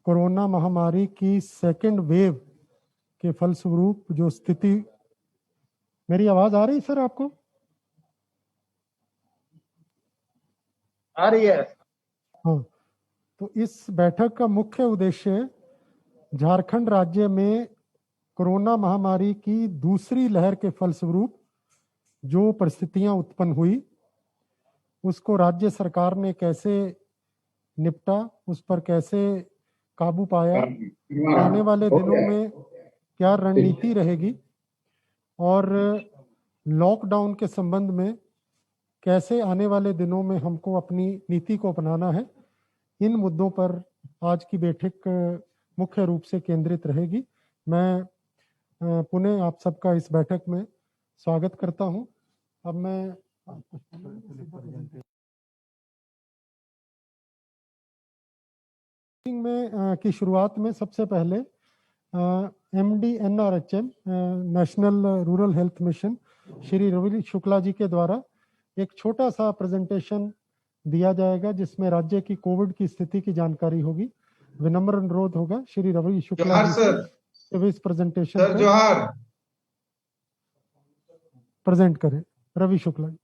Corona महामारी की second wave के फलस्वरूप जो स्थिति, मेरी आवाज आ रही सर आपको? आ रही है। हाँ, तो इस बैठक का मुख्य उद्देश्य झारखंड राज्य में कोरोना महामारी की दूसरी लहर के फलस्वरूप जो परिस्थितियां उत्पन्न हुई उसको राज्य सरकार ने कैसे निपटा, उस पर कैसे काबू पाया, आने वाले दिनों में क्या रणनीति रहेगी और लॉकडाउन के संबंध में कैसे आने वाले दिनों में हमको अपनी नीति को अपनाना है, इन मुद्दों पर आज की बैठक मुख्य रूप से केंद्रित रहेगी। मैं पुनः आप सबका इस बैठक में स्वागत करता हूं। अब मैं में की शुरुआत में सबसे पहले MDNRHM national rural health mission Shri Ravi Shukla ji के द्वारा एक छोटा सा प्रेजेंटेशन दिया जाएगा जिसमें राज्य की कोविड की स्थिति की जानकारी होगी। विनम्र अनुरोध होगा श्री रवि शुक्ला जी से इस प्रेजेंटेशन को प्रेजेंट करें। रवि शुक्ला जी।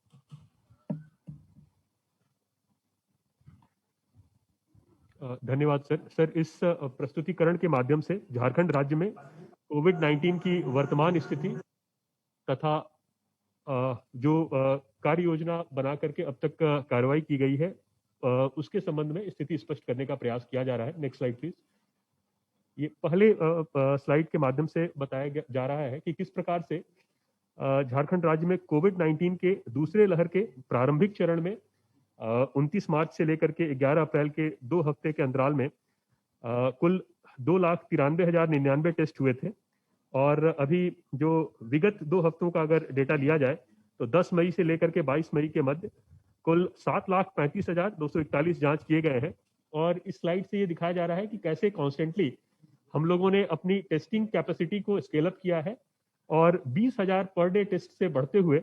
धन्यवाद सर। इस प्रस्तुतिकरण के माध्यम से झारखंड राज्य में कोविड-19 की वर्तमान स्थिति तथा जो कार्य योजना बना करके अब तक कार्रवाई की गई है उसके संबंध में स्थिति स्पष्ट करने का प्रयास किया जा रहा है। Next slide please. ये पहले स्लाइड के माध्यम से बताया जा रहा है कि किस प्रकार से झारखंड राज्य में कोविड-19 के दूसरे लहर के प्रारंभिक चरण में 29 मार्च से लेकर के 11 अप्रैल के 2 हफ्ते के अंतराल में कुल 2,93,099 टेस्ट हुए थे और अभी जो विगत 2 हफ्तों का अगर डेटा लिया जाए तो 10 मई से लेकर के 22 मई के मध्य कुल 7,35,241 जांच किए गए हैं। और इस स्लाइड से ये दिखाया जा रहा है कि कैसे कॉन्स्टेंटली हम लोगों ने अपनी टेस्टिंग कैपेसिटी को स्केल अप किया है और 20,000 पर डे टेस्ट से बढ़ते हुए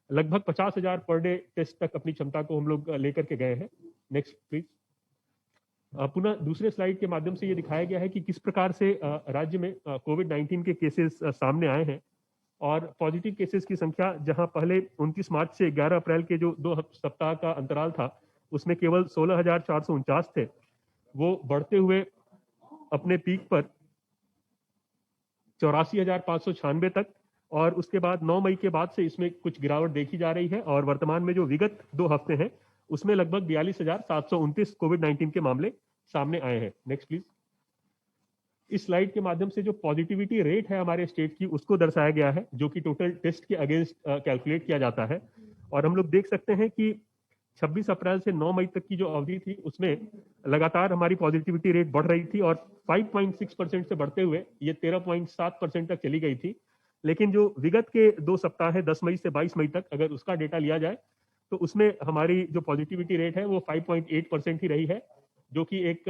लगभग 50,000 पर डे टेस्ट तक अपनी क्षमता को हम लोग लेकर के गए हैं। Next please. पुनः दूसरे स्लाइड के माध्यम से ये दिखाया गया है कि किस प्रकार से राज्य में कोविड-19 के केसेस सामने आए हैं और पॉजिटिव केसेस की संख्या जहां पहले 29 मार्च से 11 अप्रैल के जो 2 सप्ताह का अंतराल था उसमें केवल 16,449 थे, वो बढ़ते हुए अपने पीक पर 84,596 तक और उसके बाद 9 मई के बाद से इसमें कुछ गिरावट देखी जा रही है और वर्तमान में जो विगत 2 हफ्ते हैं उसमें लगभग 42,729 कोविड-19 के मामले सामने आए हैं। Next please. इस स्लाइड के माध्यम से जो पॉजिटिविटी रेट है हमारे स्टेट की उसको दर्शाया गया है जो कि टोटल टेस्ट के अगेंस्ट कैलकुलेट किया जाता है और हम लोग देख सकते हैं कि 26 अप्रैल से 9 मई तक की जो अवधि थी उसमें लगातार हमारी पॉजिटिविटी रेट बढ़ रही थी और 5.6% से बढ़ते हुए ये 13.7% तक चली गई थी। लेकिन जो विगत के 2 सप्ताह है 10 मई से 22 मई तक अगर उसका डेटा लिया जाए तो उसमें हमारी जो पॉजिटिविटी रेट है वो 5.8% ही रही है जो कि एक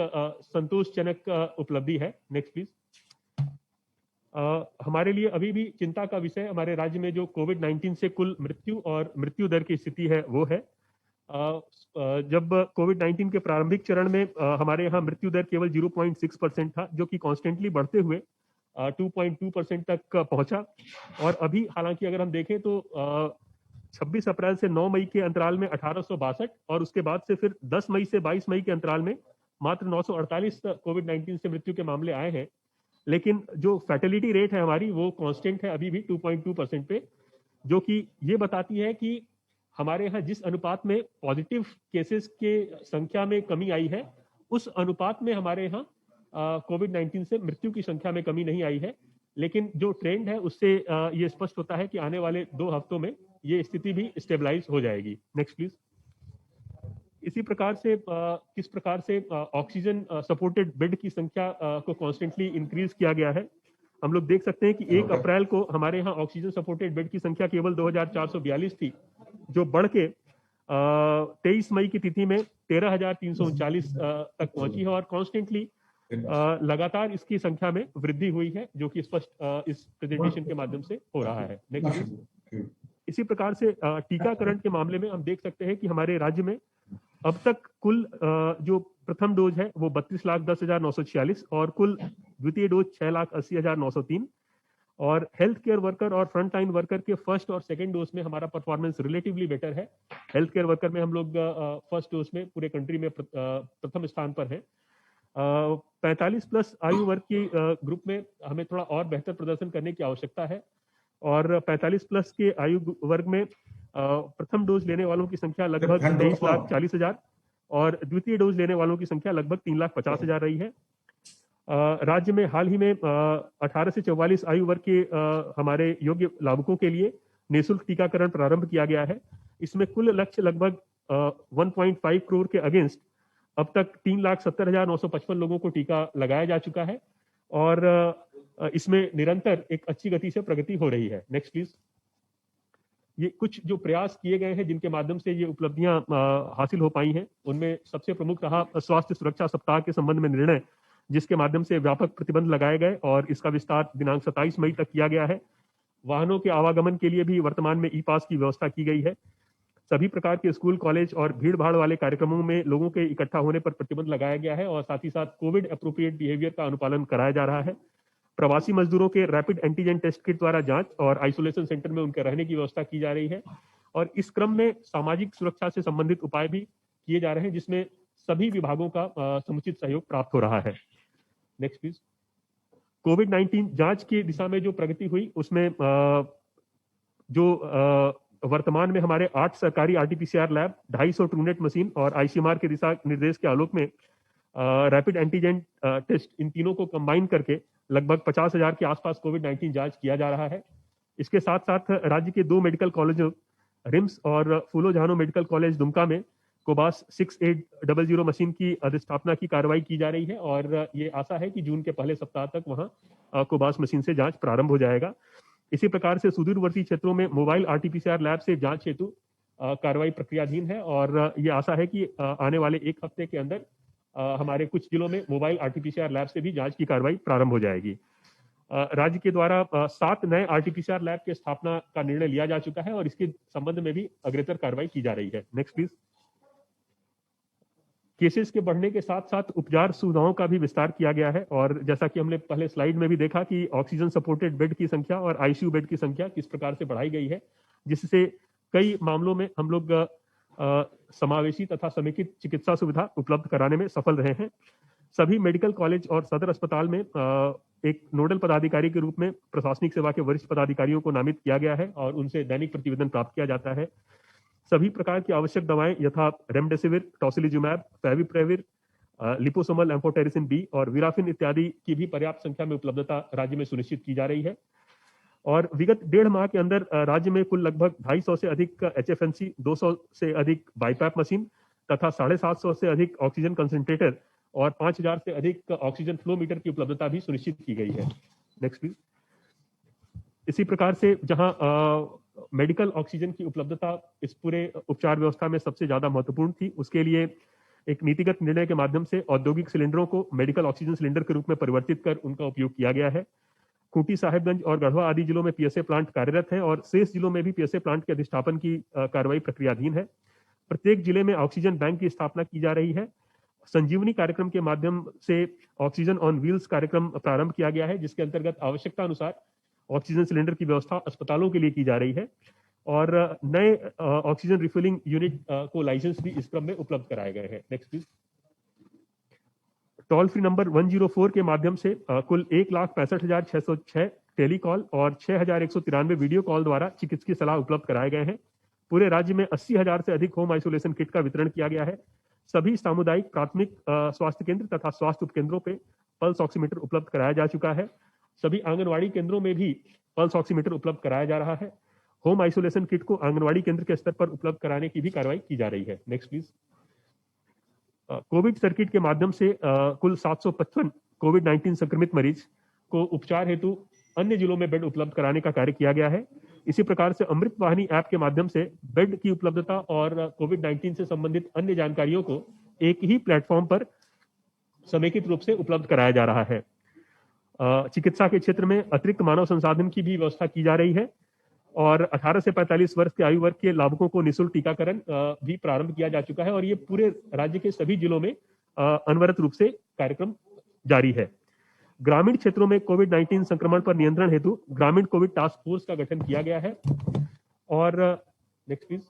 संतोषजनक उपलब्धि है। Next please. हमारे लिए अभी भी चिंता का विषय हमारे राज्य में जो कोविड-19 से कुल मृत्यु और मृत्यु दर की स्थिति है वो है। जब कोविड-19 के प्रारंभिक चरण में हमारे यहाँ मृत्यु दर केवल 0.6% था जो कि कॉन्स्टेंटली बढ़ते हुए 2.2% तक पहुंचा और अभी हालांकि अगर हम देखें तो 26 अप्रैल से 9 मई के अंतराल में 1862 और उसके बाद से फिर 10 मई से 22 मई के अंतराल में मात्र 948 कोविड-19 से मृत्यु के मामले आए हैं। लेकिन जो फैटेलिटी रेट है हमारी वो कांस्टेंट है अभी भी 2.2% पे, जो कि ये बताती है कि हमारे यहाँ जिस अनुपात में पॉजिटिव केसेस के संख्या में कमी आई है उस अनुपात में हमारे यहाँ कोविड-19 से मृत्यु की संख्या में कमी नहीं आई है। लेकिन जो ट्रेंड है उससे ये स्पष्ट होता है कि आने वाले 2 हफ्तों में ये स्थिति भी स्टेबलाइज हो जाएगी। Next please. इसी प्रकार से किस प्रकार से ऑक्सीजन सपोर्टेड बेड की संख्या को कॉन्स्टेंटली इंक्रीज किया गया है। हम लोग देख सकते हैं कि 1 अप्रैल को हमारे यहाँ ऑक्सीजन सपोर्टेड बेड की संख्या केवल 2,442 थी जो बढ़ के 23 मई की तिथि में 13,339 तक पहुंची है और कॉन्स्टेंटली लगातार इसकी संख्या में वृद्धि हुई है जो कि स्पष्ट इस प्रेजेंटेशन के माध्यम से हो रहा है। नेक्स्ट। इसी प्रकार से टीकाकरण के मामले में हम देख सकते हैं कि हमारे राज्य में अब तक कुल जो प्रथम डोज है वो 32,10,946 और कुल द्वितीय डोज 6,80,903 और हेल्थ केयर वर्कर और फ्रंट लाइन वर्कर के फर्स्ट और सेकंड डोज में हमारा परफॉर्मेंस रिलेटिवली बेटर है। हेल्थ केयर वर्कर में हम लोग फर्स्ट डोज में पूरे कंट्री में प्रथम स्थान पर है। 45 प्लस आयु वर्ग की ग्रुप में हमें थोड़ा और बेहतर प्रदर्शन करने की आवश्यकता है और 45 प्लस के आयु वर्ग में प्रथम डोज लेने वालों की संख्या लगभग 23,40,000 और द्वितीय डोज लेने वालों की संख्या लगभग 3,50,000 रही है। राज्य में हाल ही में 18 से 44 आयु वर्ग के हमारे योग्य लाभुकों के लिए निःशुल्क टीकाकरण प्रारंभ किया गया है। इसमें कुल लक्ष्य लगभग 1.5 करोड़ के अगेंस्ट अब तक 3,70,955 लोगों को टीका लगाया जा चुका है और इसमें निरंतर एक अच्छी गति से प्रगति हो रही है। Next please. ये कुछ जो प्रयास किए गए हैं जिनके माध्यम से ये उपलब्धियां हासिल हो पाई हैं, उनमें सबसे प्रमुख रहा स्वास्थ्य सुरक्षा सप्ताह के संबंध में निर्णय, जिसके माध्यम से व्यापक प्रतिबंध लगाए गए और इसका विस्तार दिनांक 27 मई तक किया गया है। वाहनों के आवागमन के लिए भी वर्तमान में ई पास की व्यवस्था की गई है। सभी प्रकार के स्कूल, कॉलेज और भीड़ भाड़ वाले कार्यक्रमों में लोगों के इकट्ठा होने पर प्रतिबंध लगाया गया है और साथ ही साथ कोविड अप्रोप्रिएट बिहेवियर का अनुपालन कराया जा रहा है। प्रवासी मजदूरों के रैपिड एंटीजन टेस्ट किट द्वारा जांच और आइसोलेशन सेंटर में उनके रहने की व्यवस्था की जा रही है और इस क्रम में सामाजिक सुरक्षा से संबंधित उपाय भी किए जा रहे हैं, जिसमें सभी विभागों का समुचित सहयोग प्राप्त हो रहा है। Next please. कोविड-19 जांच की दिशा में जो प्रगति हुई उसमें जो वर्तमान में हमारे 8 सरकारी आरटीपीसीआर लैब, 250 ट्रूनेट मशीन और आईसीएमआर के दिशा निर्देश के आलोक में रैपिड एंटीजन टेस्ट, इन तीनों को कंबाइन करके लगभग 50,000 के आसपास कोविड-19 जांच किया जा रहा है। इसके साथ साथ राज्य के 2 मेडिकल कॉलेजों रिम्स और फूलो जहानो मेडिकल कॉलेज दुमका में कोबास 6800 मशीन की अधिस्थापना की कार्रवाई की जा रही है और ये आशा है कि जून के पहले सप्ताह तक वहां कोबास मशीन से जांच प्रारंभ हो जाएगा। इसी प्रकार से सुदूरवर्ती क्षेत्रों में मोबाइल आरटीपीसीआर लैब से जांच हेतु कार्रवाई प्रक्रियाधीन है और ये आशा है कि आने वाले 1 हफ्ते के अंदर हमारे कुछ जिलों में मोबाइल आरटीपीसीआर लैब से भी जांच की कार्रवाई प्रारंभ हो जाएगी। राज्य के द्वारा 7 नए आरटीपीसीआर लैब की स्थापना का निर्णय लिया जा चुका है और इसके संबंध में भी अग्रेतर कार्रवाई की जा रही है। Next please. केसेस के बढ़ने के साथ साथ उपचार सुविधाओं का भी विस्तार किया गया है और जैसा कि हमने पहले स्लाइड में भी देखा कि ऑक्सीजन सपोर्टेड बेड की संख्या और आईसीयू बेड की संख्या किस प्रकार से बढ़ाई गई है, जिससे कई मामलों में हम लोग समावेशी तथा समेकित चिकित्सा सुविधा उपलब्ध कराने में सफल रहे हैं। सभी मेडिकल कॉलेज और सदर अस्पताल में एक नोडल पदाधिकारी के रूप में प्रशासनिक सेवा के वरिष्ठ पदाधिकारियों को नामित किया गया है और उनसे दैनिक प्रतिवेदन प्राप्त किया जाता है। सभी प्रकार की आवश्यक दवाएं यथा remdesivir, tocilizumab, favipiravir, liposomal amphotericin B और विराफिन इत्यादि की भी पर्याप्त संख्या में उपलब्धता राज्य में सुनिश्चित की जा रही है। और विगत 1.5 माह के अंदर राज्य में कुल लगभग 250 से अधिक HFNC, 200 से अधिक बाईपैप मशीन तथा 750 से अधिक ऑक्सीजन कंसंट्रेटर और 5000 से अधिक ऑक्सीजन फ्लो मीटर की उपलब्धता भी सुनिश्चित की गई है। Next please. इसी प्रकार से जहां मेडिकल ऑक्सीजन की उपलब्धता इस पूरे उपचार व्यवस्था में सबसे ज्यादा महत्वपूर्ण थी, उसके लिए एक नीतिगत निर्णय के माध्यम से औद्योगिक सिलेंडरों को मेडिकल ऑक्सीजन सिलेंडर के रूप में परिवर्तित कर उनका उपयोग किया गया है। खूंटी, साहिबगंज और गढ़वा आदि जिलों में पीएसए प्लांट कार्यरत है और शेष जिलों में भी पीएसए प्लांट के अधिष्ठापन की कार्रवाई प्रक्रियाधीन है। प्रत्येक जिले में ऑक्सीजन बैंक की स्थापना की जा रही है। संजीवनी कार्यक्रम के माध्यम से ऑक्सीजन ऑन व्हील्स कार्यक्रम प्रारंभ किया गया है, जिसके अंतर्गत आवश्यकता अनुसार ऑक्सीजन सिलेंडर की व्यवस्था अस्पतालों के लिए की जा रही है और नए ऑक्सीजन रिफिलिंग यूनिट को लाइसेंस भी इस क्रम में उपलब्ध कराए गए हैं। Next please. Toll free number 104 के माध्यम से कुल 1,65,606 टेलीकॉल और 6,193 वीडियो कॉल द्वारा चिकित्सकीय सलाह उपलब्ध कराए गए हैं। पूरे राज्य में 80,000 से अधिक होम आइसोलेशन किट का वितरण किया गया है। सभी सामुदायिक प्राथमिक स्वास्थ्य केंद्र तथा स्वास्थ्य उपकेंद्रों पे पल्स ऑक्सीमीटर उपलब्ध कराया जा चुका है। सभी आंगनवाड़ी केंद्रों में भी पल्स ऑक्सीमीटर उपलब्ध कराया जा रहा है। होम आइसोलेशन किट को आंगनवाड़ी केंद्र के स्तर पर उपलब्ध कराने की भी कार्रवाई की जा रही है। Next please. कोविड सर्किट के माध्यम से कुल 755 कोविड-19 संक्रमित मरीज को उपचार हेतु अन्य जिलों में बेड उपलब्ध कराने का कार्य किया गया है। इसी प्रकार से अमृत वाहिनी ऐप के माध्यम से बेड की उपलब्धता और कोविड-19 से संबंधित अन्य जानकारियों को एक ही प्लेटफॉर्म पर समेकित रूप से उपलब्ध कराया जा रहा है। चिकित्सा के क्षेत्र में अतिरिक्त मानव संसाधन की भी व्यवस्था की जा रही है। और 18 से 45 वर्ष के आयु वर्ग के लाभुकों को निःशुल्क टीकाकरण भी प्रारंभ किया जा चुका है और ये पूरे राज्य के सभी जिलों में अनवरत रूप से कार्यक्रम जारी है। ग्रामीण क्षेत्रों में कोविड-19 संक्रमण पर नियंत्रण हेतु ग्रामीण कोविड टास्क फोर्स का गठन किया गया है और नेक्स्ट प्लीज।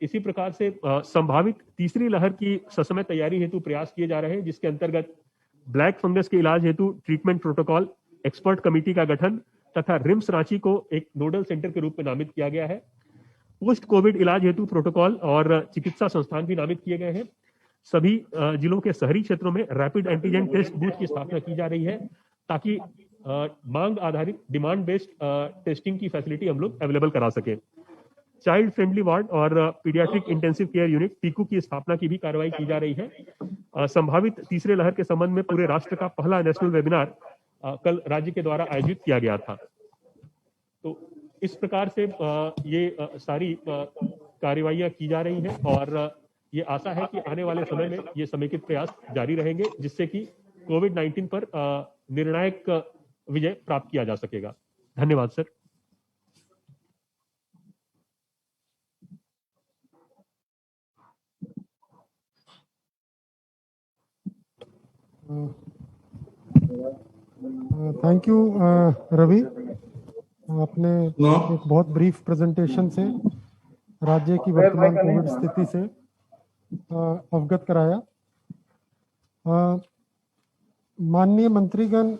इसी प्रकार से संभावित तीसरी लहर की ससमय तैयारी हेतु प्रयास किए जा रहे हैं, जिसके अंतर्गत ब्लैक फंगस के इलाज हेतु ट्रीटमेंट प्रोटोकॉल एक्सपर्ट कमेटी का गठन तथा रिम्स रांची को एक नोडल सेंटर के रूप में नामित किया गया है। पोस्ट कोविड इलाज हेतु प्रोटोकॉल और चिकित्सा संस्थान भी नामित किए गए हैं। सभी जिलों के शहरी क्षेत्रों में रैपिड एंटीजन टेस्ट बूथ की स्थापना की जा रही है ताकि मांग आधारित डिमांड बेस्ड टेस्टिंग की फैसिलिटी हम लोग अवेलेबल करा सके। चाइल्ड फ्रेंडली वार्ड और paediatric intensive care unit Piku की स्थापना की भी कार्रवाई की जा रही है। संभावित तीसरे लहर के संबंध में पूरे राष्ट्र का पहला नेशनल वेबिनार कल राज्य के द्वारा आयोजित किया गया था। तो इस प्रकार से ये सारी कार्रवाइयां की जा रही हैं और ये आशा है कि आने वाले समय में ये समेकित प्रयास जारी रहेंगे, जिससे कि कोविड-19 पर निर्णायक विजय प्राप्त किया जा सकेगा। धन्यवाद सर। थैंक यू रवि, आपने एक बहुत ब्रीफ प्रेजेंटेशन से राज्य की वर्तमान कोविड स्थिति से अवगत कराया। माननीय मंत्रीगण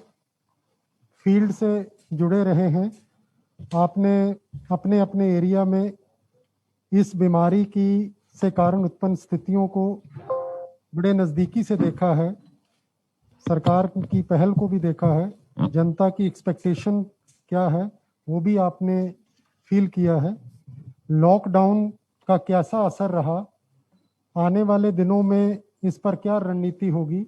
फील्ड से जुड़े रहे हैं, आपने अपने अपने एरिया में इस बीमारी की से कारण उत्पन्न स्थितियों को बड़े नज़दीकी से देखा है, सरकार की पहल को भी देखा है, जनता की एक्सपेक्टेशन क्या है वो भी आपने फील किया है। लॉकडाउन का कैसा असर रहा, आने वाले दिनों में इस पर क्या रणनीति होगी,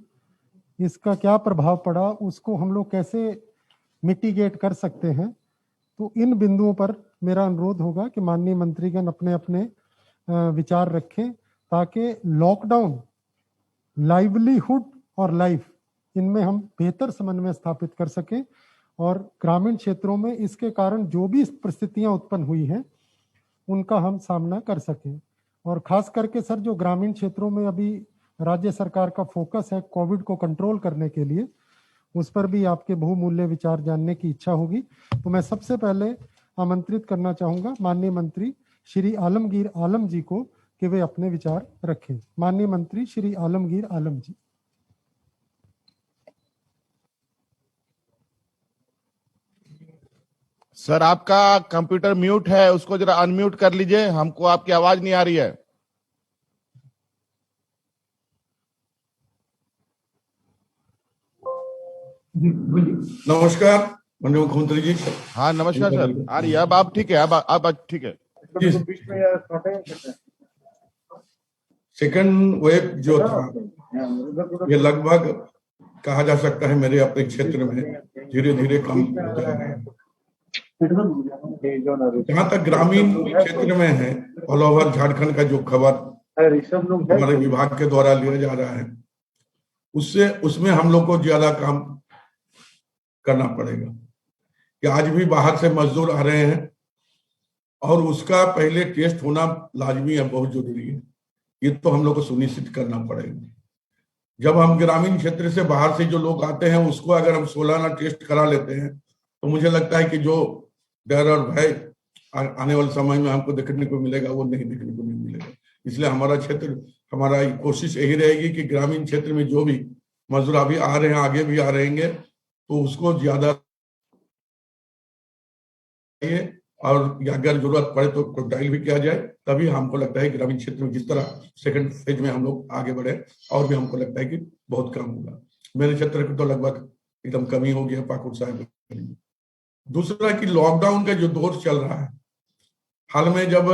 इसका क्या प्रभाव पड़ा, उसको हम लोग कैसे मिटिगेट कर सकते हैं। तो इन बिंदुओं पर मेरा अनुरोध होगा कि माननीय मंत्रीगण अपने अपने विचार रखें ताकि लॉकडाउन, लाइवलीहुड और लाइफ, इनमें हम बेहतर समन्वय स्थापित कर सकें और ग्रामीण क्षेत्रों में इसके कारण जो भी परिस्थितियां उत्पन्न हुई हैं उनका हम सामना कर सकें। और खास करके सर जो ग्रामीण क्षेत्रों में अभी राज्य सरकार का फोकस है कोविड को कंट्रोल करने के लिए, उस पर भी आपके बहुमूल्य विचार जानने की इच्छा होगी। तो मैं सबसे पहले आमंत्रित करना चाहूंगा माननीय मंत्री श्री आलमगीर आलम जी को कि वे अपने विचार रखें। माननीय मंत्री श्री आलमगीर आलम जी। सर आपका कंप्यूटर म्यूट है, उसको जरा अनम्यूट कर लीजिए, हमको आपकी आवाज नहीं आ रही है। नमस्कार माननीय मुख्यमंत्री जी। हाँ नमस्कार सर, आ रही है अब, आप ठीक है, अब ठीक है। सेकंड वेव जो था ये लगभग कहा जा सकता है मेरे अपने क्षेत्र में धीरे धीरे कम हो जा रहा है। जहाँ तक ग्रामीण क्षेत्र में है, ऑल ओवर झारखंड का जो खबर हमारे विभाग के द्वारा लिया जा रहा है, उसमें हम लोग को ज्यादा काम करना पड़ेगा कि आज भी बाहर से मजदूर आ रहे हैं और उसका पहले टेस्ट होना लाजमी है, बहुत जरूरी है। ये तो हम लोग को सुनिश्चित करना पड़ेगा। जब हम ग्रामीण क्षेत्र से बाहर से जो लोग आते हैं उसको अगर हम 16 टेस्ट करा लेते हैं तो मुझे लगता है कि जो डर और भय आने वाले समय में हमको देखने को मिलेगा वो नहीं देखने को नहीं मिलेगा। इसलिए हमारा कोशिश यही रहेगी कि ग्रामीण क्षेत्र में जो भी मजदूर अभी आ रहे हैं, आगे भी आ रहेंगे, तो उसको ज्यादा और अगर जरूरत पड़े तो क्वारंटाइन भी किया जाए। तभी हमको लगता है ग्रामीण क्षेत्र में जिस तरह सेकंड फेज में हम लोग आगे बढ़े और भी हमको लगता है कि बहुत कम होगा। मेरे क्षेत्र में तो लगभग एकदम कमी हो गया पाकुड़ साहब। दूसरा कि लॉकडाउन का जो दौर चल रहा है, हाल में जब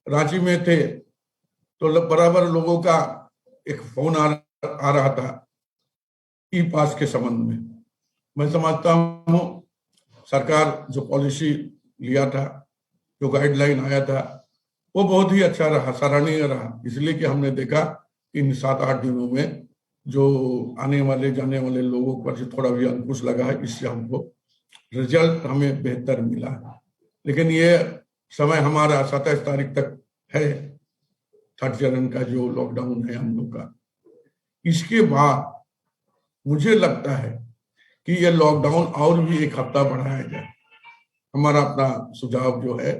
रांची में थे तो बराबर लोगों का एक फोन आ रहा था ई पास के संबंध में। मैं समझता हूँ सरकार जो पॉलिसी लिया था, जो गाइडलाइन आया था, वो बहुत ही अच्छा रहा, सराहनीय रहा। इसलिए कि हमने देखा इन 7-8 दिनों में जो आने वाले जाने वाले लोगों पर जो थोड़ा भी अंकुश लगा है, इससे हमको रिजल्ट हमें बेहतर मिला है। लेकिन ये समय हमारा 27 तारीख तक है, थर्ड चरण का जो लॉकडाउन है हम लोग का। इसके बाद मुझे लगता है कि ये लॉकडाउन और भी एक हफ्ता बढ़ाया जाए। हमारा अपना सुझाव जो है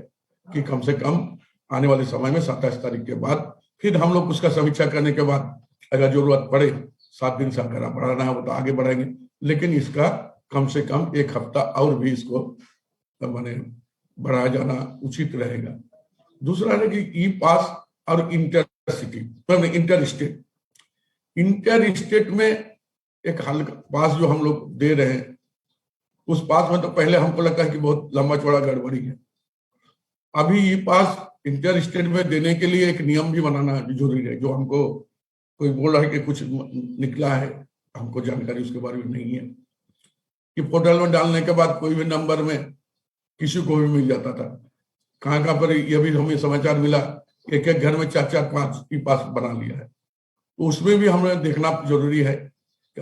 कि कम से कम आने वाले समय में 27 तारीख के बाद फिर हम लोग उसका समीक्षा करने के बाद अगर जरूरत पड़े 7 दिन से अगर बढ़ाना है वो तो आगे बढ़ाएंगे, लेकिन इसका कम से कम एक हफ्ता और भी इसको माने बढ़ाया जाना उचित रहेगा। दूसरा है कि ई पास और इंटरसिटी इंटर स्टेट में एक हल्का पास जो हम लोग दे रहे हैं, उस पास में तो पहले हमको लगता है कि बहुत लंबा चौड़ा गड़बड़ी है। अभी ई पास इंटर स्टेट में देने के लिए एक नियम भी बनाना जरूरी है, जो हमको कोई बोल रहा है कि कुछ निकला है, हमको जानकारी उसके बारे में नहीं है, कि पोर्टल में डालने के बाद कोई भी नंबर में किसी को भी मिल जाता था। कहाँ पर यह भी हमें समाचार मिला, एक एक घर में 4-4, 5 ई पास बना लिया है। तो उसमें भी हमें देखना जरूरी है कि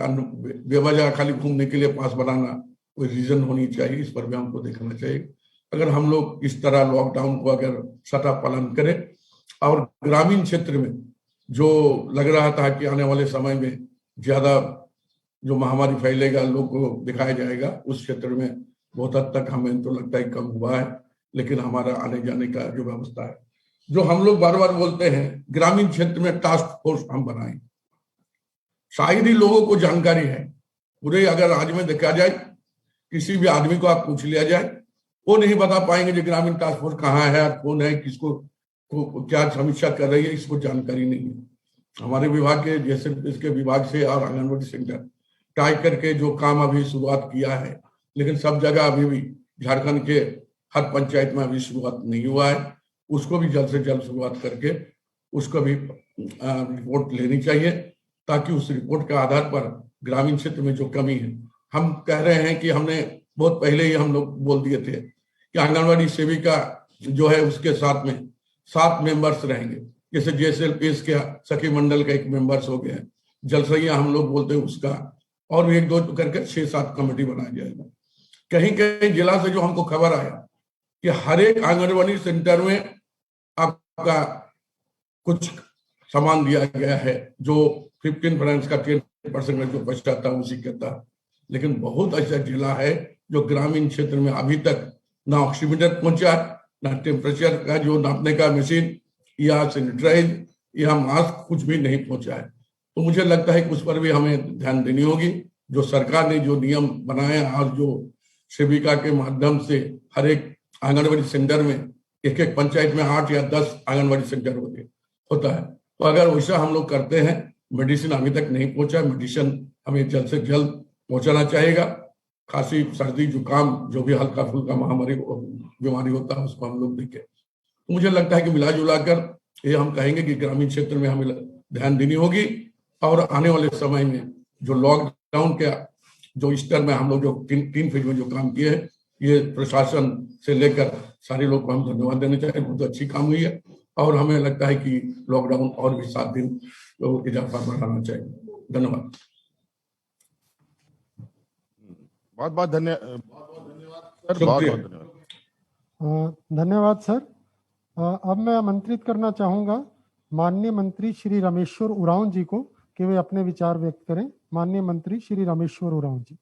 बेवजह खाली घूमने के लिए पास बनाना कोई रीजन होनी चाहिए, इस पर भी हमको देखना चाहिए। अगर हम लोग इस तरह लॉकडाउन को अगर सटा पालन करें और ग्रामीण क्षेत्र में जो लग रहा था कि आने वाले समय में ज्यादा जो महामारी फैलेगा, लोग को दिखाया जाएगा, उस क्षेत्र में बहुत हद तक हमें तो लगता है कम हुआ है। लेकिन हमारा आने जाने का जो व्यवस्था है, जो हम लोग बार बार बोलते हैं ग्रामीण क्षेत्र में टास्क फोर्स हम बनाएं, शायद ही लोगों को जानकारी है। पूरे अगर राज्य में देखा जाए, किसी भी आदमी को आप पूछ लिया जाए, वो नहीं बता पाएंगे जो ग्रामीण टास्क फोर्स कहाँ है, कौन है, किसको क्या समीक्षा कर रही है, इसको जानकारी नहीं है। हमारे विभाग के जैसे इसके विभाग से और आंगनबाड़ी सेंटर ट्राई करके जो काम अभी शुरुआत किया है, लेकिन सब जगह अभी भी झारखंड के हर पंचायत में अभी शुरुआत नहीं हुआ है। उसको भी जल्द से जल्द शुरुआत करके उसको भी रिपोर्ट लेनी चाहिए, ताकि उस रिपोर्ट के आधार पर ग्रामीण क्षेत्र में जो कमी है, हम कह रहे हैं कि हमने बहुत पहले ही हम लोग बोल दिए थे कि आंगनबाड़ी सेविका जो है उसके साथ में 7 मेंबर्स रहेंगे, जैसे JSLPS के सखी मंडल का एक मेंबर्स हो गया, जलसैया हम लोग बोलते हैं उसका, और भी 1-2 करके 6-7 कमेटी बनाया जाएगा। कहीं कहीं जिला से जो हमको खबर आया कि हर एक आंगनबाड़ी सेंटर में आपका कुछ सामान दिया गया है, जो 15% का 10% का जो बचता था उसी का था। लेकिन बहुत ऐसा जिला है जो ग्रामीण क्षेत्र में अभी तक ना ऑक्सीमीटर पहुंचा, ना टेम्परेचर का जो नापने का मशीन या सैनिटाइज या मास्क कुछ भी नहीं पहुंचा है। तो मुझे लगता है कि उस पर भी हमें ध्यान देनी होगी। जो सरकार ने जो नियम बनाया और जो सेविका के माध्यम से हर एक आंगनबाड़ी सेंटर में एक पंचायत में 8 या 10 आंगनबाड़ी सेंटर होता है, तो अगर वैसा हम लोग करते हैं, मेडिसिन अभी तक नहीं पहुंचा, मेडिसिन हमें जल्द से जल्द पहुंचाना चाहिएगा। खांसी, सर्दी, जुकाम, जो भी हल्का फुल्का महामारी बीमारी होता है उसको हम लोग देखें। तो मुझे लगता है कि मिला जुला कर ये हम कहेंगे कि ग्रामीण क्षेत्र में हमें ध्यान देनी होगी, और आने वाले समय में जो लॉकडाउन के जो स्तर में हम लोग जो 3 फेज में जो काम किए हैं, ये प्रशासन से लेकर सारे लोग को हम धन्यवाद देना चाहिए। बहुत अच्छी काम हुई है, और हमें लगता है कि लॉकडाउन और भी 7 दिन तो इजाफा बढ़ाना चाहिए। धन्यवाद। बहुत बहुत धन्यवाद सर, बहुत बहुत धन्यवाद। धन्यवाद सर। अब मैं आमंत्रित करना चाहूंगा माननीय मंत्री श्री रामेश्वर उरांव जी को कि वे अपने विचार व्यक्त करें। माननीय मंत्री श्री रामेश्वर उरांव जी।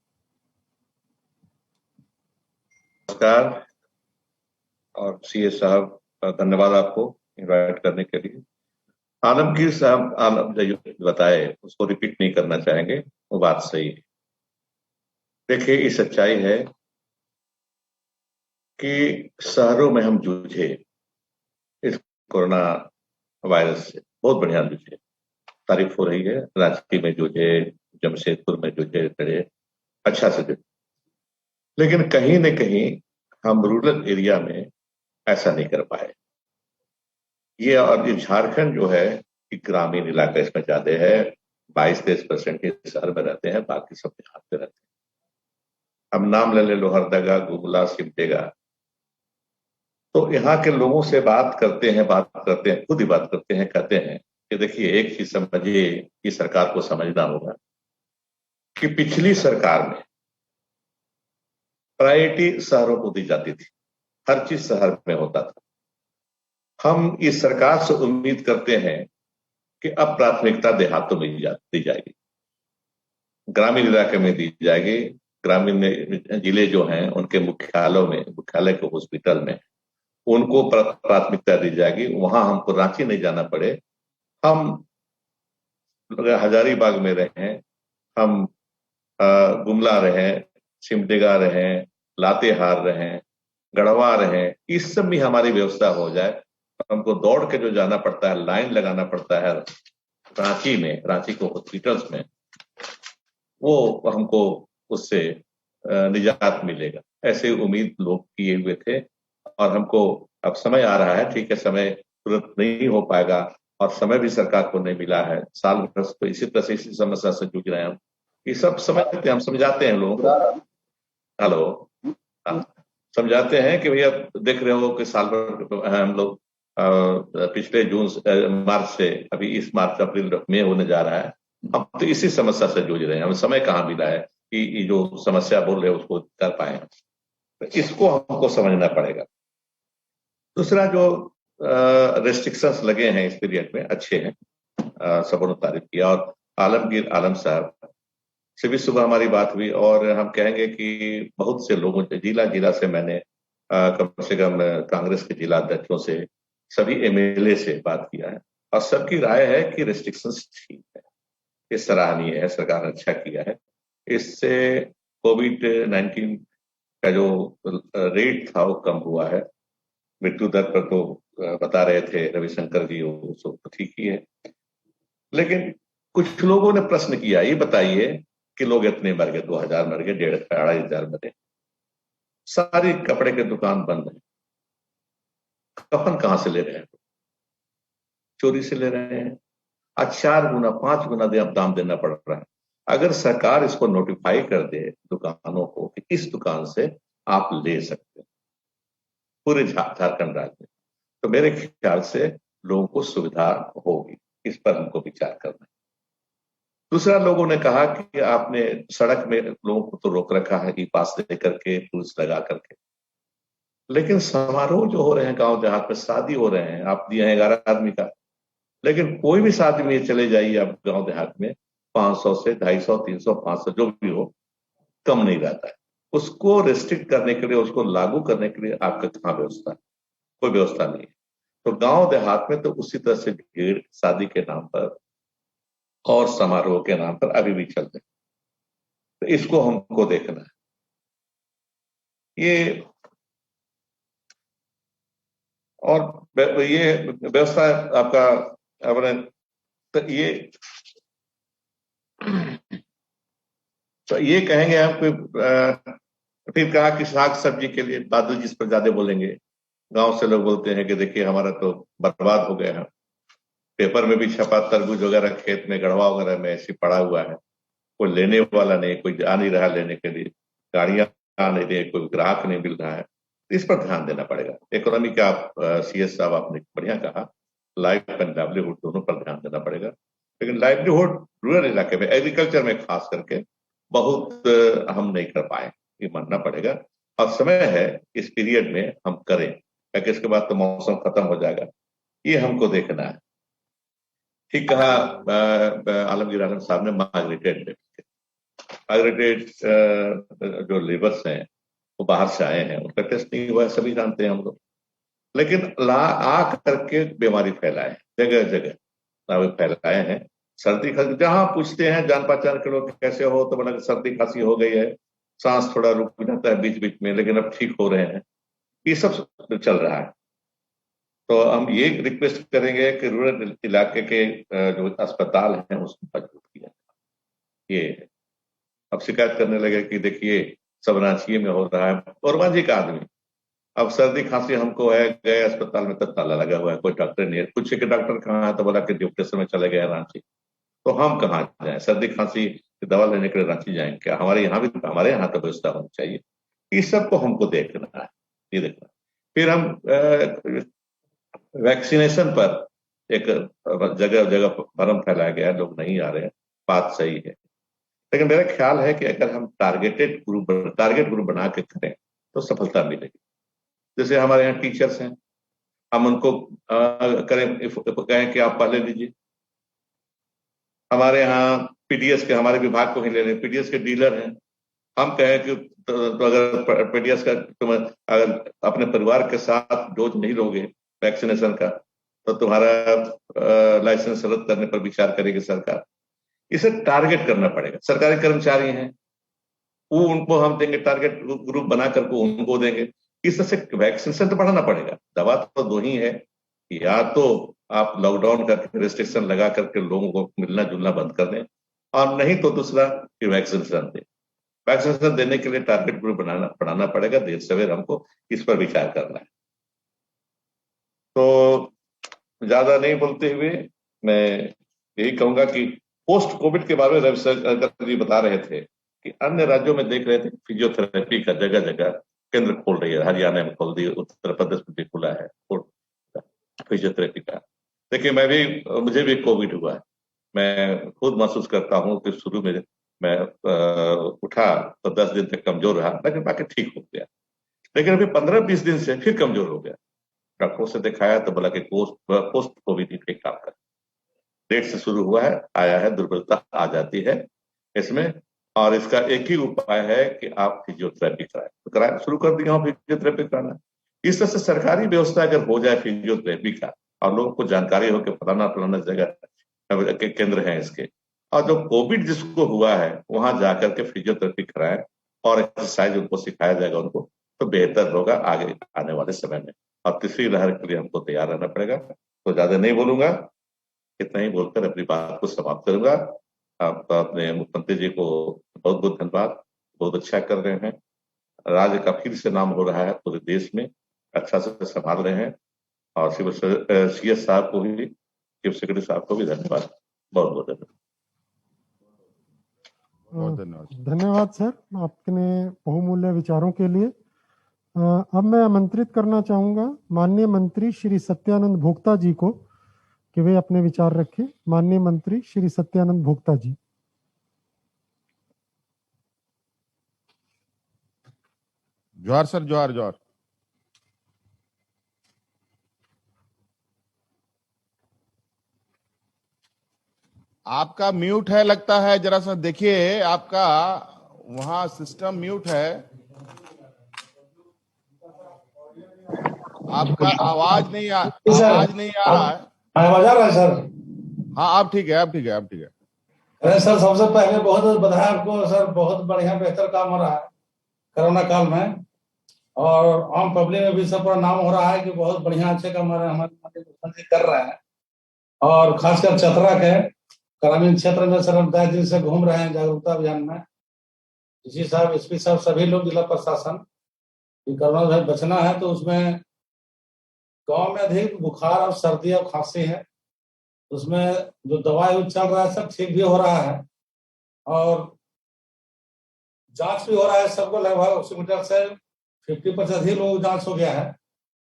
नमस्कार, और सीए साहब धन्यवाद आपको इनवाइट करने के लिए। आलमगीर साहब आलम जो बताए उसको रिपीट नहीं करना चाहेंगे, वो बात सही है। देखिए, ये सच्चाई है कि शहरों में हम जूझे इस कोरोना वायरस से, बहुत बढ़िया जूझे, तारीफ हो रही है। रांची में जूझे, जमशेदपुर में जूझे, करे अच्छा से जूझे, लेकिन कहीं न कहीं हम रूरल एरिया में ऐसा नहीं कर पाए। ये और ये झारखंड जो है कि ग्रामीण इलाका इसमें ज्यादा है, 22-23% के शहर में रहते हैं, बाकी सब देहात में रहते हैं। अब नाम ले लोहरदगा, गुगला, सिमडेगा, तो यहाँ के लोगों से बात करते हैं, खुद ही बात करते हैं, कहते हैं कि देखिए, एक चीज समझिए कि सरकार को समझना होगा कि पिछली सरकार में प्रायोरिटी शहरों को दी जाती थी, हर चीज शहर में होता था। हम इस सरकार से उम्मीद करते हैं कि अब प्राथमिकता देहातों में दी जाएगी, ग्रामीण इलाके में दी जाएगी। ग्रामीण जिले जो हैं उनके मुख्यालयों में, मुख्यालय के हॉस्पिटल में उनको प्राथमिकता दी जाएगी। वहां हमको रांची नहीं जाना पड़े। हम हजारीबाग में रहें, हम गुमला रहें, सिमडेगा रहें, लातेहार रहें, गढ़वा रहें, इस सब में हमारी व्यवस्था हो जाए। हमको दौड़ के जो जाना पड़ता है, लाइन लगाना पड़ता है रांची में, रांची को हॉस्पिटल्स में, वो हमको उससे निजात मिलेगा, ऐसे उम्मीद लोग किए हुए थे। और हमको अब समय आ रहा है, ठीक है, समय तुरंत नहीं हो पाएगा और समय भी सरकार को नहीं मिला है। साल भर तो इसी तरह से इसी समस्या से जूझ रहे हैं हम। ये सब समझते, हम समझाते हैं लोगों को। हेलो, हाँ, समझाते हैं कि भैया देख रहे हो कि साल भर हम लोग पिछले मार्च से अभी इस मार्च अप्रैल मई होने जा रहा है, हम तो इसी समस्या से जूझ रहे हैं। हमें समय कहाँ मिला है कि ये जो समस्या बोल रहे हैं उसको कर पाए। तो इसको हमको समझना पड़ेगा। दूसरा, जो रेस्ट्रिक्शंस लगे हैं इस पीरियड में, अच्छे हैं, सबों ने तारीफ किया। और आलमगीर आलम साहब से भी सुबह हमारी बात हुई और हम कहेंगे कि बहुत से लोगों से, जिला जिला से मैंने कम से कम कांग्रेस के जिला अध्यक्षों से, सभी एमएलए से बात किया है और सबकी राय है कि रेस्ट्रिक्शंस ठीक है, ये सराहनीय है, सरकार ने अच्छा किया है। इससे कोविड-19 का जो रेट था वो कम हुआ है। मृत्यु दर पर तो बता रहे थे रविशंकर जी, वो सब तो ठीक ही है। लेकिन कुछ लोगों ने प्रश्न किया, ये बताइए कि लोग इतने मर गए, 2000 मर गए, 2500 मरे, सारी कपड़े के दुकान बंद है, कफन कहां से ले रहे हैं? चोरी से ले रहे हैं। आज 4 गुना 5 गुना दाम देना पड़ रहा है। अगर सरकार इसको नोटिफाई कर दे दुकानों को कि इस दुकान से आप ले सकते हैं पूरे झारखंड राज्य में, तो मेरे ख्याल से लोगों को सुविधा होगी। इस पर हमको विचार करना है। दूसरा, लोगों ने कहा कि आपने सड़क में लोगों को तो रोक रखा है, ई पास दे करके, पुलिस लगा करके, लेकिन समारोह जो हो रहे हैं गांव देहात में, शादी हो रहे हैं, आप दिए हैं 11 आदमी का, लेकिन कोई भी शादी में चले जाइए आप गांव देहात में, 500 से 250, 300, 500 जो भी हो, कम नहीं रहता है। उसको रेस्ट्रिक्ट करने के लिए, उसको लागू करने के लिए आपका कहाँ व्यवस्था है? कोई व्यवस्था नहीं है। तो गांव देहात में तो उसी तरह से भीड़ शादी के नाम पर और समारोह के नाम पर अभी भी चलते हैं। तो इसको हमको देखना है। ये और ये व्यवस्था आपका अपने, तो ये कहेंगे हम, फिर कहा कि साग सब्जी के लिए बादल जिस पर ज्यादा बोलेंगे। गांव से लोग बोलते हैं कि देखिए हमारा तो बर्बाद हो गया है, पेपर में भी छपा, तरबूज वगैरह खेत में, गढ़वा वगैरह में ऐसे पड़ा हुआ है, कोई लेने वाला नहीं, कोई आ नहीं रहा लेने के लिए, गाड़ियां आ नहीं रही, कोई ग्राहक नहीं मिल रहा है। इस पर ध्यान देना पड़ेगा। इकोनॉमी का सीएस साहब आपने बढ़िया कहा, लाइफ एंड लाइवलीहुड दोनों पर ध्यान देना पड़ेगा। लेकिन लाइवलीहुड रूरल इलाके में, एग्रीकल्चर में खास करके बहुत हम नहीं कर पाए, ये मानना पड़ेगा। और समय है इस पीरियड में हम करें, क्योंकि इसके बाद तो मौसम खत्म हो जाएगा। ये हमको देखना है। ठीक कहा आलमगीर आलम साहब ने, माइग्रेटेड जो लेबर्स हैं वो बाहर से आए हैं, उनका टेस्ट नहीं हुआ है, सभी जानते हैं हम लोग, लेकिन आ करके बीमारी फैलाए, जगह जगह फैलाए हैं। सर्दी खांसी जहां पूछते हैं जान पहचान के लोग कैसे हो, तो बोला सर्दी खांसी हो गई है, सांस थोड़ा रुक जाता है बीच बीच में, लेकिन अब ठीक हो रहे हैं। ये सब चल रहा है। तो हम ये रिक्वेस्ट करेंगे कि रूरल इलाके के जो अस्पताल हैं उसको मजबूत किया। ये अब शिकायत करने लगे कि देखिए सब रांची में हो रहा है, औरंगाबाद का आदमी, अब सर्दी खांसी हमको है, गए अस्पताल में, तब ताला लगा हुआ है, कोई डॉक्टर नहीं है। पूछे कि डॉक्टर कहाँ है, तो बोला कि डिप्रेशन में चले गए रांची। तो हम कहाँ जाएं? सर्दी खांसी की दवा लेने के लिए रांची जाएंगे क्या? हमारे यहाँ भी, हमारे यहाँ तो व्यवस्था होनी चाहिए। इस सबको हमको देखना है, ये देखना। फिर हम वैक्सीनेशन पर एक जगह जगह भ्रम फैलाया गया, लोग नहीं आ रहे हैं, बात सही है, लेकिन मेरा ख्याल है कि अगर हम टारगेट ग्रुप बना के करें तो सफलता मिलेगी। जैसे हमारे यहाँ टीचर्स हैं, हम उनको कहें कि आप पहले लीजिए। हमारे यहाँ पीडीएस के, हमारे विभाग को ही ले लें, पीडीएस के डीलर हैं, हम कहें कि तो अगर पीडीएस का तुम अगर अपने परिवार के साथ डोज नहीं लोगे वैक्सीनेशन का, तो तुम्हारा लाइसेंस रद्द करने पर विचार करेगी सरकार। इसे टारगेट करना पड़ेगा। सरकारी कर्मचारी हैं, वो उनको हम देंगे, टारगेट ग्रुप बना करके उनको देंगे। इस तरह से वैक्सीनेशन तो बढ़ाना पड़ेगा। दवा तो दो ही है, या तो आप लॉकडाउन करके रिस्ट्रिक्शन लगा करके लोगों को मिलना जुलना बंद कर दें, और नहीं तो दूसरा कि वैक्सीनेशन दें। वैक्सीनेशन देने के लिए टारगेट ग्रुप बनाना पड़ेगा। देर सवेर हमको इस पर विचार करना है। तो ज्यादा नहीं बोलते हुए मैं यही कहूंगा कि पोस्ट कोविड के बारे में रविशंकर जी बता रहे थे कि अन्य राज्यों में देख रहे थे फिजियोथेरेपी का जगह जगह केंद्र खोल रही है। हरियाणा में खोल दिया, उत्तर प्रदेश में भी खुला है फिजियोथेरेपी का। देखिए, मुझे भी कोविड हुआ है। मैं खुद महसूस करता हूँ कि शुरू में मैं उठा तो 10 दिन तक कमजोर रहा, लेकिन बाकी ठीक हो गया। लेकिन अभी 15-20 दिन से फिर कमजोर हो गया। डॉक्टरों से दिखाया तो बोला कि पोस्ट कोविड ही काम कर। डेट से शुरू हुआ है, आया है, दुर्बलता आ जाती है इसमें, और इसका एक ही उपाय है कि आप फिजियोथेरेपी कराएं। तो कराएं, शुरू कर दिया हूं फिजियोथेरेपी कराना। इस तरह से सरकारी व्यवस्था अगर हो जाए फिजियोथेरेपी का, और लोगों को जानकारी हो कि फलाना जगह के केंद्र हैं इसके, और जो कोविड जिसको हुआ है वहां जाकर के फिजियोथेरेपी कराएं और एक्सरसाइज उनको सिखाया जाएगा उनको, तो बेहतर होगा आगे आने वाले समय में। और तीसरी लहर के लिए हमको तैयार रहना पड़ेगा। तो ज्यादा नहीं बोलूंगा, इतना ही बोलकर अपनी बात को समाप्त करूंगा। आप अपने मुख्यमंत्री जी को बहुत बहुत धन्यवाद, बहुत अच्छा कर रहे हैं। राज्य का फिर से नाम हो रहा है पूरे देश में, अच्छा से संभाल रहे हैं। और सीएस साहब को भी, चीफ सेक्रेटरी साहब को भी धन्यवाद, बहुत बहुत धन्यवाद। धन्यवाद सर, आपने बहुमूल्य विचारों के लिए। अब मैं आमंत्रित करना चाहूंगा माननीय मंत्री श्री सत्यानंद भोक्ता जी को कि वे अपने विचार रखें। माननीय मंत्री श्री सत्यानंद भोक्ता जी। जोहार सर, जोहार जोहार। आपका म्यूट है लगता है, जरा सा देखिए, आपका वहां सिस्टम म्यूट है, आपका आवाज नहीं आ रहा है। आवाज आ रहा है सर? हाँ, आप ठीक है, आप ठीक है, आप ठीक है। अरे सर, सबसे पहले बहुत बहुत बधाई आपको सर, बहुत बढ़िया बेहतर काम हो रहा है कोरोना काल में, और आम पब्लिक में भी सब पर नाम हो रहा है कि बहुत बढ़िया अच्छे काम हमारे मुख्यमंत्री कर रहे हैं। और खासकर चतरा के ग्रामीण क्षेत्र में सर हम 10 दिन से घूम रहे हैं जागरूकता अभियान में। इसी साहब, एसपी साहब, सभी लोग, जिला प्रशासन, कोरोना से बचना है तो उसमें गांव में अधिक बुखार और सर्दी और खांसी है, उसमें जो दवाई चल रहा है सब ठीक भी हो रहा है, और जांच भी हो रहा है सबको। लगभग ऑक्सीमीटर से 50% ही लोग जांच हो गया है।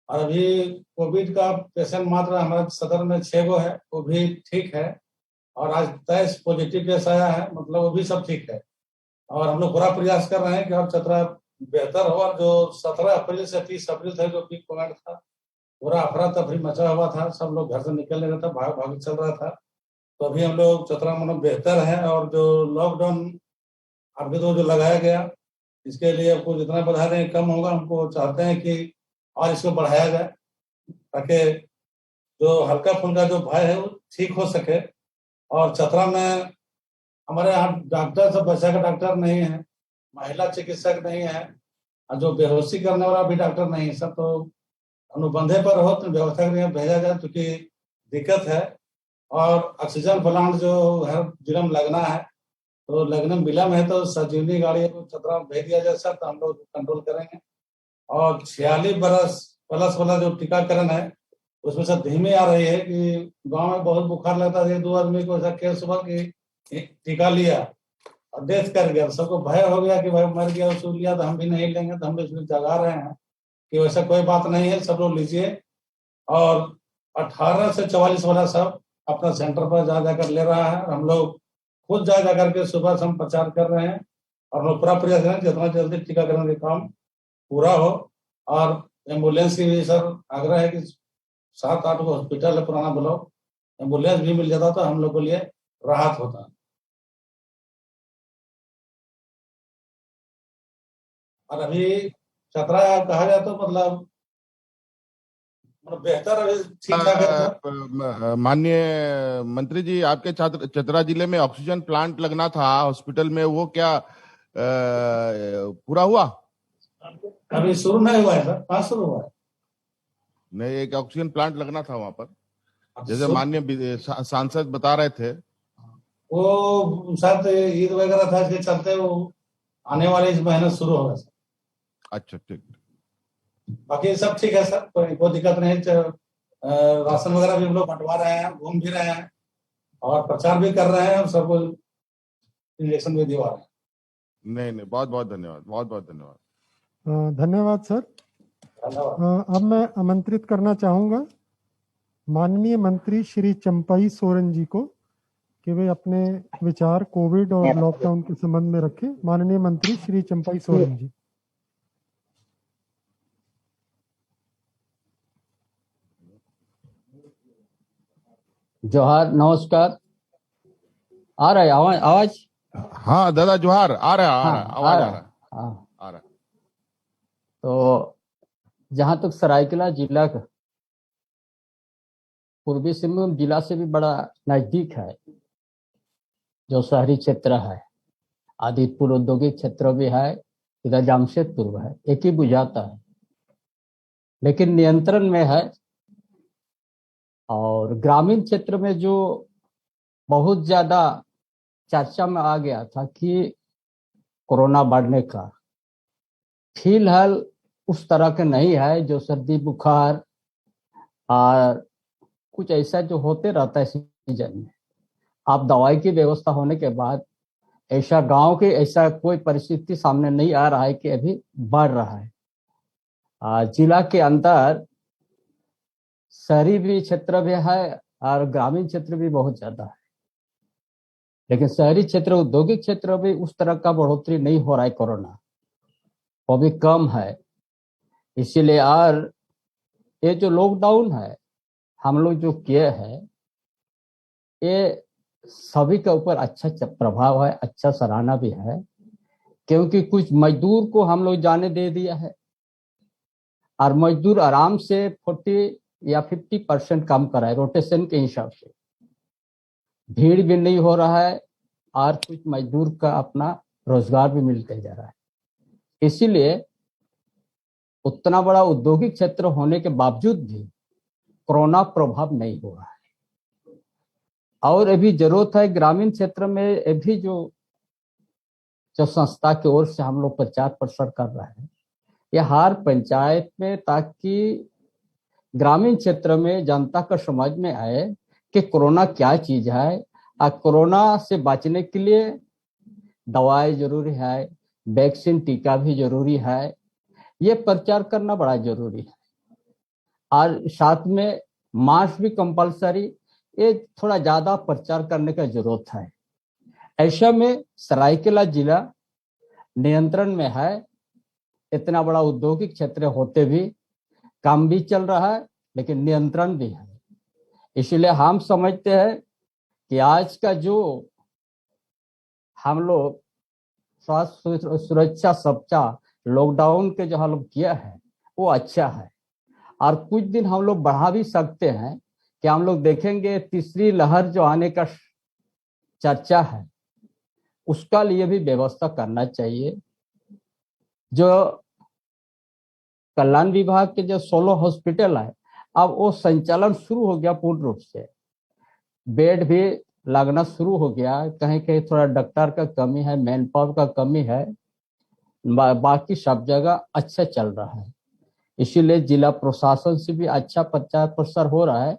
और अभी कोविड का पेशेंट मात्र हमारे सदर में 6 गो है, वो भी ठीक है। और आज 23 पॉजिटिव केस आया है, मतलब वो भी सब ठीक है। और हम लोग पूरा प्रयास कर रहे हैं कि अब चतरा बेहतर हो। और जो 17 अप्रैल से 30 अप्रैल तक जो पीक पॉइंट था, पूरा अफरा तफरी मचा हुआ था, सब लोग घर से निकल नहीं रहा था, भाग भाग चल रहा था। तो अभी हम लोग चतरा मतलब बेहतर है। और जो लॉकडाउन अभी तो जो लगाया गया, इसके लिए आपको जितना बढ़ा दें कम होगा। हमको चाहते हैं कि और इसको बढ़ाया जाए, ताकि जो हल्का फुल्का जो भय है वो ठीक हो सके। और चतरा में हमारे यहाँ डॉक्टर सब बच्चा का डॉक्टर नहीं है, महिला चिकित्सक नहीं है, और जो बेहोशी करने वाला भी डॉक्टर नहीं है। सब तो अनुबंधे पर हो तो व्यवस्था के लिए भेजा जाए, क्योंकि दिक्कत है। और ऑक्सीजन प्लांट जो हर जिला में लगना है, तो लगने में विलम्ब है, तो संजीवनी गाड़ी को चतरा में भेज दिया जाए सर, तो हम लोग कंट्रोल करेंगे। और 46 बरस प्लस वाला जो टीकाकरण है, उसमें सब धीमी आ रही है कि गांव में बहुत बुखार लगता है, 1-2 आदमी को ऐसा केस हुआ कि टीका लिया और डेथ कर गया। सबको भय हो गया कि भाई मर गया, उसको लिया तो हम भी नहीं लेंगे। तो हम लोग इसमें जगा रहे हैं कि वैसा कोई बात नहीं है, सब लोग लीजिए। और 18 से 44 वाला सब अपना सेंटर पर जा जाकर ले रहा है। हम लोग खुद जा जाकर के सुबह से हम प्रचार कर रहे हैं, और हम लोग पूरा प्रयास करें जितना जल्दी टीकाकरण का काम पूरा हो। और एम्बुलेंस की भी सर आग्रह है कि 7-8 को हॉस्पिटल है पुराना ब्लॉक, एम्बुलेंस भी मिल जाता तो हम लोग के लिए राहत होता। और अभी चतरा कहा जाए तो मतलब बेहतर अभी ठीक ठाक है सर। माननीय मंत्री जी, आपके चतरा जिले में ऑक्सीजन प्लांट लगना था हॉस्पिटल में, वो क्या पूरा हुआ? अभी शुरू नहीं हुआ है सर, कहाँ शुरू हुआ है? नहीं, एक ऑक्सीजन प्लांट लगना था वहां पर, जैसे शुरू- माननीय सांसद बता रहे थे। वो शायद ईद वगैरह था, इसके चलते वो आने वाले इस महीने शुरू होगा सर। अच्छा, ठीक। बाकी सब ठीक है सर, कोई दिक्कत नहीं। राशन वगैरह भी हम लोग बंटवा रहे हैं, घूम भी रहे हैं और प्रचार भी कर रहे हैं और सबको इंजेक्शन भी दिलवा रहे हैं। नहीं नहीं, बहुत बहुत धन्यवाद, बहुत बहुत धन्यवाद। धन्यवाद सर। धन्यवाद। अब मैं आमंत्रित करना चाहूंगा माननीय मंत्री श्री चंपई सोरेन जी को कि वे अपने विचार कोविड और लॉकडाउन के संबंध में रखें। माननीय मंत्री श्री चंपई सोरेन जी। जोहार, नमस्कार। आ रहा है आवाज? हाँ दादा जोहार, आ रहा हाँ, आवाज आ रहा हाँ। आ रहा। तो जहां तक सरायकेला जिला का पूर्वी सिंहभूम जिला से भी बड़ा नजदीक है, जो शहरी क्षेत्र है, आदितपुर औद्योगिक क्षेत्र भी है, इधर जमशेदपुर है, एक ही बुझाता है, लेकिन नियंत्रण में है। और ग्रामीण क्षेत्र में जो बहुत ज्यादा चर्चा में आ गया था कि कोरोना बढ़ने का, फिलहाल उस तरह का नहीं है। जो सर्दी बुखार और कुछ ऐसा जो होते रहता है सीजन में, आप दवाई की व्यवस्था होने के बाद ऐसा गांव के ऐसा कोई परिस्थिति सामने नहीं आ रहा है कि अभी बढ़ रहा है। जिला के अंदर शहरी भी क्षेत्र भी है और ग्रामीण क्षेत्र भी बहुत ज्यादा है, लेकिन शहरी क्षेत्र औद्योगिक क्षेत्र भी उस तरह का बढ़ोतरी नहीं हो रहा है, कोरोना वो भी कम है। इसीलिए और ये जो लॉकडाउन है हम लोग जो किए हैं, ये सभी के ऊपर अच्छा प्रभाव है, अच्छा सराहना भी है, क्योंकि कुछ मजदूर को हम लोग जाने दे दिया है और मजदूर आराम से 40 या 50% काम कर रहा है रोटेशन के हिसाब से। भीड़ भी नहीं हो रहा है और कुछ मजदूर का अपना रोजगार भी मिलते जा रहा है। इसीलिए उतना बड़ा औद्योगिक क्षेत्र होने के बावजूद भी कोरोना प्रभाव नहीं हो रहा है। और अभी जरूरत है ग्रामीण क्षेत्र में, अभी जो संस्था की ओर से हम लोग प्रचार प्रसार कर रहे हैं, ये हर पंचायत में, ताकि ग्रामीण क्षेत्र में जनता का समझ में आए कि कोरोना क्या चीज है और कोरोना से बचने के लिए दवाई जरूरी है, वैक्सीन टीका भी जरूरी है। ये प्रचार करना बड़ा जरूरी है और साथ में मास्क भी कंपलसरी, ये थोड़ा ज्यादा प्रचार करने का जरूरत है। ऐसा में सरायकेला जिला नियंत्रण में है, इतना बड़ा औद्योगिक क्षेत्र होते भी काम भी चल रहा है, लेकिन नियंत्रण भी है। इसलिए हम समझते हैं कि आज का जो हम लोग स्वास्थ्य सुरक्षा सप्ताह लॉकडाउन के जो हम लोग किया है वो अच्छा है, और कुछ दिन हम लोग बढ़ा भी सकते हैं कि हम लोग देखेंगे तीसरी लहर जो आने का चर्चा है, उसका लिए भी व्यवस्था करना चाहिए। जो कल्याण विभाग के जो 16 हॉस्पिटल है, अब वो संचालन शुरू हो गया पूर्ण रूप से, बेड भी लगना शुरू हो गया। कहीं कहीं थोड़ा डॉक्टर का कमी है, मैन पावर का कमी है, बाकी सब जगह अच्छा चल रहा है। इसीलिए जिला प्रशासन से भी अच्छा प्रचार प्रसार हो रहा है,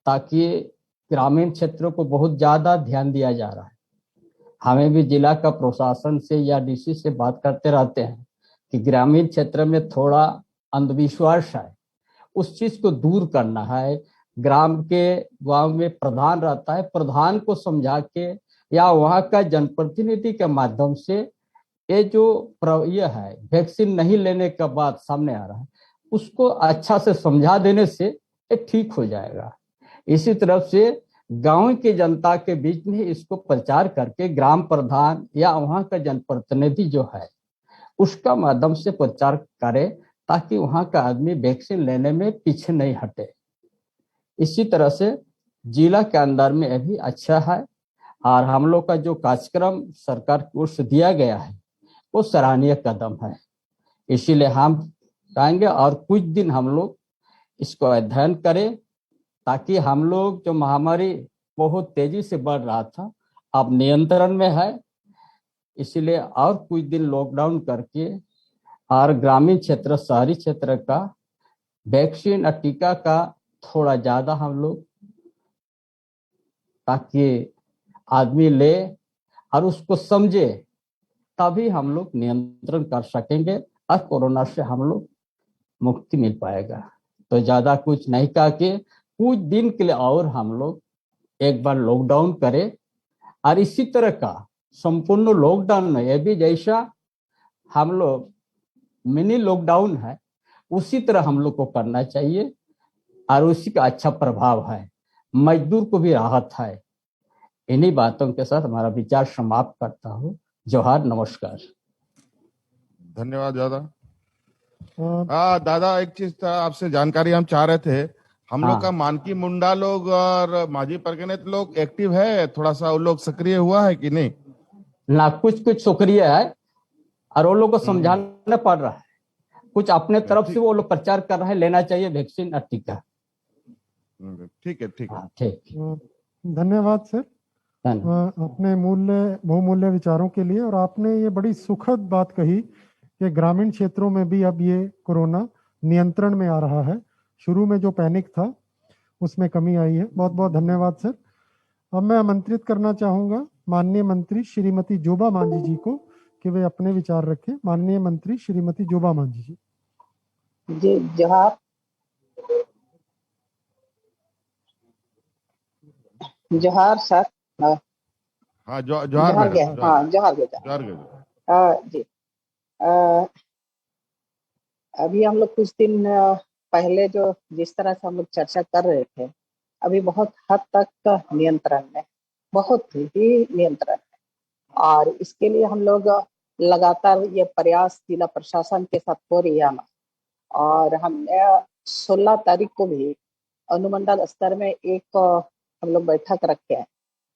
ताकि ग्रामीण क्षेत्रों को बहुत ज्यादा ध्यान दिया जा रहा है। हमें भी जिला का प्रशासन से या डीसी से बात करते रहते हैं कि ग्रामीण क्षेत्र में थोड़ा अंधविश्वास है, उस चीज को दूर करना है। गांव में प्रधान रहता है, प्रधान को समझा के या वहां का जनप्रतिनिधि के माध्यम से ये जो ये है वैक्सीन नहीं लेने का बात सामने आ रहा है, उसको अच्छा से समझा देने से ये ठीक हो जाएगा। इसी तरफ से गांव की जनता के बीच में इसको प्रचार करके ग्राम प्रधान या वहां का जनप्रतिनिधि जो है उसका माध्यम से प्रचार करे, ताकि वहां का आदमी वैक्सीन लेने में पीछे नहीं हटे। इसी तरह से जिला के अंदर में अभी अच्छा है, और हम लोग का जो कार्यक्रम सरकार की ओर से दिया गया है वो सराहनीय कदम है। इसीलिए हम चाहेंगे और कुछ दिन हम लोग इसको अध्ययन करें, ताकि हम लोग जो महामारी बहुत तेजी से बढ़ रहा था अब नियंत्रण में है। इसीलिए और कुछ दिन लॉकडाउन करके और ग्रामीण क्षेत्र शहरी क्षेत्र का वैक्सीन और टीका का थोड़ा ज्यादा हम लोग, ताकि आदमी ले और उसको समझे, तभी हम लोग नियंत्रण कर सकेंगे और कोरोना से हम लोग मुक्ति मिल पाएगा। तो ज्यादा कुछ नहीं कहा कि कुछ दिन के लिए और हम लोग एक बार लॉकडाउन करें, और इसी तरह का संपूर्ण लॉकडाउन में ये भी जैसा हम लोग मिनी लॉकडाउन है उसी तरह हम लोग को करना चाहिए, और उसी का अच्छा प्रभाव है, मजदूर को भी राहत है। इन्हीं बातों के साथ हमारा विचार समाप्त करता हूँ। जोहार, नमस्कार। धन्यवाद दादा। अ, दादा एक चीज था, आपसे जानकारी हम चाह रहे थे। हम लोग हाँ। का मानकी मुंडा लोग और माझी परगनेत लोग एक्टिव है, थोड़ा सा वो लोग सक्रिय हुआ है कि नहीं? ना कुछ सक्रिय है, और वो लोग को समझाना पड़ रहा है। कुछ अपने तरफ से वो लोग प्रचार कर रहे हैं, लेना चाहिए वैक्सीन और टीका। ठीक है, ठीक है। हाँ, ठीक। धन्यवाद सर धन्यवाद। अपने बहुमूल्य विचारों के लिए। और आपने ये बड़ी सुखद बात कही कि ग्रामीण क्षेत्रों में भी अब ये कोरोना नियंत्रण में आ रहा है। शुरू में जो पैनिक था उसमें कमी आई है। बहुत बहुत धन्यवाद सर। अब मैं आमंत्रित करना चाहूंगा माननीय मंत्री श्रीमती जोबा मांझी जी को कि वे अपने विचार रखें। माननीय मंत्री श्रीमती जोबा मांझी जी। जी जोहार। जोहार सर। हाँ जोहार जोहार गया। मैडम। हाँ जोहार बेटा। जोहार जी अभी हम लोग कुछ दिन पहले जो जिस तरह से हम लोग चर्चा कर रहे थे, अभी बहुत हद तक नियंत्रण में, बहुत ही नियंत्रण है। और इसके लिए हम लोग लगातार ये प्रयास जिला प्रशासन के साथ हो रही है। और हमने 16 तारीख को भी अनुमंडल स्तर में एक हम लोग बैठक रखे हैं,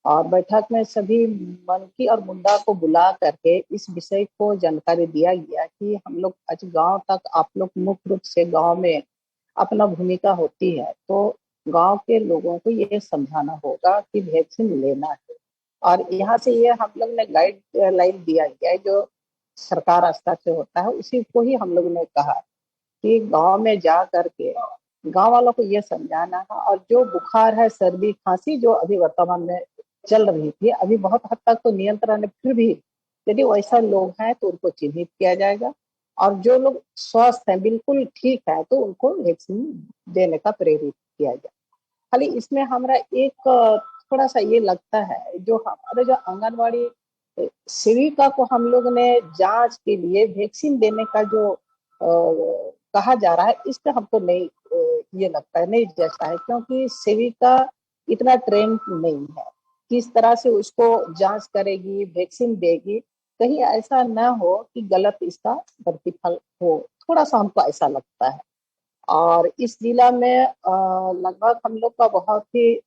और बैठक में सभी मनकी और मुंडा को बुला करके इस विषय को जानकारी दिया गया कि हम लोग आज गांव तक, आप लोग मुख्य रूप से गांव में अपना भूमिका होती है, तो गांव के लोगों को ये समझाना होगा कि वैक्सीन लेना है। और यहाँ से ये हम लोग ने गाइडलाइन दिया गया है जो सरकार स्तर से होता है, उसी को ही हम लोग ने कहा कि गांव में जा करके गांव वालों को ये समझाना है। और जो बुखार है, सर्दी खांसी जो अभी वर्तमान में चल रही थी, अभी बहुत हद तक तो नियंत्रण है, फिर भी यदि वैसा लोग हैं तो उनको चिन्हित किया जाएगा, और जो लोग स्वस्थ हैं, बिल्कुल ठीक है, तो उनको वैक्सीन देने का प्रेरित किया जाए। खाली इसमें हमारा एक थोड़ा सा ये लगता है, जो हमारे जो आंगनबाड़ी सेविका को हम लोग ने जांच के लिए वैक्सीन देने का जो कहा जा रहा है, इसका हमको नहीं ये लगता है, नहीं जचता है, क्योंकि सेविका इतना ट्रेन नहीं है। किस तरह से उसको जांच करेगी, वैक्सीन देगी, कहीं ऐसा ना हो कि गलत इसका प्रतिफल हो, थोड़ा सा हमको ऐसा लगता है। और इस जिला में लगभग हम लोग का बहुत ही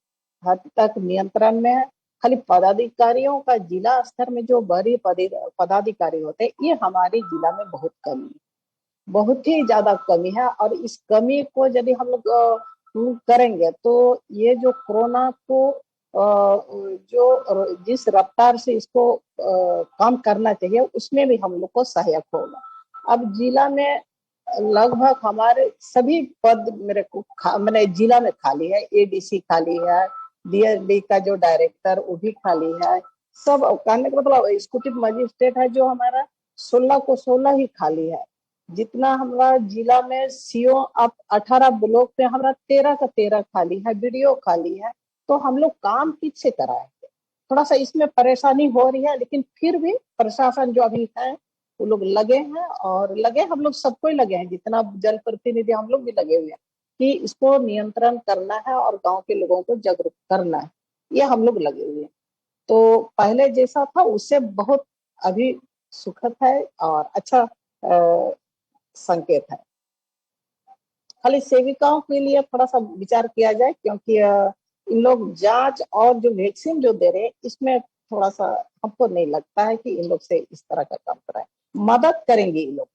हद तक नियंत्रण में है। खाली पदाधिकारियों का जिला स्तर में जो बड़े पदाधिकारी होते हैं, ये हमारे जिला में बहुत कमी है, बहुत ही ज्यादा कमी है। और इस कमी को यदि हम लोग करेंगे तो ये जो कोरोना को जो जिस रफ्तार से इसको काम करना चाहिए, उसमें भी हम लोग को सहायक होगा। अब जिला में लगभग हमारे सभी पद मेरे को मैंने जिला में खाली है। एडीसी खाली है, डीएसडी का जो डायरेक्टर वो भी खाली है। सब कहने का मतलब एग्जीक्यूटिव मजिस्ट्रेट है जो हमारा 16 को 16 ही खाली है। जितना हमारा जिला में सीओ अब 18 ब्लॉक पे हमारा 13 का 13 खाली है, वीडियो खाली है। तो हम लोग काम किससे कराएंगे? थोड़ा सा इसमें परेशानी हो रही है, लेकिन फिर भी प्रशासन जो अभी है वो लोग लगे हैं, और लगे हम लोग सबको ही लगे हैं, जितना जन प्रतिनिधि हम लोग भी लगे हुए हैं कि इसको नियंत्रण करना है और गांव के लोगों को जागरूक करना है। ये हम लोग लगे हुए हैं। तो पहले जैसा था उससे बहुत अभी सुखद है और अच्छा संकेत है। खाली सेविकाओं के लिए थोड़ा सा विचार किया जाए, क्योंकि इन लोग जांच और जो वैक्सीन जो दे रहे हैं इसमें थोड़ा सा हमको नहीं लगता है कि इन लोग से इस तरह का काम कराए। मदद करेंगे ये लोग,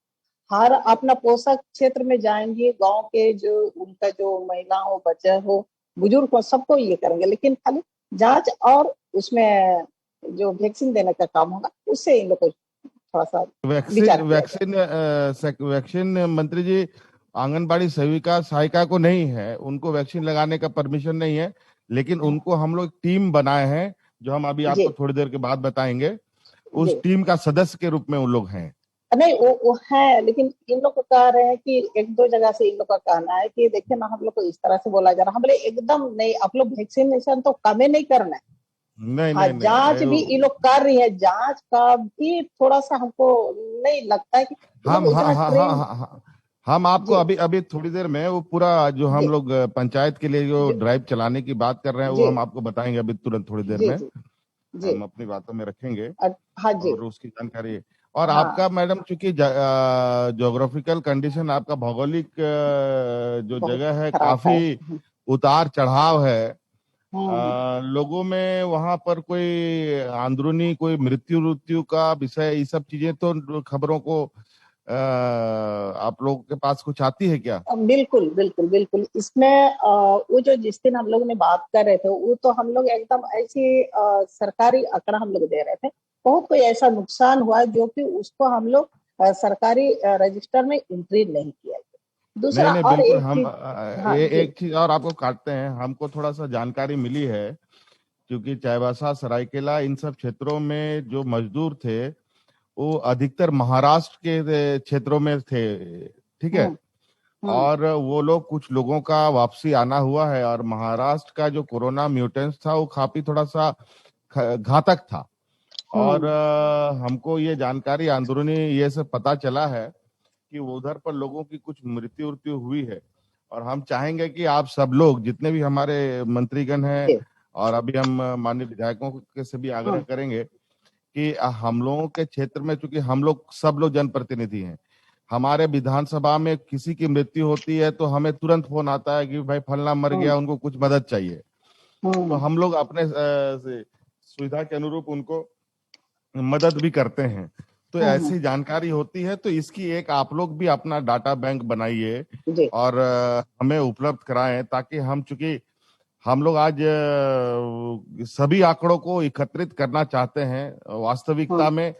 हर अपना पोषक क्षेत्र में जाएंगे, गांव के जो उनका जो महिला हो, बच्चे हो, बुजुर्ग हो, सबको ये करेंगे, लेकिन खाली जांच और उसमें जो वैक्सीन देने का काम होगा उससे इन लोग को थोड़ा सा विचार किया जाए। वैक्सीन मंत्री जी, आंगनबाड़ी सेविका सहायिका को नहीं है, उनको वैक्सीन लगाने का परमिशन नहीं है, लेकिन उनको हम लोग टीम बनाए हैं, जो हम अभी आपको थोड़ी देर के बाद बताएंगे। उस टीम का सदस्य के रूप में उन लोग हैं। नहीं, वो है, लेकिन इन लोग को कह रहे हैं कि एक दो जगह से इन लोग का कहना है कि देखिए ना, हम लोग को इस तरह से बोला जा रहा है। हम बोले एकदम नहीं, आप लोग वैक्सीनेशन तो कम नहीं करना है। नहीं, जांच भी ये लोग कर रही है, जांच का भी थोड़ा सा हमको नहीं लगता है कि हम आपको अभी थोड़ी देर में वो पूरा जो हम लोग पंचायत के लिए जो ड्राइव चलाने की बात कर रहे हैं वो हम आपको बताएंगे अभी तुरंत थोड़ी देर में। हम अपनी बातों में रखेंगे और उसकी जानकारी। और आपका मैडम, चूंकि ज्योग्राफिकल कंडीशन, आपका भौगोलिक जो जगह है काफी उतार चढ़ाव है, लोगों में वहां पर कोई अंदरूनी कोई मृत्यु का विषय, ये सब चीजें तो खबरों को आप लोगों के पास कुछ आती है क्या? बिल्कुल बिल्कुल बिल्कुल। इसमें वो जो जिस दिन हम लोग ने बात कर रहे थे, वो तो हम लोग एकदम ऐसी सरकारी आंकड़ा हम लोग दे रहे थे। बहुत कोई ऐसा नुकसान हुआ है जो कि उसको हम लोग सरकारी रजिस्टर में एंट्री नहीं किया। दूसरा नहीं, और बिल्कुल, एक हम एक चीज और आपको काटते हैं। हमको थोड़ा सा जानकारी मिली है, क्योंकि चाईबासा, सरायकेला, इन सब क्षेत्रों में जो मजदूर थे वो अधिकतर महाराष्ट्र के क्षेत्रों में थे, ठीक है। और वो लोग, कुछ लोगों का वापसी आना हुआ है, और महाराष्ट्र का जो कोरोना म्यूटेंट था वो काफी थोड़ा सा घातक था। और हमको ये जानकारी अंदरूनी ये सब पता चला है कि उधर पर लोगों की कुछ मृत्यु हुई है। और हम चाहेंगे कि आप सब लोग, जितने भी हमारे मंत्रीगण हैं, और अभी हम माननीय विधायकों के से भी आग्रह करेंगे कि हम लोगों के क्षेत्र में, चूंकि हम लोग सब लोग जनप्रतिनिधि हैं, हमारे विधानसभा में किसी की मृत्यु होती है तो हमें तुरंत फोन आता है कि भाई फलना मर गया, उनको कुछ मदद चाहिए। तो हम लोग अपने सुविधा के अनुरूप उनको मदद भी करते हैं। तो ऐसी जानकारी होती है, तो इसकी एक आप लोग भी अपना डाटा बैंक बनाइए और हमें उपलब्ध कराएं, ताकि हम, चूंकि हम लोग आज सभी आंकड़ों को एकत्रित करना चाहते हैं, वास्तविकता में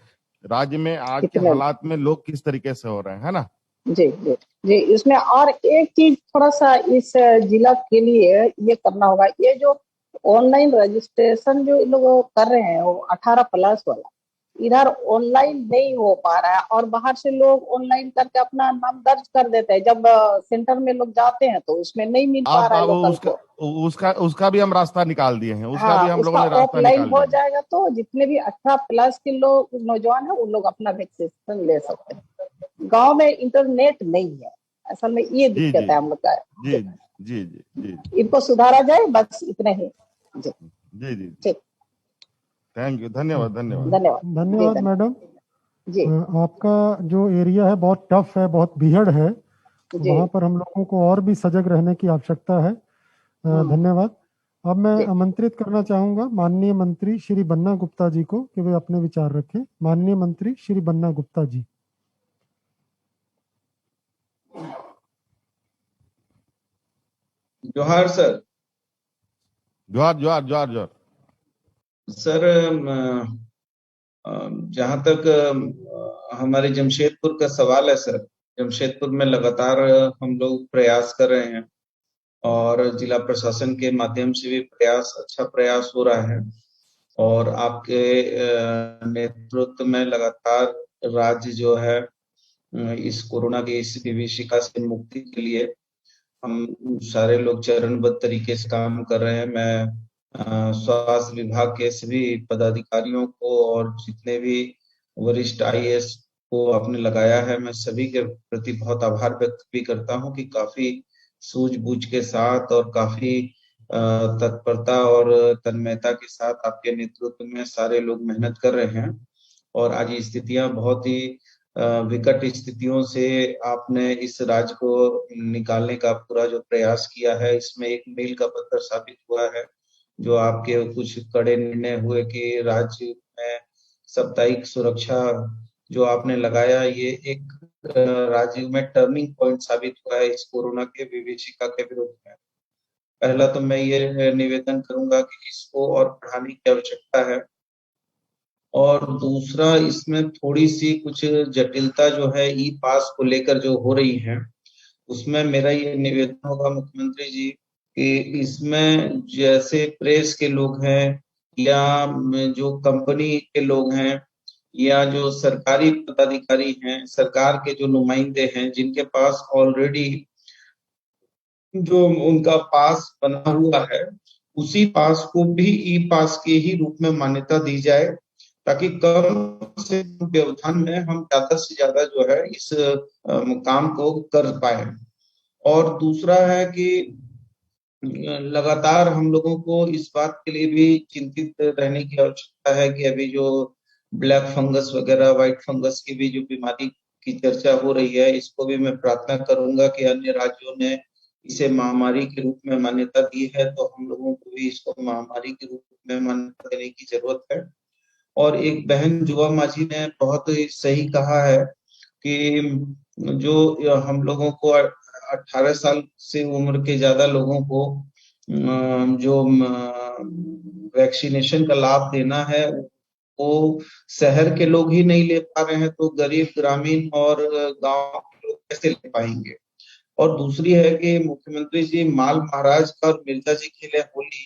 राज्य में आज के हालात में लोग किस तरीके से हो रहे हैं, है ना? जी जी जी। इसमें और एक चीज थोड़ा सा इस जिला के लिए ये करना होगा, ये जो ऑनलाइन रजिस्ट्रेशन जो लोग कर रहे हैं वो 18+ वाला, इधर ऑनलाइन नहीं हो पा रहा है, और बाहर से लोग ऑनलाइन करके अपना नाम दर्ज कर देते हैं। जब सेंटर में लोग जाते हैं तो उसमें नहीं मिल पा रहा है लोकल को। उसका भी हम रास्ता निकाल दिए हैं। उसका भी हम लोगों ने रास्ता ऑफलाइन हो जाएगा, तो जितने भी 18+ के लोग नौजवान है, उन लोग अपना वैक्सीनेशन ले सकते हैं। गांव में इंटरनेट नहीं है, असल में ये दिक्कत है हम लोग का। जी जी जी जी, इनको सुधारा जाए, बस इतने ही। जी जी जी, ठीक, थैंक यू, धन्यवाद धन्यवाद धन्यवाद मैडम जी। आपका जो एरिया है बहुत टफ है, बहुत भीड़ है, वहां पर हम लोगों को और भी सजग रहने की आवश्यकता है। धन्यवाद। अब मैं आमंत्रित करना चाहूंगा माननीय मंत्री श्री बन्ना गुप्ता जी को कि वे अपने विचार रखें। माननीय मंत्री श्री बन्ना गुप्ता जी। जोहार सर। जोहार जोहार जोहार जोहार सर, जहां तक हमारे जमशेदपुर का सवाल है सर, जमशेदपुर में लगातार हम लोग प्रयास कर रहे हैं, और जिला प्रशासन के माध्यम से भी अच्छा प्रयास हो रहा है, और आपके नेतृत्व में लगातार राज्य जो है इस कोरोना की इस विभीषिका से मुक्ति के लिए हम सारे लोग चरणबद्ध तरीके से काम कर रहे हैं। मैं स्वास्थ्य विभाग के सभी पदाधिकारियों को और जितने भी वरिष्ठ IAS को आपने लगाया है। मैं सभी के प्रति बहुत आभार व्यक्त भी करता हूं कि काफी सूझबूझ के साथ और काफी तत्परता और तन्मयता के साथ आपके नेतृत्व में सारे लोग मेहनत कर रहे हैं। और आज ये स्थितियां बहुत ही विकट स्थितियों से आपने इस राज्य को निकालने का पूरा जो प्रयास किया है, इसमें एक मील का पत्थर साबित हुआ है। जो आपके कुछ कड़े निर्णय हुए कि राज्य में साप्ताहिक सुरक्षा जो आपने लगाया, ये एक राज्य में टर्निंग पॉइंट साबित हुआ है इस कोरोना के विभीषिका के विरुद्ध में। पहला तो मैं ये निवेदन करूंगा कि इसको और बढ़ाने की आवश्यकता है। और दूसरा, इसमें थोड़ी सी कुछ जटिलता जो है ई पास को लेकर जो हो रही है, उसमें मेरा ये निवेदन होगा मुख्यमंत्री जी कि इसमें जैसे प्रेस के लोग हैं या जो कंपनी के लोग हैं या जो सरकारी पदाधिकारी हैं, सरकार के जो नुमाइंदे हैं, जिनके पास ऑलरेडी जो उनका पास बना हुआ है, उसी पास को भी ई पास के ही रूप में मान्यता दी जाए, ताकि कम से कम व्यवधान में हम ज्यादा से ज्यादा जो है इस काम को कर पाए। और दूसरा है कि लगातार हम लोगों को इस बात के लिए भी चिंतित रहने की आवश्यकता है कि अभी जो ब्लैक फंगस वगैरह, व्हाइट फंगस की भी जो बीमारी की चर्चा हो रही है, इसको भी मैं प्रार्थना करूंगा कि अन्य राज्यों ने इसे महामारी के रूप में मान्यता दी है, तो हम लोगों को भी इसको महामारी के रूप में मान्यता देने की जरूरत है। और एक बहन जुआ माझी ने बहुत ही सही कहा है कि जो हम लोगों को 18 साल से उम्र के ज्यादा लोगों को जो वैक्सीनेशन का लाभ देना है, वो शहर के लोग ही नहीं ले पा रहे हैं, तो गरीब, ग्रामीण और गांव के लोग कैसे ले पाएंगे। और दूसरी है कि मुख्यमंत्री जी, माल महाराज का और मिर्जा जी खेले होली,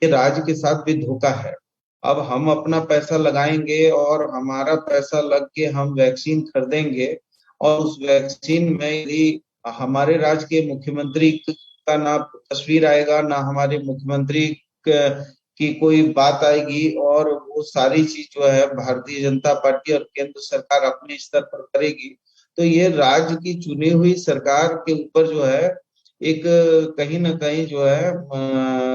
ये राज्य के साथ भी धोखा है। अब हम अपना पैसा लगाएंगे और हमारा पैसा लग के हम वैक्सीन खरीदेंगे, और उस वैक्सीन में यदि हमारे राज्य के मुख्यमंत्री का ना तस्वीर आएगा, ना हमारे मुख्यमंत्री की कोई बात आएगी, और वो सारी चीज जो है भारतीय जनता पार्टी और केंद्र सरकार अपने स्तर पर करेगी, तो ये राज्य की चुनी हुई सरकार के ऊपर जो है एक कहीं ना कहीं जो है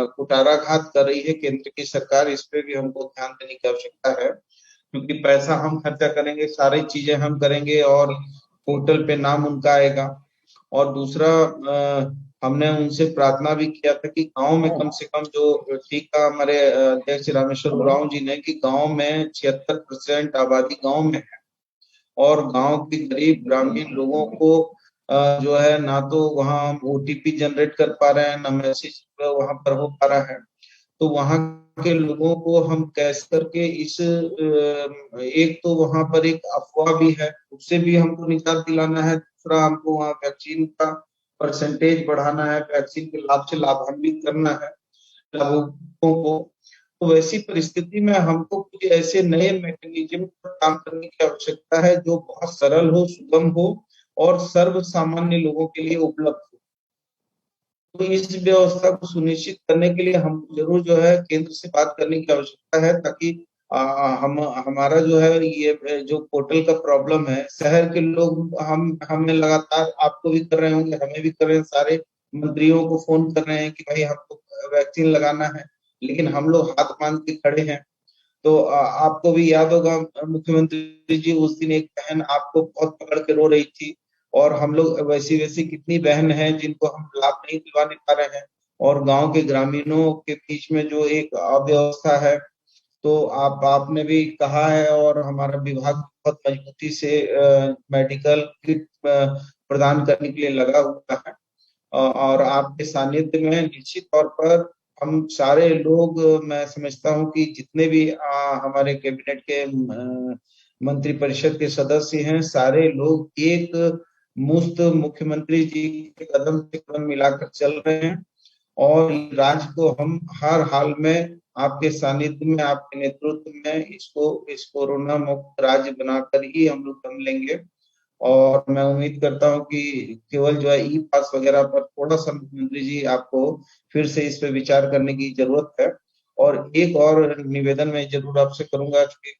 कुटाराघात कर रही है केंद्र की सरकार। इस पे भी हमको ध्यान देने की आवश्यकता है, क्योंकि पैसा हम खर्चा करेंगे, सारी चीजें हम करेंगे और पोर्टल पे नाम उनका आएगा। और दूसरा, हमने उनसे प्रार्थना भी किया था कि गांव में कम से कम, जो ठीक कहा हमारे अध्यक्ष रामेश्वर उरांव जी ने, कि गांव में 76% आबादी गांव में है, और गांव के गरीब ग्रामीण लोगों को जो है ना तो वहाँ ओटीपी जनरेट कर पा रहे हैं, ना मैसेज वहां पर हो पा रहा है। तो वहां के लोगों को हम कैसे करके इस एक तो वहां पर एक अफवाह भी है, उससे भी हमको निजात दिलाना है। दूसरा, हमको वहाँ वैक्सीन का परसेंटेज बढ़ाना है, वैक्सीन के लाभ से लाभान्वित करना है लाभुकों को। तो वैसी परिस्थिति में हमको कुछ ऐसे नए मैकेनिज्म पर काम करने की आवश्यकता है जो बहुत सरल हो, सुगम हो और सर्व सामान्य लोगों के लिए उपलब्ध हो। तो इस व्यवस्था को सुनिश्चित करने के लिए हम जरूर जो है केंद्र से बात करने की आवश्यकता है, ताकि हमारा जो है ये जो पोर्टल का प्रॉब्लम है, शहर के लोग हमें लगातार, आपको भी कर रहे होंगे, हमें भी कर रहे हैं, सारे मंत्रियों को फोन कर रहे हैं कि भाई हमको वैक्सीन लगाना है, लेकिन हम लोग हाथ बांध के खड़े हैं। तो आपको भी याद होगा मुख्यमंत्री जी, उस दिन एक बहन आपको बहुत पकड़ के रो रही थी, और हम लोग वैसी वैसी कितनी बहन हैं जिनको हम लाभ नहीं दिलवाने पा रहे हैं, और गांव के ग्रामीणों के बीच में जो एक अव्यवस्था है। तो आपने भी कहा है, और हमारा विभाग बहुत मजबूती से मेडिकल किट प्रदान करने के लिए लगा हुआ है, और आपके सानिध्य में निश्चित तौर पर हम सारे लोग, मैं समझता हूं कि जितने भी हमारे कैबिनेट के मंत्री परिषद के सदस्य हैं, सारे लोग एक मुस्त मुख्यमंत्री जी के कदम से कदम मिलाकर चल रहे हैं, और राज्य को हम हर हाल में आपके सानिध्य में, आपके नेतृत्व में इस कोरोना मुक्त राज्य बनाकर ही हम लोग दम लेंगे। और मैं उम्मीद करता हूं कि केवल जो है ई पास वगैरह पर थोड़ा सा मुख्यमंत्री जी आपको फिर से इस पे विचार करने की जरूरत है। और एक और निवेदन मैं जरूर आपसे करूंगा कि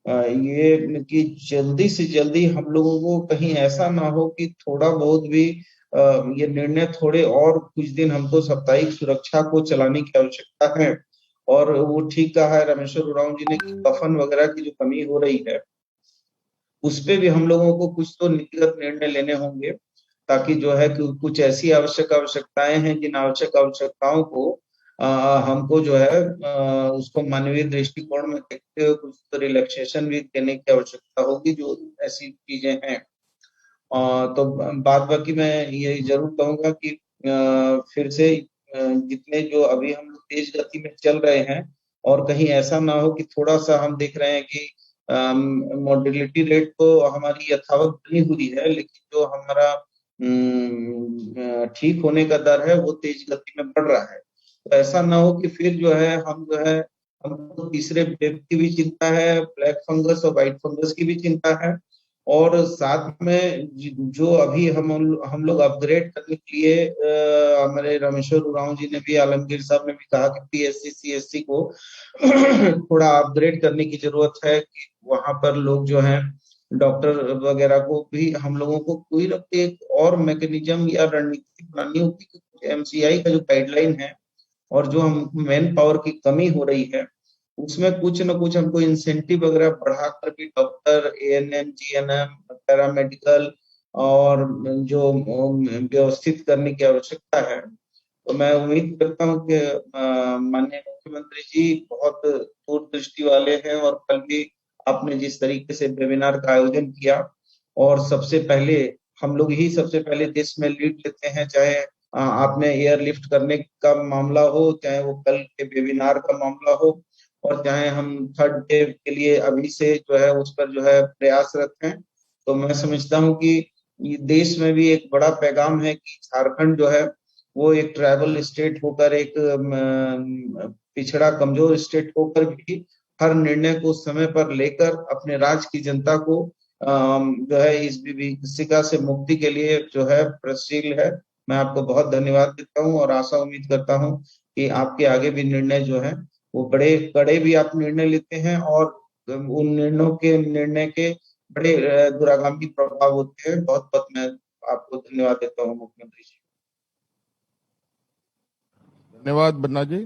ये कि जल्दी से जल्दी हम लोगों को कहीं ऐसा ना हो कि थोड़ा बहुत भी ये निर्णय थोड़े और कुछ दिन हमको साप्ताहिक सुरक्षा को चलाने की आवश्यकता है। और वो ठीक कहा है रामेश्वर उरांव जी ने कि कफन वगैरह की जो कमी हो रही है उस पे भी हम लोगों को कुछ तो नीतिगत निर्णय लेने होंगे, ताकि जो है कि कुछ ऐसी आवश्यकताएं हैं जिन आवश्यक आवश्यकताओं को हमको जो है उसको मानवीय दृष्टिकोण में देखते हुए कुछ तो रिलैक्सेशन भी देने की आवश्यकता होगी, जो ऐसी चीजें हैं। तो बाद बाकी मैं ये जरूर कहूंगा कि फिर से जितने जो अभी हम लोग तेज गति में चल रहे हैं, और कहीं ऐसा ना हो कि थोड़ा सा हम देख रहे हैं कि मोर्टेलिटी रेट तो हमारी यथावत बनी हुई है, लेकिन जो हमारा ठीक होने का दर है वो तेज गति में बढ़ रहा है। तो ऐसा ना हो कि फिर जो है हमको तीसरे वेव की भी चिंता है, ब्लैक फंगस और व्हाइट फंगस की भी चिंता है, और साथ में जो अभी हम लोग अपग्रेड करने के लिए हमारे रामेश्वर उरांव जी ने भी, आलमगीर साहब ने भी कहा कि पीएससी सीएससी को थोड़ा अपग्रेड करने की जरूरत है, कि वहां पर लोग जो हैं डॉक्टर वगैरह को भी हम लोगों को कोई ना कोई एक और मैकेनिज्म या रणनीति बनानी होगी कि एमसीआई का जो गाइडलाइन है और जो हम मैन पावर की कमी हो रही है उसमें कुछ न कुछ हमको इंसेंटिव वगैरह बढ़ाकर भी डॉक्टर, एएनएम, जीएनएम, पैरामेडिकल और जो व्यवस्थित करने की आवश्यकता है। तो मैं उम्मीद करता हूँ कि माननीय मुख्यमंत्री जी बहुत दूरदृष्टि वाले हैं, और कल भी आपने जिस तरीके से वेबिनार का आयोजन किया, और सबसे पहले हम लोग ही सबसे पहले देश में लीड लेते हैं, चाहे आपने एयरलिफ्ट करने का मामला हो, चाहे वो कल के वेबिनार का मामला हो, और चाहे हम थर्ड वेव के लिए अभी से जो है उस पर जो है प्रयासरत हैं। तो मैं समझता हूँ कि ये देश में भी एक बड़ा पैगाम है कि झारखंड जो है वो एक ट्राइबल स्टेट होकर, एक पिछड़ा कमजोर स्टेट होकर भी हर निर्णय को समय पर लेकर अपने राज्य की जनता को जो है इस विभीषिका से मुक्ति के लिए जो है प्रयत्नशील है। मैं आपको बहुत धन्यवाद देता हूँ, और आशा उम्मीद करता हूँ कि आपके आगे भी निर्णय जो है वो बड़े कड़े भी आप निर्णय लेते हैं, और उन निर्णय के बड़े दूरगामी प्रभाव होते हैं। बहुत बहुत मैं आपको धन्यवाद देता हूँ मुख्यमंत्री जी। धन्यवाद बन्ना जी।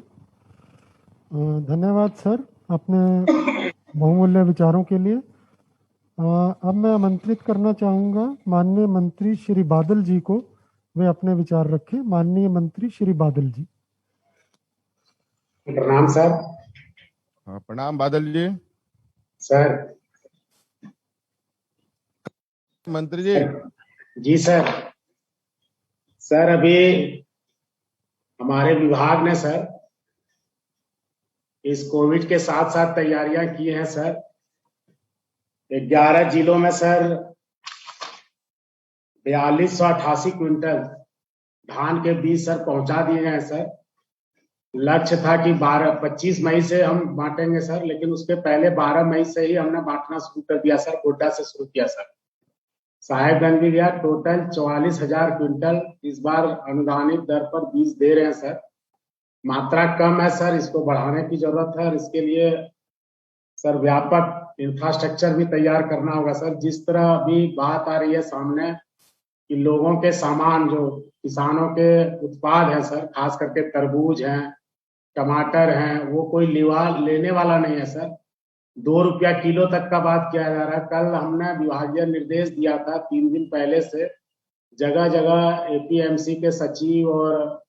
धन्यवाद सर अपने बहुमूल्य विचारों के लिए। अब मैं आमंत्रित करना चाहूंगा माननीय मंत्री श्री बादल जी को, वे अपने विचार रखें। माननीय मंत्री श्री बादल जी। प्रणाम सर। प्रणाम बादल जी। सर मंत्री जी। जी सर। सर अभी हमारे विभाग ने सर इस कोविड के साथ साथ तैयारियां की हैं सर। 11 जिलों में सर 4288 क्विंटल धान के बीज सर पहुंचा दिए हैं सर। लक्ष्य था कि 25 मई से हम बांटेंगे सर, लेकिन उसके पहले 12 मई से ही हमने बांटना शुरू कर दिया सर। गोड्डा से शुरू किया सर, साहेबगंज भी गया। टोटल 44,000 क्विंटल इस बार अनुदानित दर पर बीज दे रहे हैं सर। मात्रा कम है सर, इसको बढ़ाने की जरूरत है, और इसके लिए सर व्यापक इंफ्रास्ट्रक्चर भी तैयार करना होगा सर। जिस तरह अभी बात आ रही है सामने कि लोगों के सामान जो किसानों के उत्पाद हैं सर, खास करके तरबूज हैं, टमाटर हैं, वो कोई लेने वाला नहीं है सर। 2 रुपया किलो तक का बात किया जा रहा है। कल हमने विभागीय निर्देश दिया था 3 दिन पहले से, जगह जगह एपीएमसी के सचिव और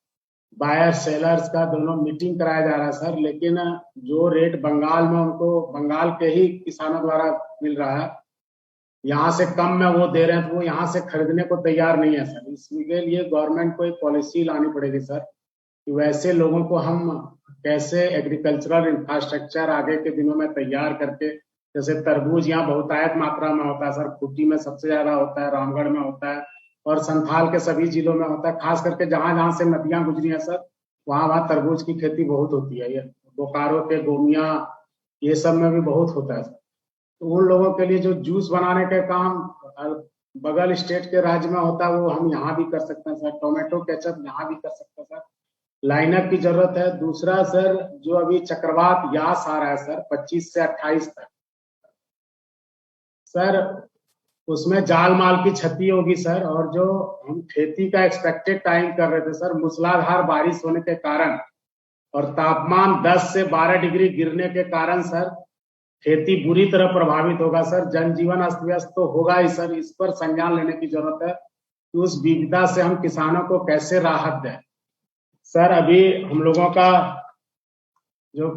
बायर सेलर्स का दोनों मीटिंग कराया जा रहा है सर। लेकिन जो रेट बंगाल में उनको बंगाल के ही किसानों द्वारा मिल रहा है, यहाँ से कम में वो दे रहे हैं, तो वो यहाँ से खरीदने को तैयार नहीं है सर। इसके लिए गवर्नमेंट को एक पॉलिसी लानी पड़ेगी सर कि वैसे लोगों को हम कैसे एग्रीकल्चरल इंफ्रास्ट्रक्चर आगे के दिनों में तैयार करके, जैसे तरबूज यहाँ बहुतायत मात्रा में होता है सर, खूंटी में सबसे ज्यादा होता है, रामगढ़ में होता है, और संथाल के सभी जिलों में होता है। खास करके जहां जहां से नदियां गुजरी है सर, वहां तरबूज की खेती बहुत होती है। ये बोकारो के गोमिया ये सब में भी बहुत होता है सर। तो उन लोगों के लिए जो जूस बनाने का काम बगल स्टेट के राज्य में होता है, वो हम यहाँ भी कर सकते हैं सर। टोमेटो केचप यहाँ भी कर सकते हैं सर। लाइनअप की जरूरत है। दूसरा सर, जो अभी चक्रवात यास आ रहा है सर 25 से 28 तक, सर उसमें जाल माल की क्षति होगी सर, और जो हम खेती का एक्सपेक्टेड टाइम कर रहे थे सर, मूसलाधार बारिश होने के कारण और तापमान 10 से 12 डिग्री गिरने के कारण सर खेती बुरी तरह प्रभावित होगा सर। जनजीवन अस्त व्यस्त तो होगा ही सर, इस पर संज्ञान लेने की जरूरत है कि उस विविधता से हम किसानों को कैसे राहत दें। सर अभी हम लोगों का जो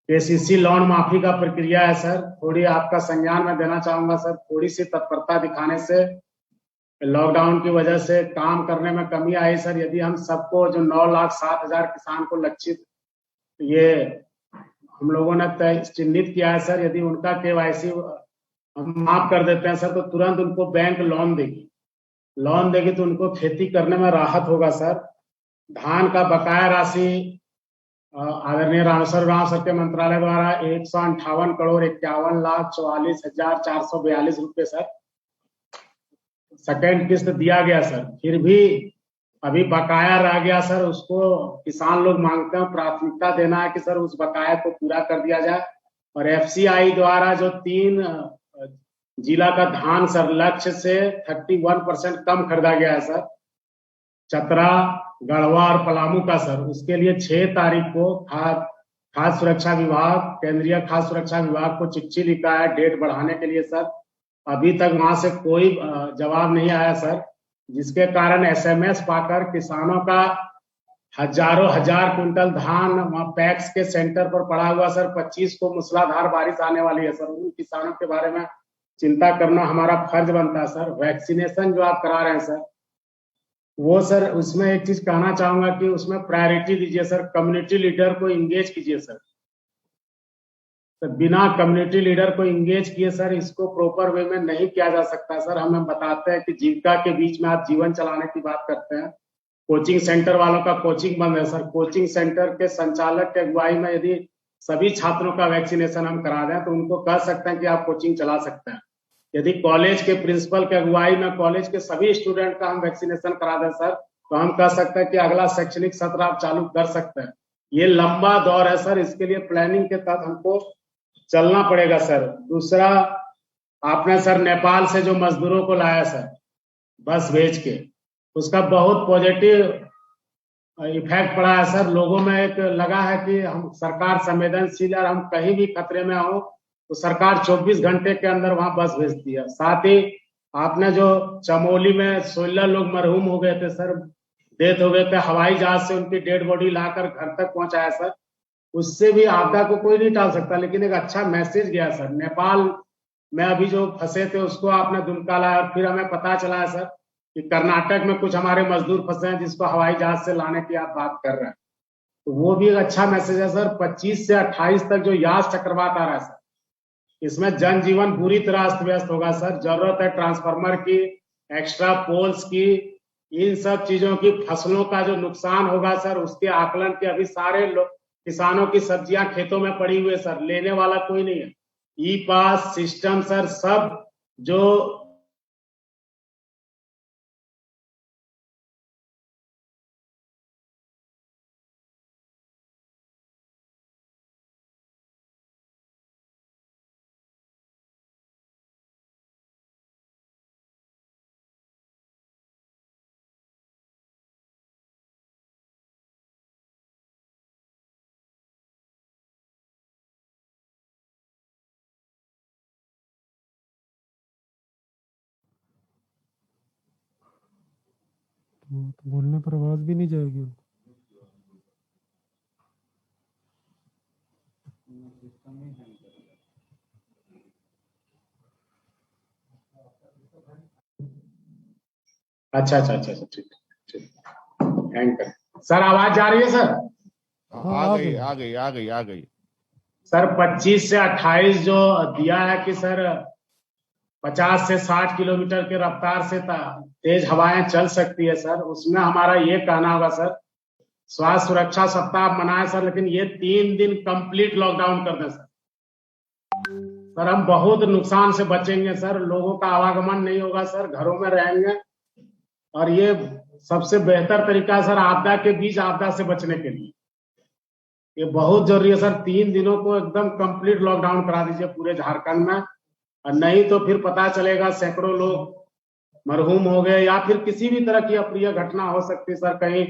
केसीसी लोन माफी का प्रक्रिया है सर, थोड़ी आपका संज्ञान में देना चाहूंगा सर। थोड़ी सी तत्परता दिखाने से लॉकडाउन की वजह से काम करने में कमी आई सर। यदि हम सबको जो 9,07,000 किसान को लक्षित ये हम लोगों ने चिन्हित किया है सर, यदि उनका केवाईसी हम माफ कर देते हैं सर तो तुरंत उनको बैंक लोन देगी तो उनको खेती करने में राहत होगा सर। धान का बकाया राशि आदरणीय रामेश्वर राव सर के मंत्रालय द्वारा 158,51,44,442 रुपए सर सेकेंड किस्त दिया गया सर। फिर भी अभी बकाया रह गया सर, उसको किसान लोग मांगते हैं, प्राथमिकता देना है कि सर उस बकाया को पूरा कर दिया जाए। और एफसीआई द्वारा जो 3 जिला का धान सर लक्ष्य से 31% कम खरीदा गया है सर, चतरा, गढ़वा और पलामू का सर, उसके लिए 6 तारीख को खाद्य सुरक्षा विभाग, केंद्रीय खाद्य सुरक्षा विभाग को चिट्ठी लिखा है डेट बढ़ाने के लिए सर। अभी तक वहां से कोई जवाब नहीं आया सर, जिसके कारण एसएमएस पाकर किसानों का हजारों हजार क्विंटल धान वहां पैक्स के सेंटर पर पड़ा हुआ सर। 25 को मूसलाधार बारिश आने वाली है सर, उन किसानों के बारे में चिंता करना हमारा फर्ज बनता है सर। वैक्सीनेशन जो आप करा रहे हैं सर, वो सर उसमें एक चीज कहना चाहूंगा कि उसमें प्रायोरिटी दीजिए सर, कम्युनिटी लीडर को इंगेज कीजिए सर। तो बिना कम्युनिटी लीडर को इंगेज किए सर इसको प्रॉपर वे में नहीं किया जा सकता सर। हमें बताते हैं कि जीविका के बीच में आप जीवन चलाने की बात करते हैं। कोचिंग सेंटर वालों का कोचिंग बंद है सर। कोचिंग सेंटर के संचालक के अगुवाई में यदि सभी छात्रों का वैक्सीनेशन हम करा दें तो उनको कह सकते हैं कि आप कोचिंग चला सकते हैं। यदि कॉलेज के प्रिंसिपल के अगुवाई में कॉलेज के सभी स्टूडेंट का हम वैक्सीनेशन करा दें सर तो हम कह सकते हैं कि अगला शैक्षणिक सत्र आप चालू कर सकते हैं। ये लंबा दौर है सर, इसके लिए प्लानिंग के तहत हमको चलना पड़ेगा सर। दूसरा, आपने सर नेपाल से जो मजदूरों को लाया सर बस भेज के, उसका बहुत पॉजिटिव इफेक्ट पड़ा है सर। लोगों में एक लगा है कि हम सरकार संवेदनशील है, हम कहीं भी खतरे में हो तो सरकार 24 घंटे के अंदर वहां बस भेजती है। साथ ही आपने जो चमोली में 16 लोग मरहूम हो गए थे सर, डेथ हो गए थे, हवाई जहाज से उनकी डेड बॉडी लाकर घर तक पहुंचाया सर। उससे भी आपदा को कोई नहीं टाल सकता, लेकिन एक अच्छा मैसेज गया सर। नेपाल में अभी जो फंसे थे उसको आपने दुमका लाया, फिर हमें पता चला है सर कि कर्नाटक में कुछ हमारे मजदूर फंसे हैं जिसको हवाई जहाज से लाने की आप बात कर रहे हैं, तो वो भी एक अच्छा मैसेज है सर। 25 से 28 तक जो यास चक्रवात आ रहा है सर, इसमें जनजीवन बुरी तरह अस्त व्यस्त होगा सर। जरूरत है ट्रांसफार्मर की, एक्स्ट्रा पोल्स की, इन सब चीजों की। फसलों का जो नुकसान होगा सर उसके आकलन के अभी सारे किसानों की सब्जियां खेतों में पड़ी हुई है सर, लेने वाला कोई नहीं है। ई पास सिस्टम सर सब जो तो बोलने पर आवाज भी नहीं जाएगी। अच्छा, ठीक हैंग कर सर। आवाज जा रही है सर? आ गई सर 25 से 28 जो दिया है कि सर 50 से 60 किलोमीटर के रफ्तार से तेज हवाएं चल सकती है सर, उसमें हमारा ये कहना होगा सर, स्वास्थ्य सुरक्षा सप्ताह मनाए सर, लेकिन ये 3 दिन कंप्लीट लॉकडाउन कर दें सर। हम बहुत नुकसान से बचेंगे सर। लोगों का आवागमन नहीं होगा सर, घरों में रहेंगे, और ये सबसे बेहतर तरीका है सर आपदा के बीच आपदा से बचने के लिए। ये बहुत जरूरी है सर। 3 दिनों को एकदम कंप्लीट लॉकडाउन करा दीजिए पूरे झारखंड में। और नहीं तो फिर पता चलेगा सैकड़ों लोग मरहूम हो गए, या फिर किसी भी तरह की अप्रिय घटना हो सकती है सर। कहीं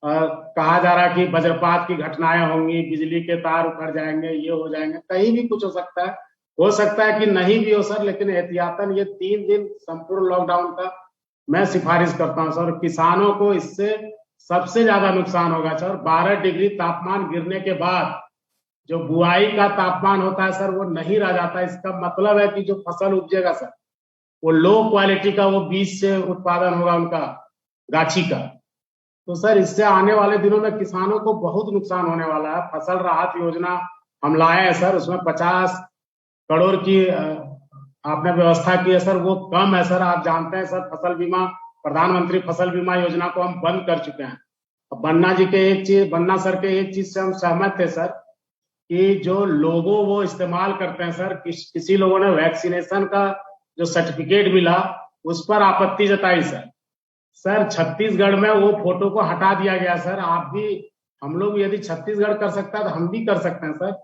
कहा जा रहा है कि वज्रपात की घटनाएं होंगी, बिजली के तार उखड़ जाएंगे, ये हो जाएंगे, कहीं भी कुछ हो सकता है कि नहीं भी हो सर। लेकिन एहतियातन ये 3 दिन संपूर्ण लॉकडाउन का मैं सिफारिश करता हूं सर। किसानों को इससे सबसे ज्यादा नुकसान होगा सर। 12 डिग्री तापमान गिरने के बाद जो बुआई का तापमान होता है सर, वो नहीं रह जाता। इसका मतलब है कि जो फसल उपजेगा सर, वो लो क्वालिटी का वो बीज से उत्पादन होगा उनका, गाछी का। तो सर इससे आने वाले दिनों में किसानों को बहुत नुकसान होने वाला है। फसल राहत योजना हम लाए हैं सर, उसमें 50 करोड़ की आपने व्यवस्था की है सर, वो कम है सर। आप जानते हैं सर, फसल बीमा, प्रधानमंत्री फसल बीमा योजना को हम बंद कर चुके हैं। बन्ना सर के एक चीज से हम सहमत थे सर, कि जो लोगों वो इस्तेमाल करते हैं सर, किसी लोगों ने वैक्सीनेशन का जो सर्टिफिकेट मिला उस पर आपत्ति जताई सर। छत्तीसगढ़ में वो फोटो को हटा दिया गया सर। आप भी, हम लोग यदि छत्तीसगढ़ कर सकता है तो हम भी कर सकते हैं सर।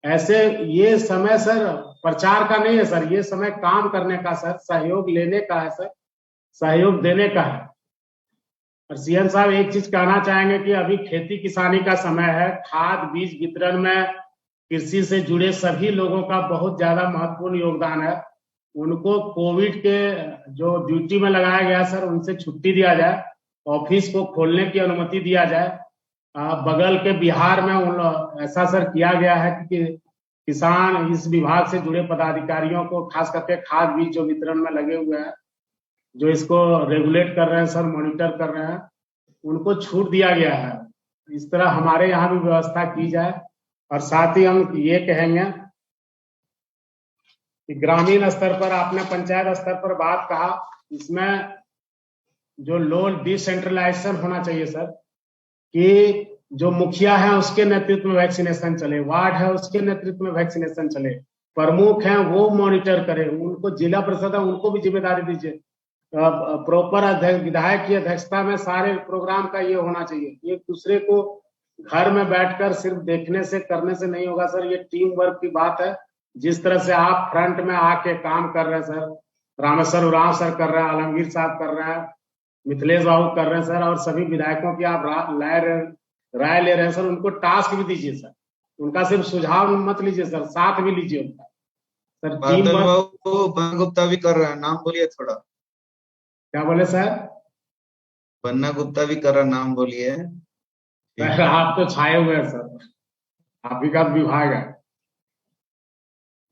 ऐसे ये समय सर प्रचार का नहीं है सर, ये समय काम करने का सर, सहयोग लेने का है सर, सहयोग देने का है। और सीएम साहब एक चीज कहना चाहेंगे कि अभी खेती किसानी का समय है। खाद बीज वितरण में कृषि से जुड़े सभी लोगों का बहुत ज्यादा महत्वपूर्ण योगदान है। उनको कोविड के जो ड्यूटी में लगाया गया सर, उनसे छुट्टी दिया जाए, ऑफिस को खोलने की अनुमति दिया जाए। बगल के बिहार में ऐसा सर किया गया है कि किसान इस विभाग से जुड़े पदाधिकारियों को, खास करके खाद बीज जो वितरण में लगे हुए हैं, जो इसको रेगुलेट कर रहे हैं सर, मॉनिटर कर रहे हैं, उनको छूट दिया गया है। इस तरह हमारे यहाँ भी व्यवस्था की जाए। और साथ ही हम ये कहेंगे कि ग्रामीण स्तर पर, आपने पंचायत स्तर पर बात कहा, इसमें जो लो डिसेंट्रलाइजेशन होना चाहिए सर, कि जो मुखिया है उसके नेतृत्व में वैक्सीनेशन चले, वार्ड है उसके नेतृत्व में वैक्सीनेशन चले, प्रमुख हैं वो मॉनिटर करें, उनको जिला परिषद है उनको भी जिम्मेदारी दीजिए। प्रॉपर विधायक की अध्यक्षता में सारे प्रोग्राम का ये होना चाहिए। एक दूसरे को घर में बैठकर सिर्फ देखने से, करने से नहीं होगा सर, ये टीम वर्क की बात है। जिस तरह से आप फ्रंट में आके काम कर रहे हैं सर, रामेश्वर उरांव सर कर रहे हैं, आलमगीर साहब कर रहे हैं, मिथिलेश बाबू कर रहे हैं सर, और सभी विधायकों की आप राय ले रहे हैं सर, उनको टास्क भी दीजिए सर, उनका सिर्फ सुझाव मत लीजिए सर, साथ भी लीजिए उनका सर। टीम बन्ना गुप्ता भी कर रहे हैं, नाम बोलिए थोड़ा। क्या बोले सर? बन्ना गुप्ता भी कर रहा, नाम बोलिए। आप तो छाए हुए हैं सर, आप ही का विभाग है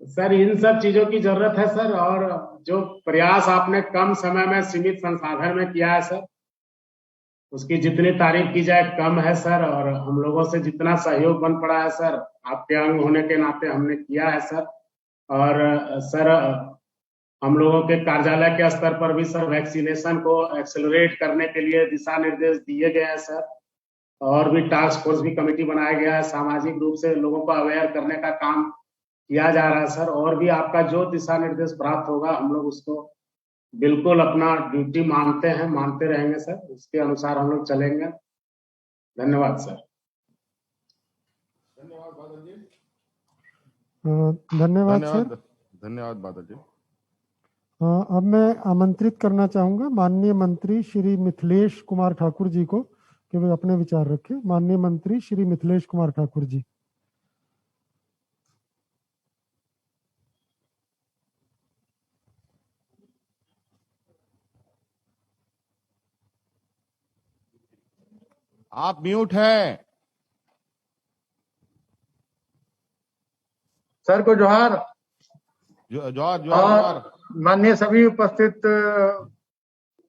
सर। इन सब चीजों की जरूरत है सर, और जो प्रयास आपने कम समय में सीमित संसाधन में किया है सर, उसकी जितनी तारीफ की जाए कम है सर। और हम लोगों से जितना सहयोग बन पड़ा है सर, आपके अंग होने के नाते हमने किया है सर। और सर हम लोगों के कार्यालय के स्तर पर भी सर वैक्सीनेशन को एक्सेलरेट करने के लिए दिशा निर्देश दिए गए हैं सर, और भी टास्क फोर्स भी कमेटी बनाया गया है, सामाजिक रूप से लोगों को अवेयर करने का काम किया जा रहा है सर। और भी आपका जो दिशा निर्देश प्राप्त होगा, हम लोग उसको बिल्कुल अपना ड्यूटी मानते हैं, मानते रहेंगे सर, उसके अनुसार हम लोग चलेंगे। धन्यवाद सर। धन्यवाद सर। धन्यवाद बादल जी। अब मैं आमंत्रित करना चाहूंगा माननीय मंत्री श्री मिथिलेश कुमार ठाकुर जी को कि वे अपने विचार रखें। माननीय मंत्री श्री मिथिलेश कुमार ठाकुर जी। आप म्यूट हैं। सर को जोहार। जोहार। माननीय सभी उपस्थित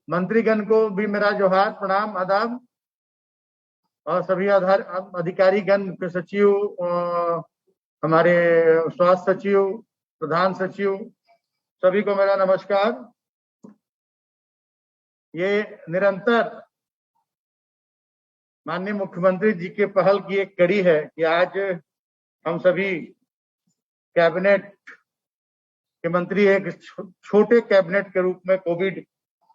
मंत्रीगण को भी मेरा जोहार, प्रणाम, आदाब। और सभी अधिकारीगण के सचिव, हमारे स्वास्थ्य सचिव, प्रधान सचिव, सभी को मेरा नमस्कार। ये निरंतर माननीय मुख्यमंत्री जी के पहल की एक कड़ी है कि आज हम सभी कैबिनेट के मंत्री एक छोटे कैबिनेट के रूप में कोविड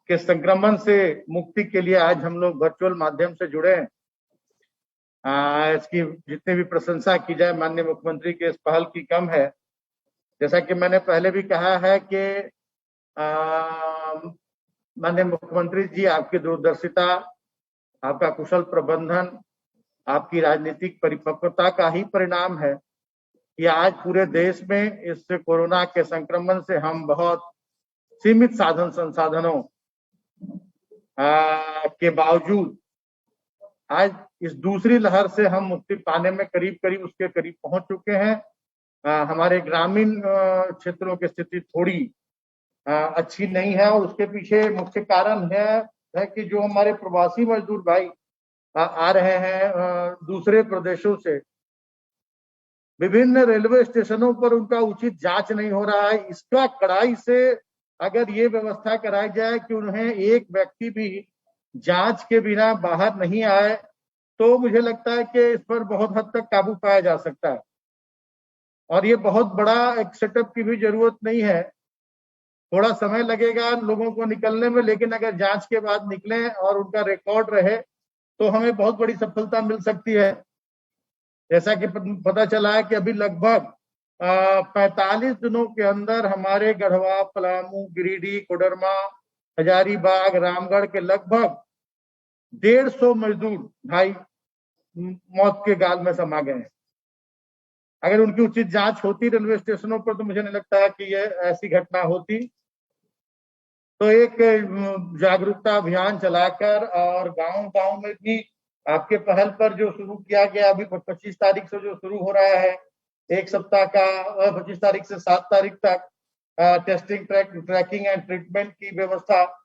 के संक्रमण से मुक्ति के लिए आज हम लोग वर्चुअल माध्यम से जुड़े हैं। इसकी जितनी भी प्रशंसा की जाए माननीय मुख्यमंत्री के इस पहल की कम है। जैसा कि मैंने पहले भी कहा है कि माननीय मुख्यमंत्री जी, आपकी दूरदर्शिता, आपका कुशल प्रबंधन, आपकी राजनीतिक परिपक्वता का ही परिणाम है कि आज पूरे देश में इस कोरोना के संक्रमण से हम बहुत सीमित साधन संसाधनों के बावजूद आज इस दूसरी लहर से हम मुक्ति पाने में करीब उसके करीब पहुंच चुके हैं। हमारे ग्रामीण क्षेत्रों की स्थिति थोड़ी अच्छी नहीं है और उसके पीछे मुख्य कारण है कि जो हमारे प्रवासी मजदूर भाई आ रहे हैं दूसरे प्रदेशों से, विभिन्न रेलवे स्टेशनों पर उनका उचित जांच नहीं हो रहा है। इसका कड़ाई से अगर ये व्यवस्था कराई जाए कि उन्हें एक व्यक्ति भी जांच के बिना बाहर नहीं आए, तो मुझे लगता है कि इस पर बहुत हद तक काबू पाया जा सकता है। और ये बहुत बड़ा एक सेटअप की भी जरूरत नहीं है, थोड़ा समय लगेगा लोगों को निकलने में, लेकिन अगर जांच के बाद निकले और उनका रिकॉर्ड रहे तो हमें बहुत बड़ी सफलता मिल सकती है। जैसा कि पता चला है कि अभी लगभग 45 दिनों के अंदर हमारे गढ़वा, पलामू, गिरिडीह, कोडरमा, हजारीबाग, रामगढ़ के लगभग 150 मजदूर भाई मौत के गाल में समा गए हैं। अगर उनकी उचित जांच होती रेलवे स्टेशनों पर तो मुझे नहीं लगता है कि ये ऐसी घटना होती। तो एक जागरूकता अभियान चलाकर और गांव-गांव में भी आपके पहल पर जो शुरू किया गया, अभी 25 तारीख से जो शुरू हो रहा है, एक सप्ताह का 25 तारीख से 7 तारीख तक टेस्टिंग, ट्रैकिंग एंड ट्रीटमेंट की व्यवस्था,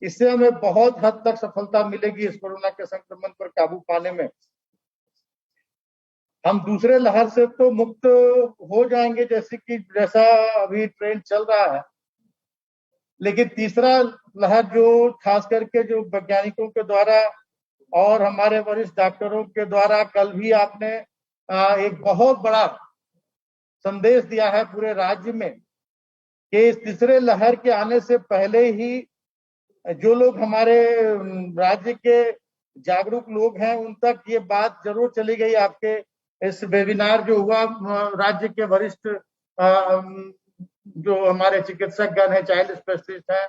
इससे हमें बहुत हद तक सफलता मिलेगी इस कोरोना के संक्रमण पर काबू पाने में। हम दूसरे लहर से तो मुक्त हो जाएंगे जैसा अभी ट्रेंड चल रहा है, लेकिन तीसरा लहर जो खास करके जो वैज्ञानिकों के द्वारा और हमारे वरिष्ठ डॉक्टरों के द्वारा कल भी आपने एक बहुत बड़ा संदेश दिया है पूरे राज्य में कि इस तीसरे लहर के आने से पहले ही जो लोग हमारे राज्य के जागरूक लोग हैं उन तक ये बात जरूर चली गई। आपके इस वेबिनार जो हुआ, राज्य के वरिष्ठ जो हमारे चिकित्सकगण हैं, चाइल्ड स्पेशलिस्ट हैं,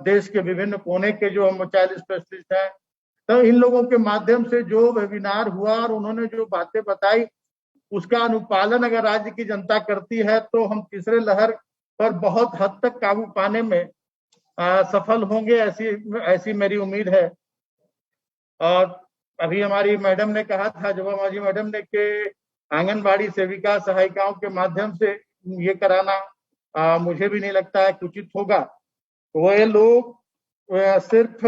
देश के विभिन्न कोने के जो हम चाइल्ड स्पेशलिस्ट हैं, तो इन लोगों के माध्यम से जो वेबिनार हुआ और उन्होंने जो बातें बताई, उसका अनुपालन अगर राज्य की जनता करती है तो हम तीसरे लहर पर बहुत हद तक काबू पाने में सफल होंगे, ऐसी मेरी उम्मीद है। और अभी हमारी मैडम ने कहा था, जब हमारी मैडम ने कि आंगनबाड़ी सेविका सहायिकाओं के माध्यम से ये कराना मुझे भी नहीं लगता है उचित होगा। वो ये लोग सिर्फ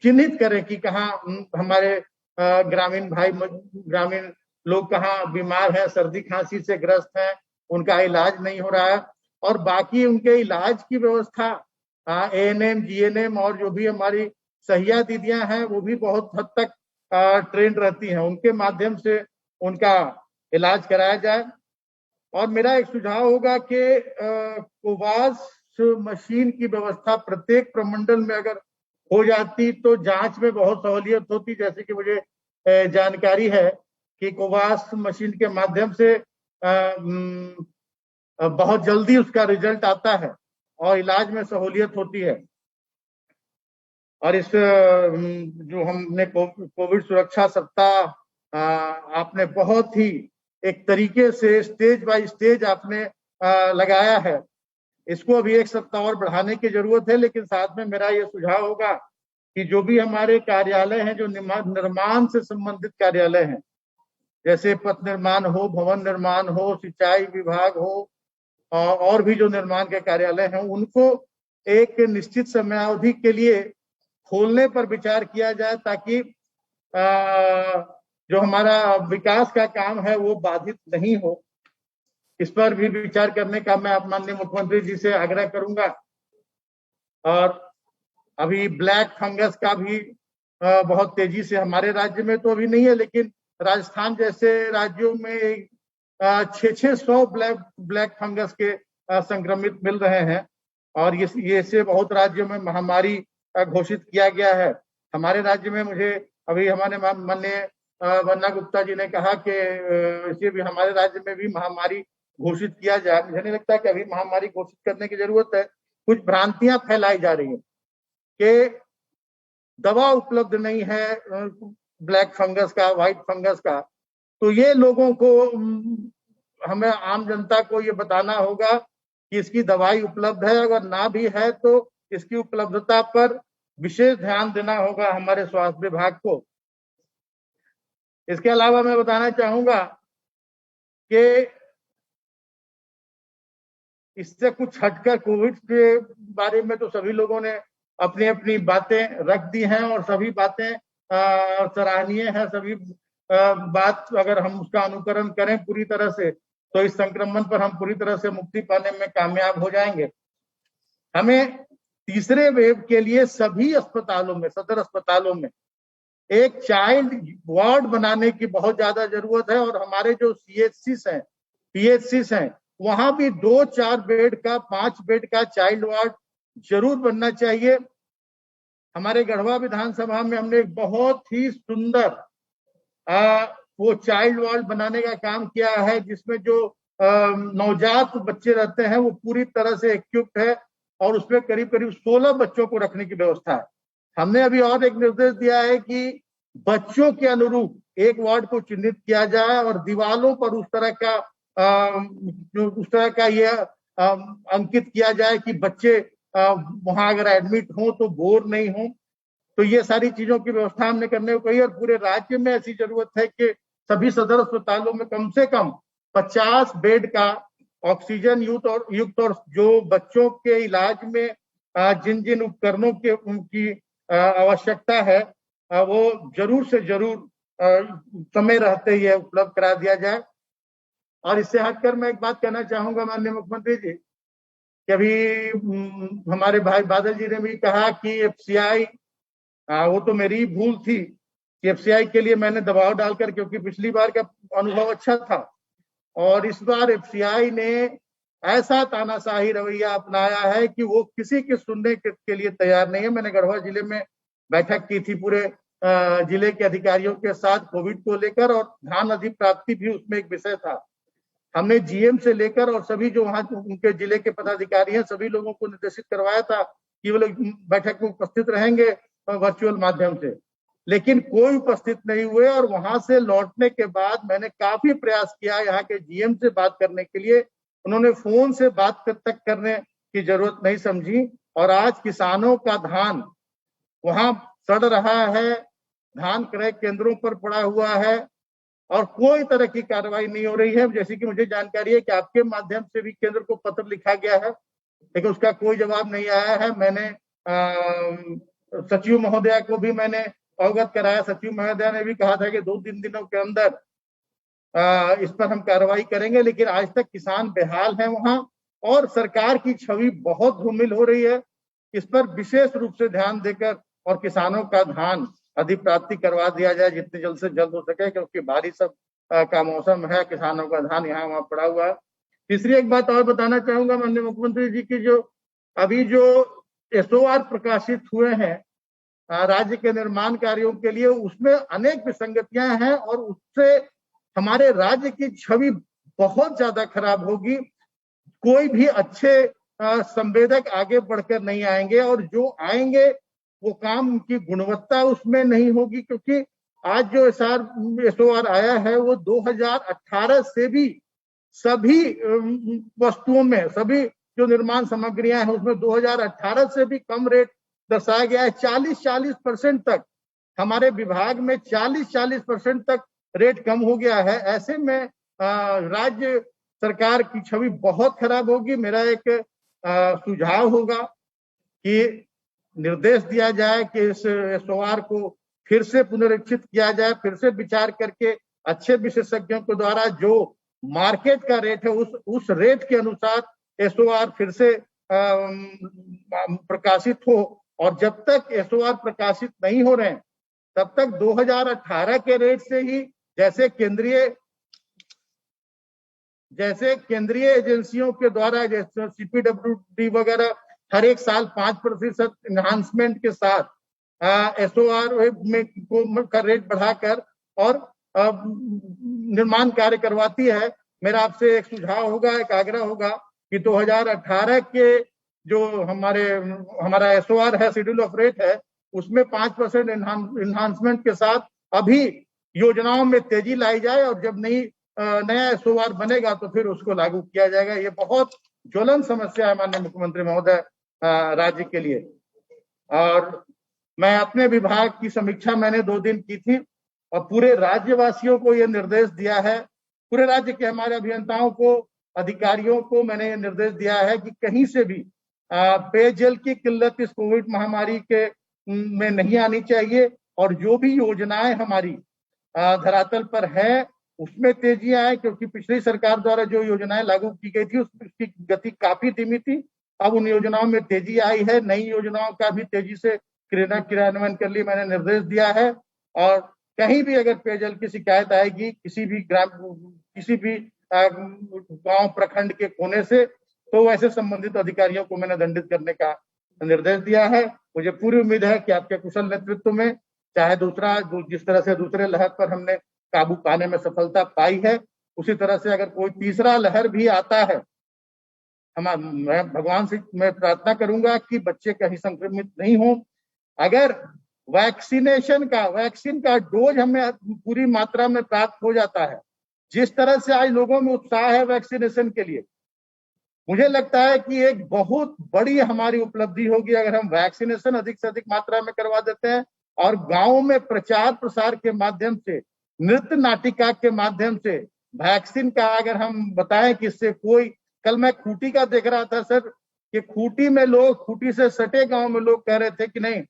चिन्हित करें कि कहाँ हमारे ग्रामीण लोग कहाँ बीमार हैं, सर्दी खांसी से ग्रस्त हैं, उनका इलाज नहीं हो रहा है, और बाकी उनके इलाज की व्यवस्था ANM, GNM और जो भी हमारी सहिया दीदियां हैं वो भी बहुत हद तक ट्रेंड रहती हैं, उनके माध्यम से उनका इलाज कराया जाए। और मेरा एक सुझाव होगा कि कोवास मशीन की व्यवस्था प्रत्येक प्रमंडल में अगर हो जाती तो जांच में बहुत सहूलियत होती। जैसे कि मुझे जानकारी है कि कोवास मशीन के माध्यम से बहुत जल्दी उसका रिजल्ट आता है और इलाज में सहूलियत होती है। और इस जो हमने कोविड सुरक्षा सप्ताह आपने बहुत ही एक तरीके से स्टेज बाय स्टेज आपने लगाया है, इसको अभी एक सप्ताह और बढ़ाने की जरूरत है। लेकिन साथ में मेरा ये सुझाव होगा कि जो भी हमारे कार्यालय हैं, जो निर्माण से संबंधित कार्यालय हैं, जैसे पथ निर्माण हो, भवन निर्माण हो, सिंचाई विभाग हो, और भी जो निर्माण के कार्यालय हैं, उनको एक निश्चित समयावधि के लिए खोलने पर विचार किया जाए ताकि जो हमारा विकास का काम है वो बाधित नहीं हो। इस पर भी विचार करने का मैं माननीय मुख्यमंत्री जी से आग्रह करूंगा। और अभी ब्लैक फंगस का भी बहुत तेजी से हमारे राज्य में तो अभी नहीं है, लेकिन राजस्थान जैसे राज्यों में 600 ब्लैक फंगस के संक्रमित मिल रहे हैं और ये से बहुत राज्यों में महामारी घोषित किया गया है। हमारे राज्य में मुझे अभी हमारे माननीय वन्ना गुप्ता जी ने कहा कि इसे भी हमारे राज्य में भी महामारी घोषित किया जाए। मुझे नहीं लगता कि अभी महामारी घोषित करने की जरूरत है। कुछ भ्रांतियां फैलाई जा रही हैं कि दवा उपलब्ध नहीं है ब्लैक फंगस का, व्हाइट फंगस का, तो ये लोगों को हमें आम जनता को ये बताना होगा कि इसकी दवाई उपलब्ध है, अगर ना भी है तो इसकी उपलब्धता पर विशेष ध्यान देना होगा हमारे स्वास्थ्य विभाग को। इसके अलावा मैं बताना चाहूंगा कि इससे कुछ हटकर कोविड के बारे में तो सभी लोगों ने अपनी अपनी बातें रख दी हैं और सभी बातें सराहनीय है। सभी बात अगर हम उसका अनुकरण करें पूरी तरह से तो इस संक्रमण पर हम पूरी तरह से मुक्ति पाने में कामयाब हो जाएंगे। हमें तीसरे वेव के लिए सभी अस्पतालों में, सदर अस्पतालों में एक चाइल्ड वार्ड बनाने की बहुत ज्यादा जरूरत है और हमारे जो CHCs हैं, PHCs हैं, वहां भी 2-4 बेड का, 5 बेड का चाइल्ड वार्ड जरूर बनना चाहिए। हमारे गढ़वा विधानसभा में हमने एक बहुत ही सुंदर वो चाइल्ड वार्ड बनाने का काम किया है, जिसमें जो नवजात बच्चे रहते हैं वो पूरी तरह से इक्विप्ड है और उसमें करीब करीब 16 बच्चों को रखने की व्यवस्था है। हमने अभी और एक निर्देश दिया है कि बच्चों के अनुरूप एक वार्ड को चिन्हित किया जाए और दीवालों पर उस तरह का ये अंकित किया जाए कि बच्चे वहां अगर एडमिट हो तो बोर नहीं हो। तो ये सारी चीजों की व्यवस्था हमने करने को कही और पूरे राज्य में ऐसी जरूरत है कि सभी सदर अस्पतालों में कम से कम 50 बेड का ऑक्सीजन युक्त और जो बच्चों के इलाज में जिन जिन उपकरणों की आवश्यकता है वो जरूर से जरूर समय रहते ही उपलब्ध करा दिया जाए। और इससे हटकर मैं एक बात कहना चाहूंगा माननीय मुख्यमंत्री जी कि अभी हमारे भाई बादल जी ने भी कहा कि FCI, वो तो मेरी भूल थी कि FCI के लिए मैंने दबाव डालकर, क्योंकि पिछली बार का अनुभव अच्छा था और इस बार FCI ने ऐसा तानाशाही रवैया अपनाया है कि वो किसी के सुनने के लिए तैयार नहीं है। मैंने गढ़वा जिले में बैठक की थी पूरे जिले के अधिकारियों के साथ कोविड को लेकर और धान अधिप्राप्ति भी उसमें एक विषय था। हमने GM से लेकर और सभी जो वहां उनके जिले के पदाधिकारी हैं सभी लोगों को निर्देशित करवाया था कि वो लोग बैठक में उपस्थित रहेंगे वर्चुअल माध्यम से, लेकिन कोई उपस्थित नहीं हुए। और वहां से लौटने के बाद मैंने काफी प्रयास किया यहाँ के GM से बात करने के लिए, उन्होंने फोन से बात तक करने की जरूरत नहीं समझी और आज किसानों का धान वहां सड़ रहा है, धान क्रय केंद्रों पर पड़ा हुआ है और कोई तरह की कार्रवाई नहीं हो रही है। जैसे कि मुझे जानकारी है कि आपके माध्यम से भी केंद्र को पत्र लिखा गया है लेकिन उसका कोई जवाब नहीं आया है। मैंने सचिव महोदया को भी मैंने अवगत कराया। सचिव महोदया ने भी कहा था कि 2-3 दिनों के अंदर इस पर हम कार्रवाई करेंगे, लेकिन आज तक किसान बेहाल हैं वहां और सरकार की छवि बहुत धूमिल हो रही है। इस पर विशेष रूप से ध्यान देकर और किसानों का धान अधिप्राप्ति करवा दिया जाए जितने जल्द से जल्द हो सके, क्योंकि बारिश का मौसम है, किसानों का धान यहाँ वहां पड़ा हुआ है। तीसरी एक बात और बताना चाहूंगा माननीय मुख्यमंत्री जी की, जो अभी जो SOR प्रकाशित हुए हैं राज्य के निर्माण कार्यों के लिए, उसमें अनेक विसंगतियां हैं और उससे हमारे राज्य की छवि बहुत ज्यादा खराब होगी। कोई भी अच्छे संवेदक आगे बढ़कर नहीं आएंगे और जो आएंगे वो काम की गुणवत्ता उसमें नहीं होगी, क्योंकि आज जो SOR आया है वो 2018 से भी सभी वस्तुओं में, सभी जो निर्माण सामग्रियां हैं उसमें 2018 से भी कम रेट दर्शाया गया है। 40% तक हमारे विभाग में 40% तक रेट कम हो गया है। ऐसे में राज्य सरकार की छवि बहुत खराब होगी। मेरा एक सुझाव होगा कि निर्देश दिया जाए कि इस SOR को फिर से पुनरीक्षित किया जाए, फिर से विचार करके अच्छे विशेषज्ञों के द्वारा जो मार्केट का रेट है उस रेट के अनुसार SOR फिर से प्रकाशित हो। और जब तक SOR प्रकाशित नहीं हो रहे हैं तब तक 2018 के रेट से ही, जैसे केंद्रीय एजेंसियों के द्वारा जैसे CPWD वगैरह हर एक साल 5% एनहांसमेंट के साथ SOR में का रेट बढ़ाकर और निर्माण कार्य करवाती है, मेरा आपसे एक सुझाव होगा, एक आग्रह होगा कि 2018 के जो हमारा एसओआर है, शेड्यूल ऑफ रेट है, उसमें 5% इन्हांसमेंट के साथ अभी योजनाओं में तेजी लाई जाए और जब नया एसओआर बनेगा तो फिर उसको लागू किया जाएगा। ये बहुत ज्वलन समस्या है माननीय मुख्यमंत्री महोदय राज्य के लिए। और मैं अपने विभाग की समीक्षा मैंने 2 दिन की थी और पूरे राज्यवासियों को ये निर्देश दिया है, पूरे राज्य के हमारे अभियंताओं को, अधिकारियों को मैंने ये निर्देश दिया है कि कहीं से भी पेयजल की किल्लत इस कोविड महामारी के में नहीं आनी चाहिए और जो भी योजनाएं हमारी धरातल पर है उसमें तेजी आए, क्योंकि पिछली सरकार द्वारा जो योजनाएं लागू की गई थी उसकी गति काफी धीमी थी। अब उन योजनाओं में तेजी आई है, नई योजनाओं का भी तेजी से क्रियान्वयन के लिए मैंने निर्देश दिया है। और कहीं भी अगर पेयजल की शिकायत आएगी किसी भी गांव प्रखंड के कोने से, तो ऐसे संबंधित अधिकारियों को मैंने दंडित करने का निर्देश दिया है। मुझे पूरी उम्मीद है कि आपके कुशल नेतृत्व में, चाहे जिस तरह से दूसरे लहर पर हमने काबू पाने में सफलता पाई है, उसी तरह से अगर कोई तीसरा लहर भी आता है, मैं भगवान से मैं प्रार्थना करूंगा कि बच्चे कहीं संक्रमित नहीं हो। अगर वैक्सीन का डोज हमें पूरी मात्रा में प्राप्त हो जाता है, जिस तरह से आज लोगों में उत्साह है वैक्सीनेशन के लिए, मुझे लगता है कि एक बहुत बड़ी हमारी उपलब्धि होगी अगर हम वैक्सीनेशन अधिक से अधिक मात्रा में करवा देते हैं और गांव में प्रचार प्रसार के माध्यम से, नृत्य नाटिका के माध्यम से वैक्सीन का अगर हम बताएं कि इससे कोई, कल मैं खूंटी का देख रहा था सर कि खूंटी से सटे गांव में लोग कह रहे थे कि नहीं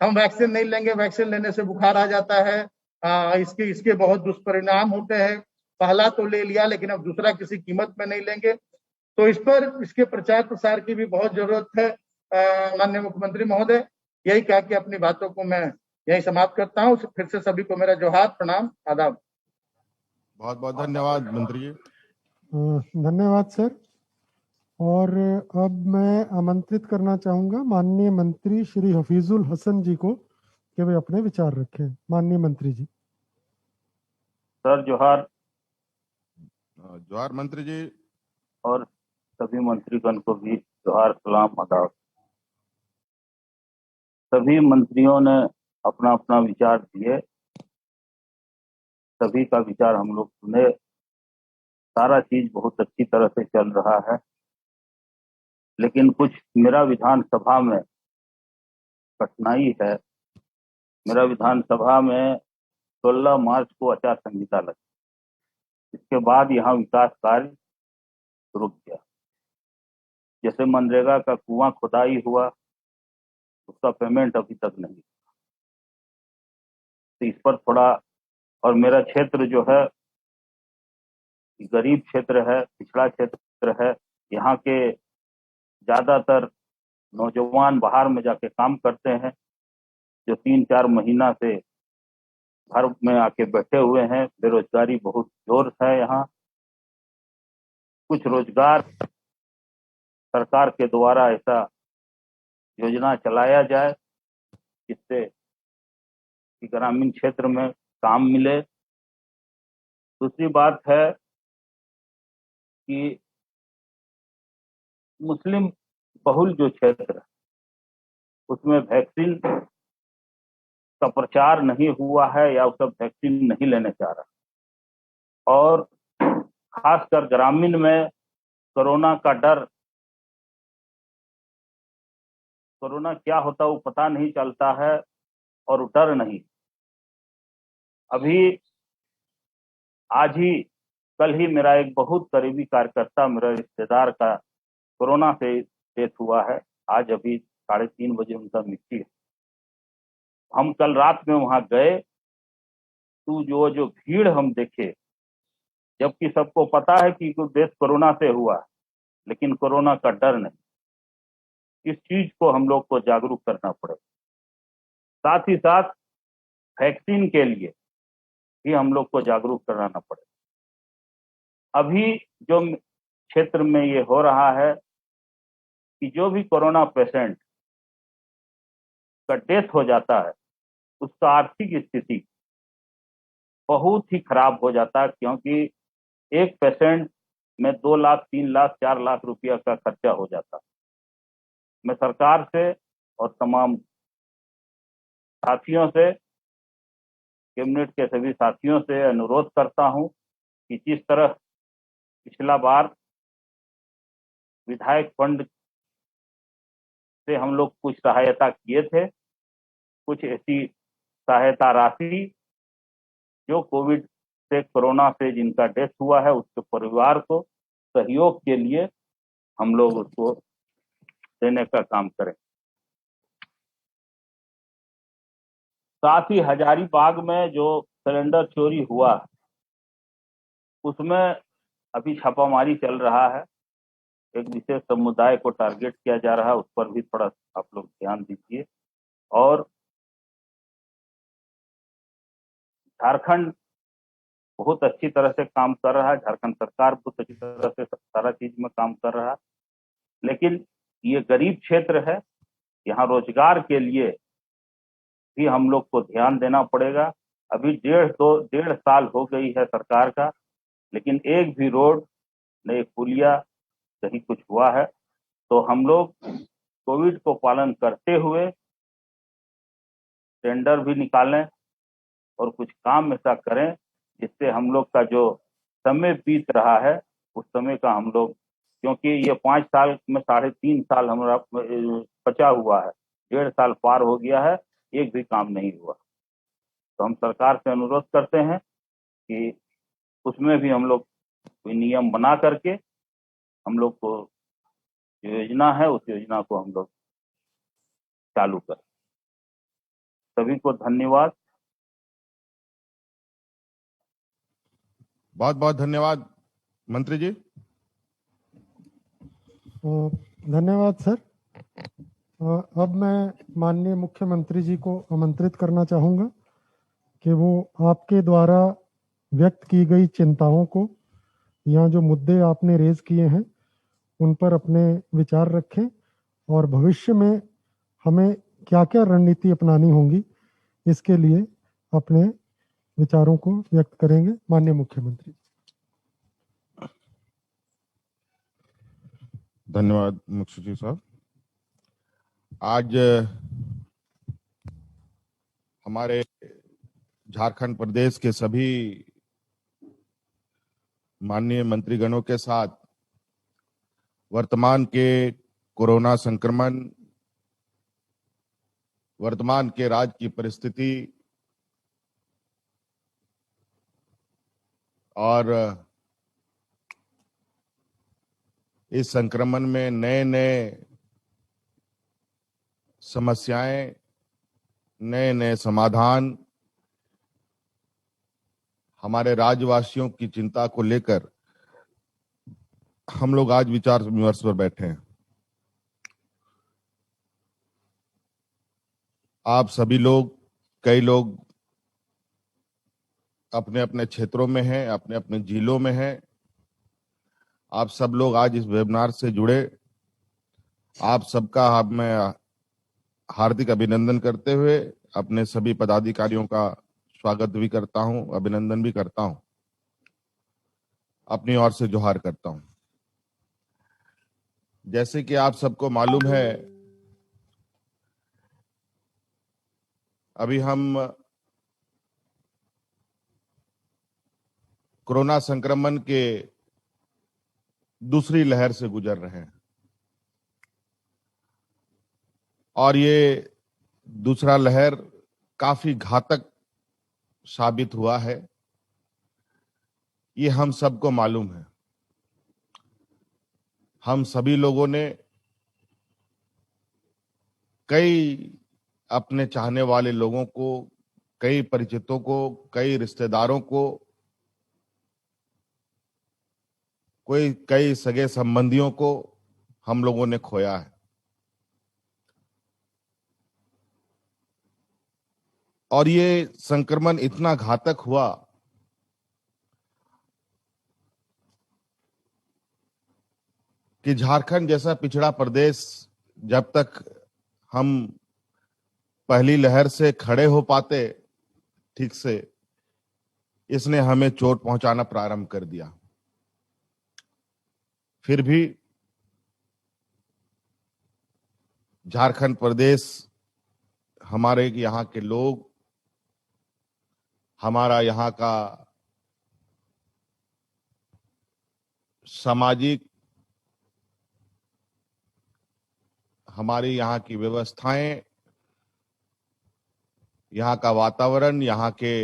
हम वैक्सीन नहीं लेंगे, वैक्सीन लेने से बुखार आ जाता है, इसके बहुत दुष्परिणाम होते हैं, पहला तो ले लिया लेकिन अब दूसरा किसी कीमत में नहीं लेंगे। तो इसके प्रचार प्रसार की भी बहुत जरूरत है। माननीय मुख्यमंत्री महोदय, यही कह के अपनी बातों को मैं यही समाप्त करता हूँ। फिर से सभी को मेरा जोहार, प्रणाम, आदाब। बहुत बहुत धन्यवाद मंत्री जी। धन्यवाद सर। और अब मैं आमंत्रित करना चाहूंगा माननीय मंत्री श्री हफीजुल हसन जी को कि वे अपने विचार रखें। माननीय मंत्री जी। सर जोहार। जोहार मंत्री जी। और सभी मंत्रीगण को भी जोहार, सलाम, आदाब। सभी मंत्रियों ने अपना अपना विचार दिए, सभी का विचार हम लोग सुने, सारा चीज बहुत अच्छी तरह से चल रहा है। लेकिन कुछ मेरा विधानसभा में कठिनाई है। मेरा विधानसभा में 16 मार्च को आचार संहिता लगी, इसके बाद यहाँ विकास कार्य रुक गया। जैसे मनरेगा का कुआं खुदाई हुआ, उसका पेमेंट अभी तक नहीं, तो इस पर थोड़ा, और मेरा क्षेत्र जो है गरीब क्षेत्र है, पिछड़ा क्षेत्र है, यहाँ के ज्यादातर नौजवान बाहर में जाके काम करते हैं, जो 3-4 महीना से घर में आके बैठे हुए हैं। बेरोजगारी बहुत जोर है यहाँ। कुछ रोजगार सरकार के द्वारा ऐसा योजना चलाया जाए जिससे कि ग्रामीण क्षेत्र में काम मिले। दूसरी बात है कि मुस्लिम बहुल जो क्षेत्र है उसमें वैक्सीन का प्रचार नहीं हुआ है या सब वैक्सीन नहीं लेने चाह रहा, और खासकर ग्रामीण में कोरोना का डर, कोरोना क्या होता है वो पता नहीं चलता है और डर नहीं। अभी आज ही कल ही मेरा एक बहुत करीबी कार्यकर्ता, मेरा रिश्तेदार का कोरोना से डेथ हुआ है। आज अभी 3:30 बजे उनका मृत्यु है। हम कल रात में वहां गए तो जो भीड़ हम देखे, जबकि सबको पता है कि देश कोरोना से हुआ, लेकिन कोरोना का डर नहीं। इस चीज को हम लोग को जागरूक करना पड़ेगा। साथ ही साथ वैक्सीन के लिए भी हम लोग को जागरूक कराना पड़ेगा। अभी जो क्षेत्र में ये हो रहा है कि जो भी कोरोना पेशेंट का डेथ हो जाता है उसका आर्थिक स्थिति बहुत ही खराब हो जाता है, क्योंकि एक पेशेंट में 2 लाख 3 लाख 4 लाख रुपया का खर्चा हो जाता। मैं सरकार से और तमाम साथियों से, कैबिनेट के सभी साथियों से अनुरोध करता हूं कि जिस तरह पिछला बार विधायक फंड से हम लोग कुछ सहायता किए थे, कुछ ऐसी सहायता राशि जो कोविड से, कोरोना से जिनका डेथ हुआ है उसके परिवार को सहयोग के लिए हम लोग उसको देने का काम करें। साथ ही हजारीबाग में जो सिलेंडर चोरी हुआ उसमें अभी छापामारी चल रहा है। एक विशेष समुदाय को टारगेट किया जा रहा है, उस पर भी थोड़ा आप लोग ध्यान दीजिए। और झारखंड बहुत अच्छी तरह से काम कर रहा है, झारखंड सरकार बहुत अच्छी तरह से सारा चीज में काम कर रहा है, लेकिन ये गरीब क्षेत्र है, यहाँ रोजगार के लिए भी हम लोग को ध्यान देना पड़ेगा। अभी 1.5 साल हो गई है सरकार का, लेकिन एक भी रोड नए पुलिया कहीं कुछ हुआ है। तो हम लोग कोविड को पालन करते हुए टेंडर भी निकालें और कुछ काम ऐसा करें जिससे हम लोग का जो समय बीत रहा है उस समय का हम लोग, क्योंकि ये 5 साल में 3.5 साल हमारा बचा हुआ है, 1.5 साल पार हो गया है, एक भी काम नहीं हुआ। तो हम सरकार से अनुरोध करते हैं कि उसमें भी हम लोग कोई नियम बना करके हम लोग को जो योजना है उस योजना को हम लोग चालू करें। सभी को धन्यवाद। बहुत बहुत धन्यवाद मंत्री जी। धन्यवाद सर। अब मैं माननीय मुख्यमंत्री जी को आमंत्रित करना चाहूँगा कि वो आपके द्वारा व्यक्त की गई चिंताओं को, यहाँ जो मुद्दे आपने रेज किए हैं उन पर अपने विचार रखें और भविष्य में हमें क्या क्या रणनीति अपनानी होंगी इसके लिए अपने विचारों को व्यक्त करेंगे। माननीय मुख्यमंत्री। धन्यवाद मुख्य सचिव साहब। आज हमारे झारखंड प्रदेश के सभी माननीय मंत्रीगणों के साथ वर्तमान के कोरोना संक्रमण, वर्तमान के राज्य की परिस्थिति और इस संक्रमण में नए नए समस्याएं, नए नए समाधान, हमारे राज्यवासियों की चिंता को लेकर हम लोग आज विचार विमर्श पर बैठे हैं। आप सभी लोग, कई लोग अपने अपने क्षेत्रों में हैं, अपने अपने जिलों में हैं। आप सब लोग आज इस वेबिनार से जुड़े, आप सबका मैं हार्दिक अभिनंदन करते हुए अपने सभी पदाधिकारियों का स्वागत भी करता हूं, अभिनंदन भी करता हूं, अपनी ओर से जोहार करता हूं। जैसे कि आप सबको मालूम है, अभी हम कोरोना संक्रमण के दूसरी लहर से गुजर रहे हैं और ये दूसरा लहर काफी घातक साबित हुआ है, ये हम सबको मालूम है। हम सभी लोगों ने कई अपने चाहने वाले लोगों को, कई परिचितों को, कई रिश्तेदारों को, कई सगे संबंधियों को हम लोगों ने खोया है। और ये संक्रमण इतना घातक हुआ कि झारखंड जैसा पिछड़ा प्रदेश जब तक हम पहली लहर से खड़े हो पाते ठीक से, इसने हमें चोट पहुंचाना प्रारंभ कर दिया। फिर भी झारखंड प्रदेश, हमारे यहाँ के लोग, हमारा यहाँ का सामाजिक, हमारी यहाँ की व्यवस्थाएं, यहाँ का वातावरण, यहाँ के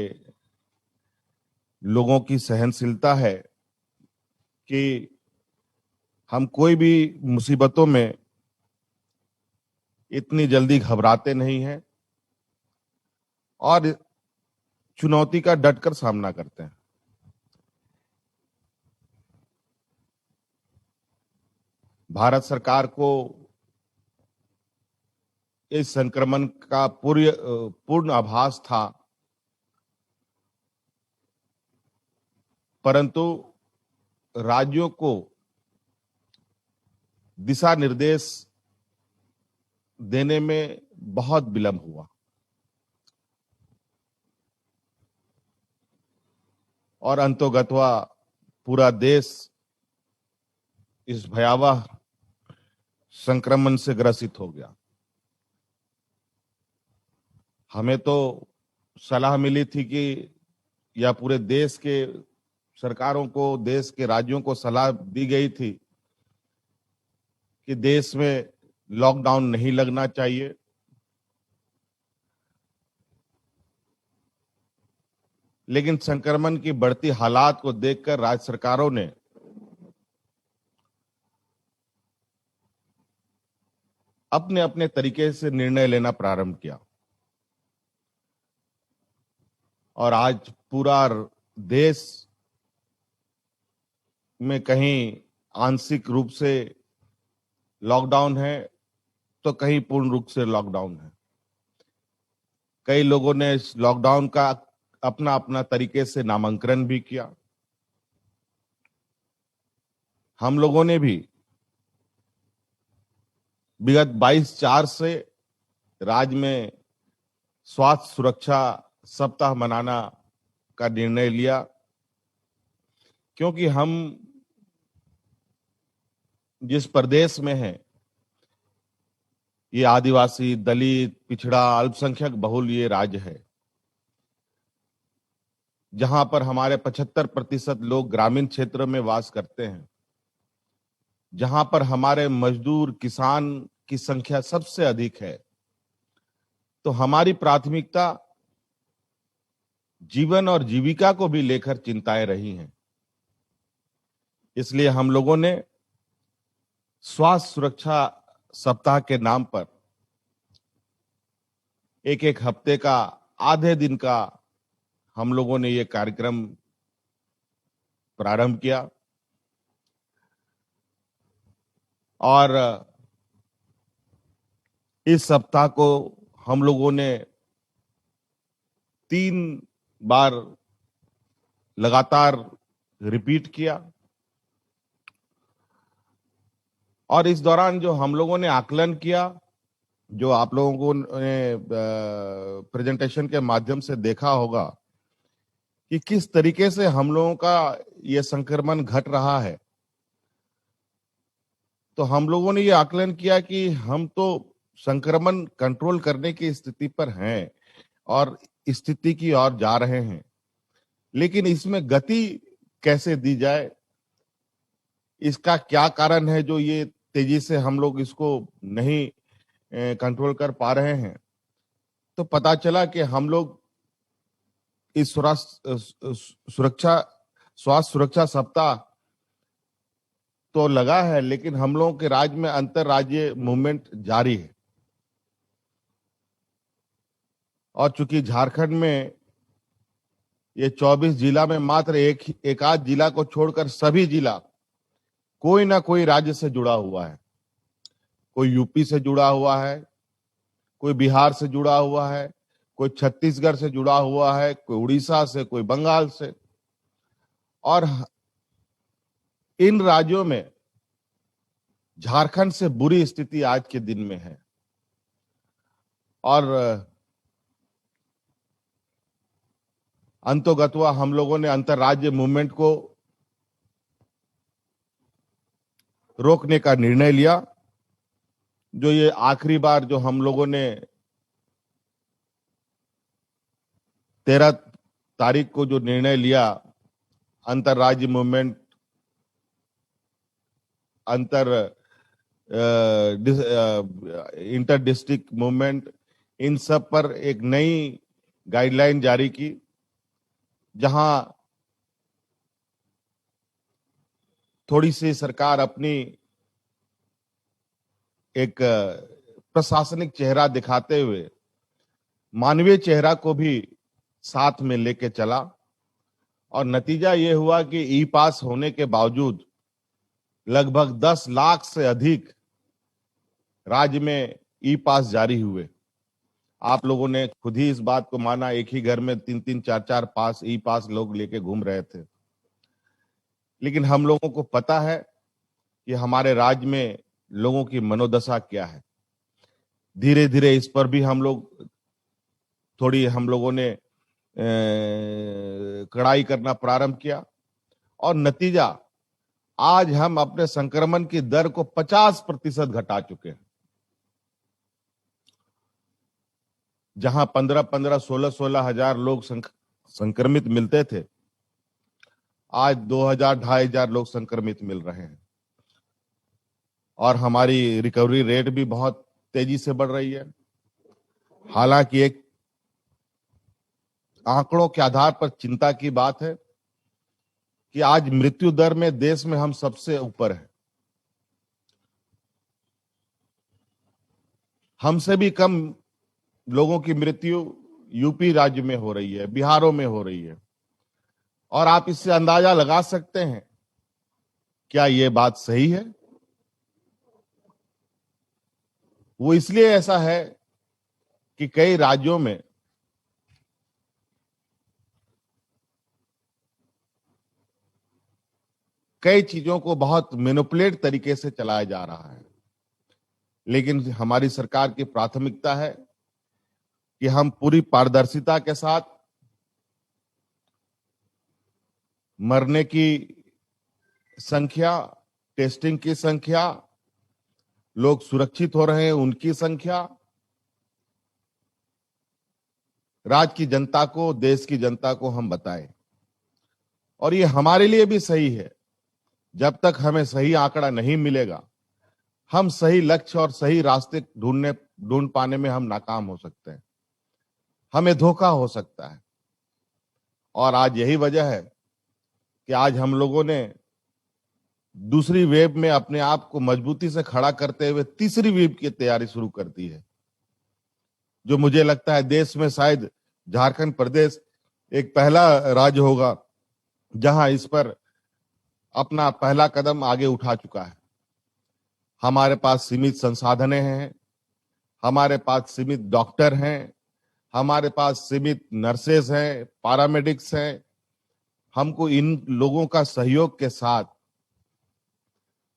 लोगों की सहनशीलता है कि हम कोई भी मुसीबतों में इतनी जल्दी घबराते नहीं हैं और चुनौती का डटकर सामना करते हैं। भारत सरकार को इस संक्रमण का पूर्ण आभास था, परंतु राज्यों को दिशा निर्देश देने में बहुत विलंब हुआ और अंतोगत्वा पूरा देश इस भयावह संक्रमण से ग्रसित हो गया। हमें तो सलाह मिली थी कि, या पूरे देश के सरकारों को, देश के राज्यों को सलाह दी गई थी कि देश में लॉकडाउन नहीं लगना चाहिए। लेकिन संक्रमण की बढ़ती हालात को देखकर राज्य सरकारों ने अपने अपने तरीके से निर्णय लेना प्रारंभ किया और आज पूरा देश में कहीं आंशिक रूप से लॉकडाउन है तो कहीं पूर्ण रूप से लॉकडाउन है। कई लोगों ने इस लॉकडाउन का अपना अपना तरीके से नामांकन भी किया। हम लोगों ने भी विगत 22/4 से राज्य में स्वास्थ्य सुरक्षा सप्ताह मनाना का निर्णय लिया, क्योंकि हम जिस प्रदेश में हैं, ये आदिवासी, दलित, पिछड़ा, अल्पसंख्यक बहुल ये राज्य है, जहां पर हमारे 75% लोग ग्रामीण क्षेत्र में वास करते हैं, जहां पर हमारे मजदूर, किसान की संख्या सबसे अधिक है। तो हमारी प्राथमिकता जीवन और जीविका को भी लेकर चिंताएं रही हैं। इसलिए हम लोगों ने स्वास्थ्य सुरक्षा सप्ताह के नाम पर एक हफ्ते का, आधे दिन का हम लोगों ने ये कार्यक्रम प्रारंभ किया और इस सप्ताह को हम लोगों ने 3 बार लगातार रिपीट किया और इस दौरान जो हम लोगों ने आकलन किया, जो आप लोगों ने प्रेजेंटेशन के माध्यम से देखा होगा कि किस तरीके से हम लोगों का ये संक्रमण घट रहा है, तो हम लोगों ने ये आकलन किया कि हम तो संक्रमण कंट्रोल करने की स्थिति पर हैं और स्थिति की ओर जा रहे हैं, लेकिन इसमें गति कैसे दी जाए, इसका क्या कारण है जो ये तेजी से हम लोग इसको नहीं कंट्रोल कर पा रहे हैं। तो पता चला कि हम लोग इस स्वास्थ्य सुरक्षा सप्ताह तो लगा है, लेकिन हम लोगों के राज्य में अंतर राज्य मूवमेंट जारी है। और चूंकि झारखंड में ये 24 जिला में मात्र एक आध जिला को छोड़कर सभी जिला कोई ना कोई राज्य से जुड़ा हुआ है। कोई यूपी से जुड़ा हुआ है, कोई बिहार से जुड़ा हुआ है, कोई छत्तीसगढ़ से जुड़ा हुआ है, कोई उड़ीसा से, कोई बंगाल से। और इन राज्यों में झारखंड से बुरी स्थिति आज के दिन में है और अंतोगत्वा हम लोगों ने अंतरराज्य मूवमेंट को रोकने का निर्णय लिया। जो ये आखिरी बार जो हम लोगों ने 13 तारीख को जो निर्णय लिया, अंतरराज्य मूवमेंट, इंटर डिस्ट्रिक्ट मूवमेंट, इन सब पर एक नई गाइडलाइन जारी की, जहां थोड़ी सी सरकार अपनी एक प्रशासनिक चेहरा दिखाते हुए मानवीय चेहरा को भी साथ में लेके चला, और नतीजा ये हुआ कि ई पास होने के बावजूद लगभग 10 लाख से अधिक राज्य में ई पास जारी हुए। आप लोगों ने खुद ही इस बात को माना, एक ही घर में 3-3, 4-4 पास ई पास लोग लेके घूम रहे थे। लेकिन हम लोगों को पता है कि हमारे राज्य में लोगों की मनोदशा क्या है। धीरे धीरे इस पर भी हम लोगों ने कड़ाई करना प्रारंभ किया, और नतीजा आज हम अपने संक्रमण की दर को 50% घटा चुके हैं। जहां 15-15, 16-16 हजार लोग संक्रमित मिलते थे, आज 2000-2500 लोग संक्रमित मिल रहे हैं, और हमारी रिकवरी रेट भी बहुत तेजी से बढ़ रही है। हालांकि एक आंकड़ों के आधार पर चिंता की बात है कि आज मृत्यु दर में देश में हम सबसे ऊपर हैं। हमसे भी कम लोगों की मृत्यु यूपी राज्य में हो रही है, बिहारों में हो रही है, और आप इससे अंदाजा लगा सकते हैं क्या ये बात सही है। वो इसलिए ऐसा है कि कई राज्यों में कई चीजों को बहुत मैनिपुलेट तरीके से चलाया जा रहा है। लेकिन हमारी सरकार की प्राथमिकता है कि हम पूरी पारदर्शिता के साथ मरने की संख्या, टेस्टिंग की संख्या, लोग सुरक्षित हो रहे हैं उनकी संख्या, राज्य की जनता को, देश की जनता को हम बताएं। और ये हमारे लिए भी सही है। जब तक हमें सही आंकड़ा नहीं मिलेगा, हम सही लक्ष्य और सही रास्ते ढूंढ पाने में हम नाकाम हो सकते हैं, हमें धोखा हो सकता है। और आज यही वजह है कि आज हम लोगों ने दूसरी वेव में अपने आप को मजबूती से खड़ा करते हुए तीसरी वेव की तैयारी शुरू कर दी है, जो मुझे लगता है देश में शायद झारखंड प्रदेश एक पहला राज्य होगा जहां इस पर अपना पहला कदम आगे उठा चुका है। हमारे पास सीमित संसाधन हैं, हमारे पास सीमित डॉक्टर हैं, हमारे पास सीमित नर्सेज हैं, पैरामेडिक्स हैं। हमको इन लोगों का सहयोग के साथ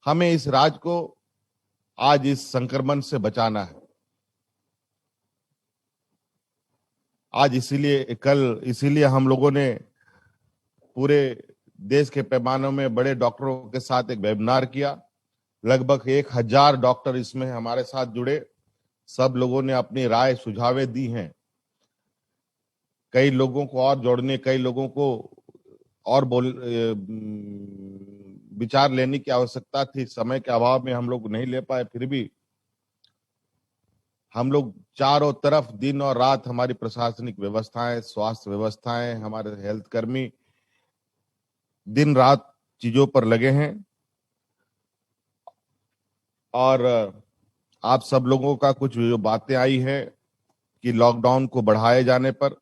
हमें इस राज्य को आज इस संक्रमण से बचाना है। आज इसीलिए हम लोगों ने पूरे देश के पैमानों में बड़े डॉक्टरों के साथ एक वेबिनार किया। लगभग 1000 डॉक्टर इसमें हमारे साथ जुड़े। सब लोगों ने अपनी राय सुझावें दी हैं। कई लोगों को और जोड़ने, कई लोगों को और विचार लेने की आवश्यकता थी। समय के अभाव में हम लोग नहीं ले पाए, फिर भी हम लोग चारों तरफ दिन और रात हमारी प्रशासनिक व्यवस्थाएं, स्वास्थ्य व्यवस्थाएं, हमारे हेल्थ कर्मी दिन रात चीजों पर लगे हैं। और आप सब लोगों का कुछ जो बातें आई है कि लॉकडाउन को बढ़ाए जाने पर,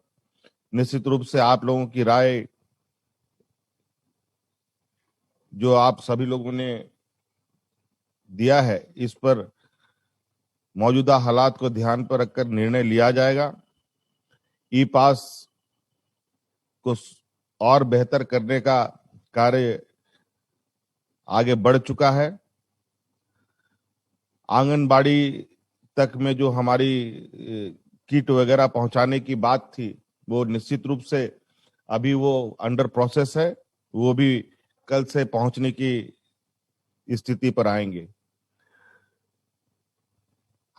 निश्चित रूप से आप लोगों की राय जो आप सभी लोगों ने दिया है, इस पर मौजूदा हालात को ध्यान पर रखकर निर्णय लिया जाएगा। ई पास को और बेहतर करने का कार्य आगे बढ़ चुका है। आंगनबाड़ी तक में जो हमारी किट वगैरह पहुंचाने की बात थी, वो निश्चित रूप से अभी वो अंडर प्रोसेस है। वो भी कल से पहुंचने की स्थिति पर आएंगे।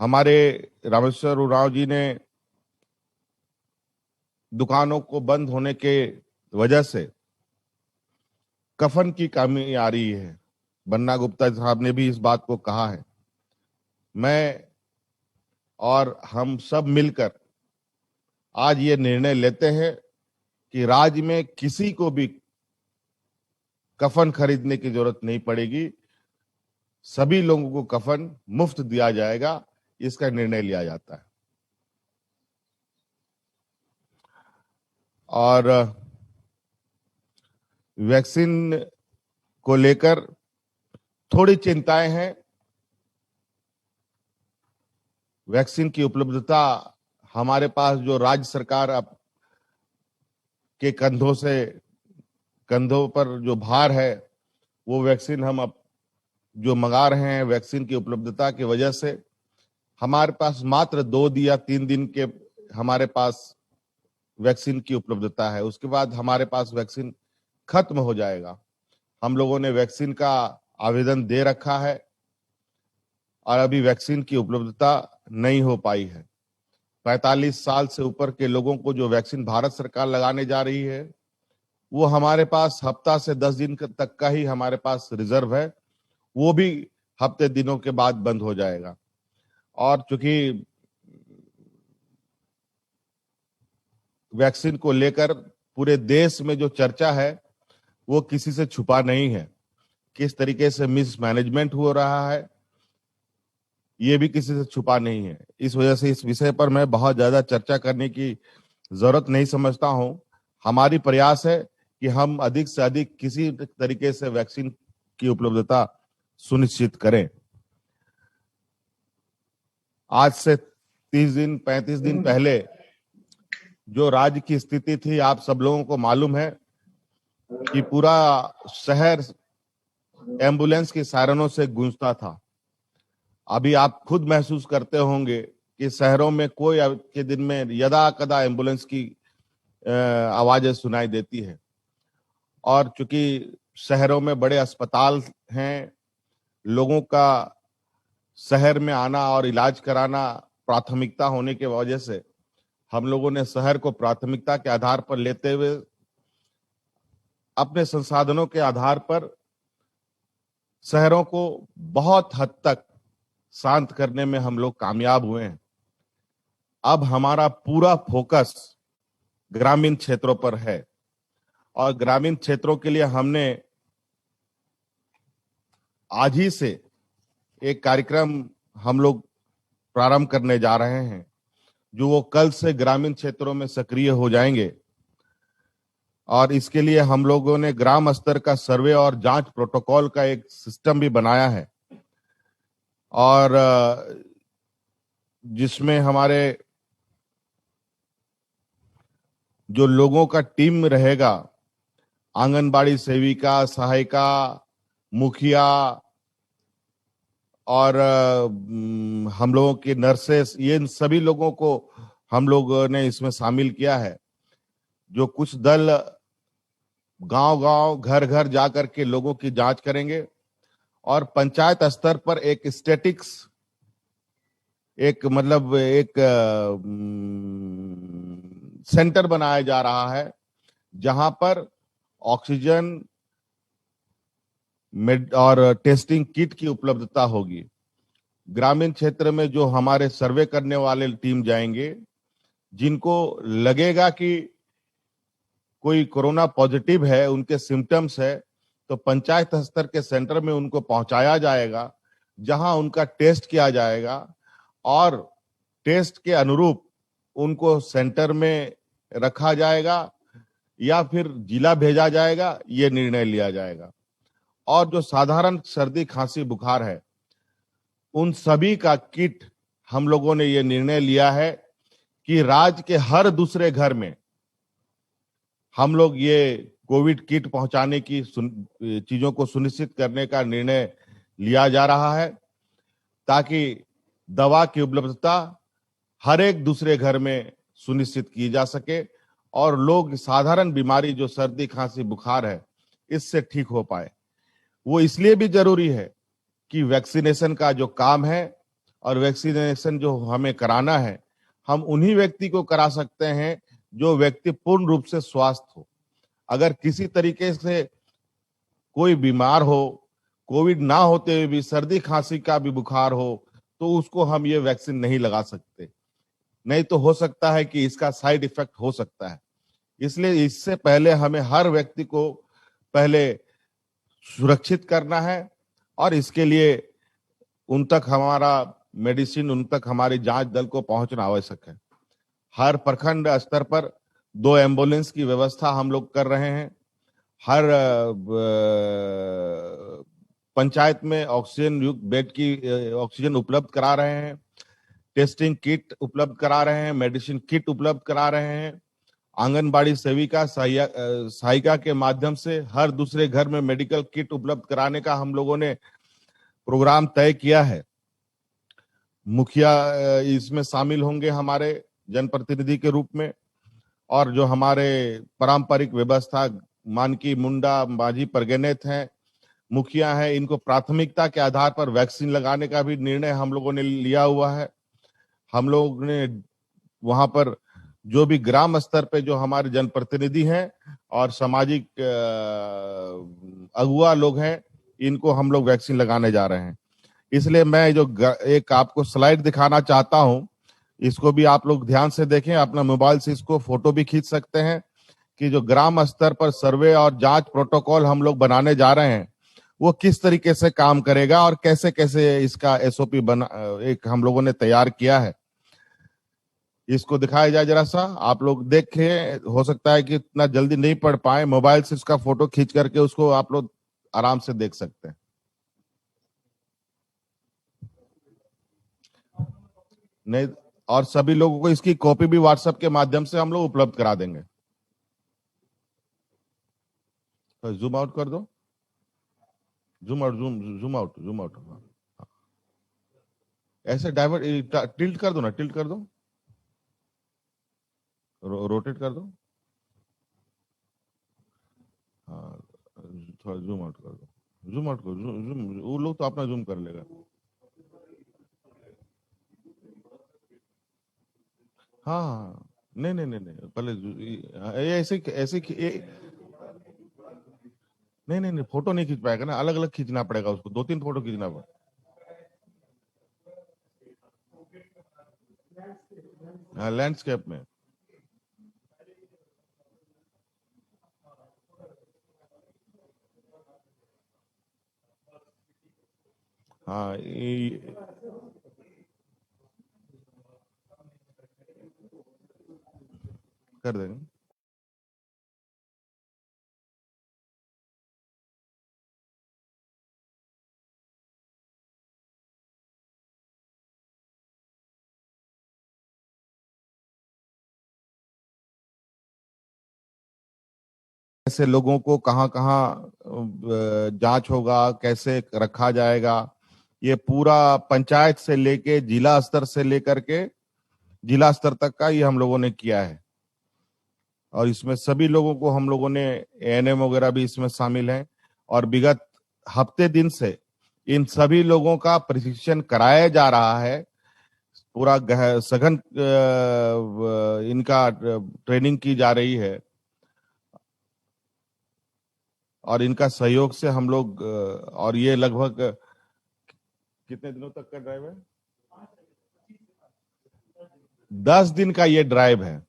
हमारे रामेश्वर उरांव जी ने दुकानों को बंद होने के वजह से कफन की कमी आ रही है। बन्ना गुप्ता साहब ने भी इस बात को कहा है। मैं और हम सब मिलकर आज ये निर्णय लेते हैं कि राज्य में किसी को भी कफन खरीदने की जरूरत नहीं पड़ेगी, सभी लोगों को कफन मुफ्त दिया जाएगा, इसका निर्णय लिया जाता है। और वैक्सीन को लेकर थोड़ी चिंताएं हैं। वैक्सीन की उपलब्धता हमारे पास जो राज्य सरकार अब के कंधों पर जो भार है, वो वैक्सीन हम अब जो मंगा रहे हैं, वैक्सीन की उपलब्धता की वजह से हमारे पास मात्र 2 या 3 दिन के हमारे पास वैक्सीन की उपलब्धता है। उसके बाद हमारे पास वैक्सीन खत्म हो जाएगा। हम लोगों ने वैक्सीन का आवेदन दे रखा है और अभी वैक्सीन की उपलब्धता नहीं हो पाई है। 45 साल से ऊपर के लोगों को जो वैक्सीन भारत सरकार लगाने जा रही है, वो हमारे पास हफ्ता से 10 दिन तक का ही हमारे पास रिजर्व है, वो भी हफ्ते दिनों के बाद बंद हो जाएगा। और चूंकि वैक्सीन को लेकर पूरे देश में जो चर्चा है वो किसी से छुपा नहीं है। किस तरीके से मिसमैनेजमेंट हो रहा है ये भी किसी से छुपा नहीं है। इस वजह से इस विषय पर मैं बहुत ज्यादा चर्चा करने की जरूरत नहीं समझता हूं। हमारी प्रयास है कि हम अधिक से अधिक किसी तरीके से वैक्सीन की उपलब्धता सुनिश्चित करें। आज से 35 दिन पहले जो राज्य की स्थिति थी, आप सब लोगों को मालूम है कि पूरा शहर एम्बुलेंस की सायरनों से गूंजता था। अभी आप खुद महसूस करते होंगे कि शहरों में कोई के दिन में यदा कदा एम्बुलेंस की आवाजें सुनाई देती है। और चूंकि शहरों में बड़े अस्पताल हैं, लोगों का शहर में आना और इलाज कराना प्राथमिकता होने की वजह से हम लोगों ने शहर को प्राथमिकता के आधार पर लेते हुए अपने संसाधनों के आधार पर शहरों को बहुत हद तक शांत करने में हम लोग कामयाब हुए हैं। अब हमारा पूरा फोकस ग्रामीण क्षेत्रों पर है और ग्रामीण क्षेत्रों के लिए हमने आज ही से एक कार्यक्रम हम लोग प्रारंभ करने जा रहे हैं, जो वो कल से ग्रामीण क्षेत्रों में सक्रिय हो जाएंगे। और इसके लिए हम लोगों ने ग्राम स्तर का सर्वे और जांच प्रोटोकॉल का एक सिस्टम भी बनाया है, और जिसमें हमारे जो लोगों का टीम रहेगा, आंगनबाड़ी सेविका, सहायिका, मुखिया और हम लोगों के नर्सेस, ये इन सभी लोगों को हम लोगों ने इसमें शामिल किया है। जो कुछ दल गांव-गांव, घर-घर जाकर के लोगों की जांच करेंगे और पंचायत स्तर पर एक स्टैटिक्स, एक सेंटर बनाया जा रहा है जहां पर ऑक्सीजन और टेस्टिंग किट की उपलब्धता होगी। ग्रामीण क्षेत्र में जो हमारे सर्वे करने वाले टीम जाएंगे, जिनको लगेगा कि कोई कोरोना पॉजिटिव है, उनके सिम्टम्स है, तो पंचायत स्तर के सेंटर में उनको पहुंचाया जाएगा, जहां उनका टेस्ट किया जाएगा और टेस्ट के अनुरूप उनको सेंटर में रखा जाएगा या फिर जिला भेजा जाएगा, ये निर्णय लिया जाएगा। और जो साधारण सर्दी, खांसी, बुखार है, उन सभी का किट हम लोगों ने ये निर्णय लिया है कि राज्य के हर दूसरे घर में हम लोग ये कोविड किट पहुंचाने की चीजों को सुनिश्चित करने का निर्णय लिया जा रहा है, ताकि दवा की उपलब्धता हर एक दूसरे घर में सुनिश्चित की जा सके और लोग साधारण बीमारी जो सर्दी, खांसी, बुखार है, इससे ठीक हो पाए। वो इसलिए भी जरूरी है कि वैक्सीनेशन का जो काम है और वैक्सीनेशन जो हमें कराना है, हम उन्हीं व्यक्ति को करा सकते हैं जो व्यक्ति पूर्ण रूप से स्वस्थ हो। अगर किसी तरीके से कोई बीमार हो, कोविड ना होते हुए भी सर्दी खांसी का भी बुखार हो, तो उसको हम ये वैक्सीन नहीं लगा सकते। नहीं तो हो सकता है कि इसका साइड इफेक्ट हो सकता है। इसलिए इससे पहले हमें हर व्यक्ति को पहले सुरक्षित करना है और इसके लिए उन तक हमारा मेडिसिन, उन तक हमारी जांच दल को पहुंचना आवश्यक है। हर प्रखंड स्तर पर 2 एम्बुलेंस की व्यवस्था हम लोग कर रहे हैं। हर पंचायत में ऑक्सीजन युक्त बेड की ऑक्सीजन उपलब्ध करा रहे हैं, टेस्टिंग किट उपलब्ध करा रहे हैं, मेडिसिन किट उपलब्ध करा रहे हैं। आंगनबाड़ी सेविका सहायिका के माध्यम से हर दूसरे घर में मेडिकल किट उपलब्ध कराने का हम लोगों ने प्रोग्राम तय किया है। मुखिया इसमें शामिल होंगे हमारे जनप्रतिनिधि के रूप में, और जो हमारे पारंपरिक व्यवस्था मानकी, मुंडा, माझी, परगनेत हैं, मुखिया हैं, इनको प्राथमिकता के आधार पर वैक्सीन लगाने का भी निर्णय हम लोगों ने लिया हुआ है। हम लोग ने वहां पर जो भी ग्राम स्तर पे जो हमारे जनप्रतिनिधि हैं और सामाजिक अगुवा लोग हैं, इनको हम लोग वैक्सीन लगाने जा रहे हैं। इसलिए मैं जो एक आपको स्लाइड दिखाना चाहता हूं, इसको भी आप लोग ध्यान से देखें। अपना मोबाइल से इसको फोटो भी खींच सकते हैं कि जो ग्राम स्तर पर सर्वे और जांच प्रोटोकॉल हम लोग बनाने जा रहे हैं, वो किस तरीके से काम करेगा और कैसे कैसे इसका एसओपी बना एक हम लोगों ने तैयार किया है। इसको दिखाया जाए जरा सा, आप लोग देखे। हो सकता है कि इतना जल्दी नहीं पढ़ पाए, मोबाइल से इसका फोटो खींच करके उसको आप लोग आराम से देख सकते हैं। नहीं, और सभी लोगों को इसकी कॉपी भी व्हाट्सएप के माध्यम से हम लोग उपलब्ध करा देंगे। तो जूम आउट कर दो, zoom out, zoom out, zoom out. ऐसे डाइवर्ट टिल्ट कर दो ना, टिल्ट कर दो, रोटेट कर दो। हाँ, थोड़ा जूम आउट कर दो, जूम आउट करो, जूम, वो लोग तो अपना जूम कर लेगा। हाँ हाँ, नहीं नहीं नहीं नहीं, पहले ऐसे ऐसे नहीं नहीं नहीं, फोटो नहीं खींच पाएगा ना, अलग अलग खींचना पड़ेगा उसको, 2-3 फोटो खींचना पड़ेगा। हाँ, लैंडस्केप में। हाँ, कर देंगे। ऐसे लोगों को कहाँ कहाँ जांच होगा, कैसे रखा जाएगा, ये पूरा पंचायत से लेके जिला स्तर से लेकर के जिला स्तर तक का ये हम लोगों ने किया है। और इसमें सभी लोगों को हम लोगों ने एएनएम वगैरह भी इसमें शामिल हैं, और विगत हफ्ते दिन से इन सभी लोगों का प्रशिक्षण कराया जा रहा है। पूरा सघन इनका ट्रेनिंग की जा रही है, और इनका सहयोग से हम लोग और ये लगभग कितने दिनों तक का ड्राइव है? 10 दिन का ये ड्राइव है।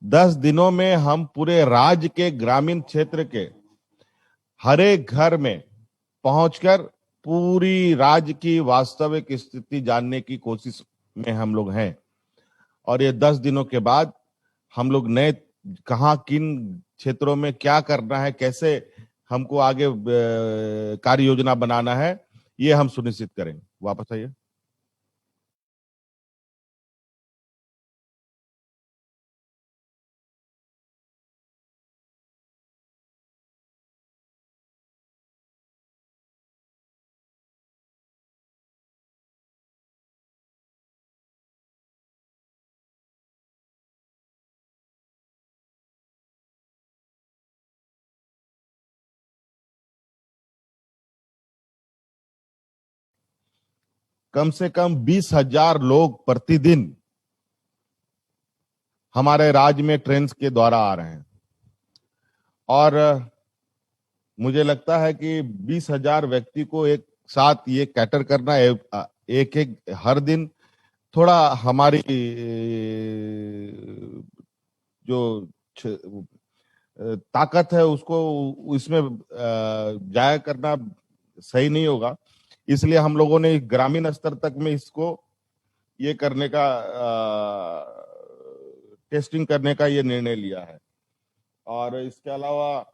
10 दिनों में हम पूरे राज्य के ग्रामीण क्षेत्र के हर एक घर में पहुंचकर पूरी राज्य की वास्तविक स्थिति जानने की कोशिश में हम लोग हैं। और ये 10 दिनों के बाद हम लोग नए कहाँ किन क्षेत्रों में क्या करना है, कैसे हमको आगे कार्य योजना बनाना है, ये हम सुनिश्चित करेंगे। वापस आइए। कम से कम 20,000 लोग प्रतिदिन हमारे राज्य में ट्रेन के द्वारा आ रहे हैं। और मुझे लगता है कि 20,000 व्यक्ति को एक साथ ये कैटर करना एक एक हर दिन थोड़ा हमारी जो ताकत है उसको इसमें जाया करना सही नहीं होगा। इसलिए हम लोगों ने ग्रामीण स्तर तक में इसको ये करने का टेस्टिंग करने का ये निर्णय लिया है। और इसके अलावा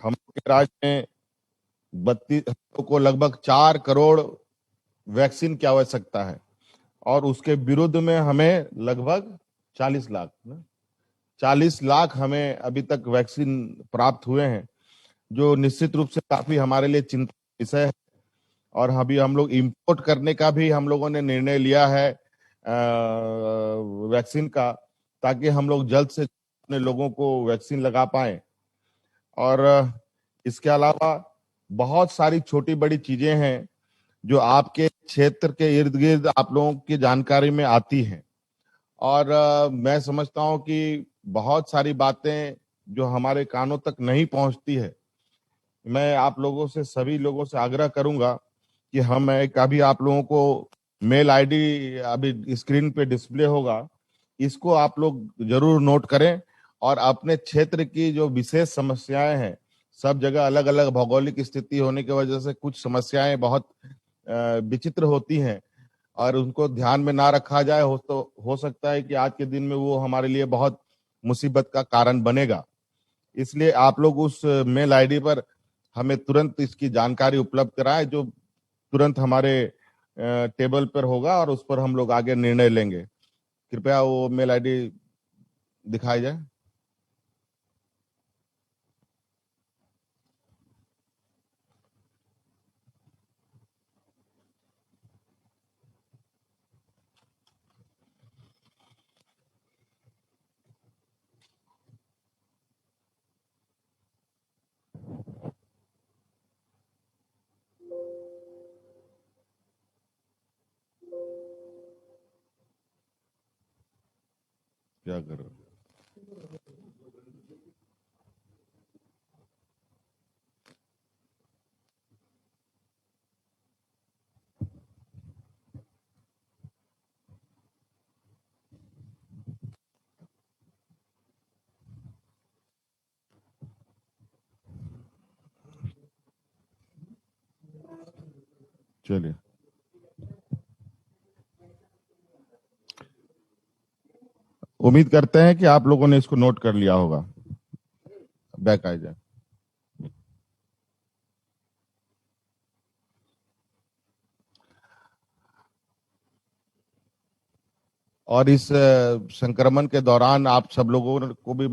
हमारे राज्य में 32 को लगभग 4 करोड़ वैक्सीन की आवश्यकता है और उसके विरुद्ध में हमें लगभग 40 लाख हमें अभी तक वैक्सीन प्राप्त हुए हैं, जो निश्चित रूप से काफी हमारे लिए चिंता विषय है। और अभी हम लोग इंपोर्ट करने का भी हम लोगों ने निर्णय लिया है वैक्सीन का, ताकि हम लोग जल्द से अपने लोगों को वैक्सीन लगा पाए। और इसके अलावा बहुत सारी छोटी बड़ी चीजें हैं जो आपके क्षेत्र के इर्द गिर्द आप लोगों की जानकारी में आती हैं। और मैं समझता हूं कि बहुत सारी बातें जो हमारे कानों तक नहीं पहुंचती है, मैं आप लोगों से सभी लोगों से आग्रह करूंगा कि हम अभी आप लोगों को मेल आईडी अभी स्क्रीन पे डिस्प्ले होगा, इसको आप लोग जरूर नोट करें और अपने क्षेत्र की जो विशेष समस्याएं हैं, सब जगह अलग अलग भौगोलिक स्थिति होने की वजह से कुछ समस्याएं बहुत विचित्र होती हैं और उनको ध्यान में ना रखा जाए हो सकता है कि आज के दिन में वो हमारे लिए बहुत मुसीबत का कारण बनेगा। इसलिए आप लोग उस मेल आईडी पर हमें तुरंत इसकी जानकारी उपलब्ध कराएं, जो तुरंत हमारे टेबल पर होगा और उस पर हम लोग आगे निर्णय लेंगे। कृपया वो मेल आईडी दिखाई जाए। क्या करो चलिए, उम्मीद करते हैं कि आप लोगों ने इसको नोट कर लिया होगा। बैक आ जाए। और इस संक्रमण के दौरान आप सब लोगों को भी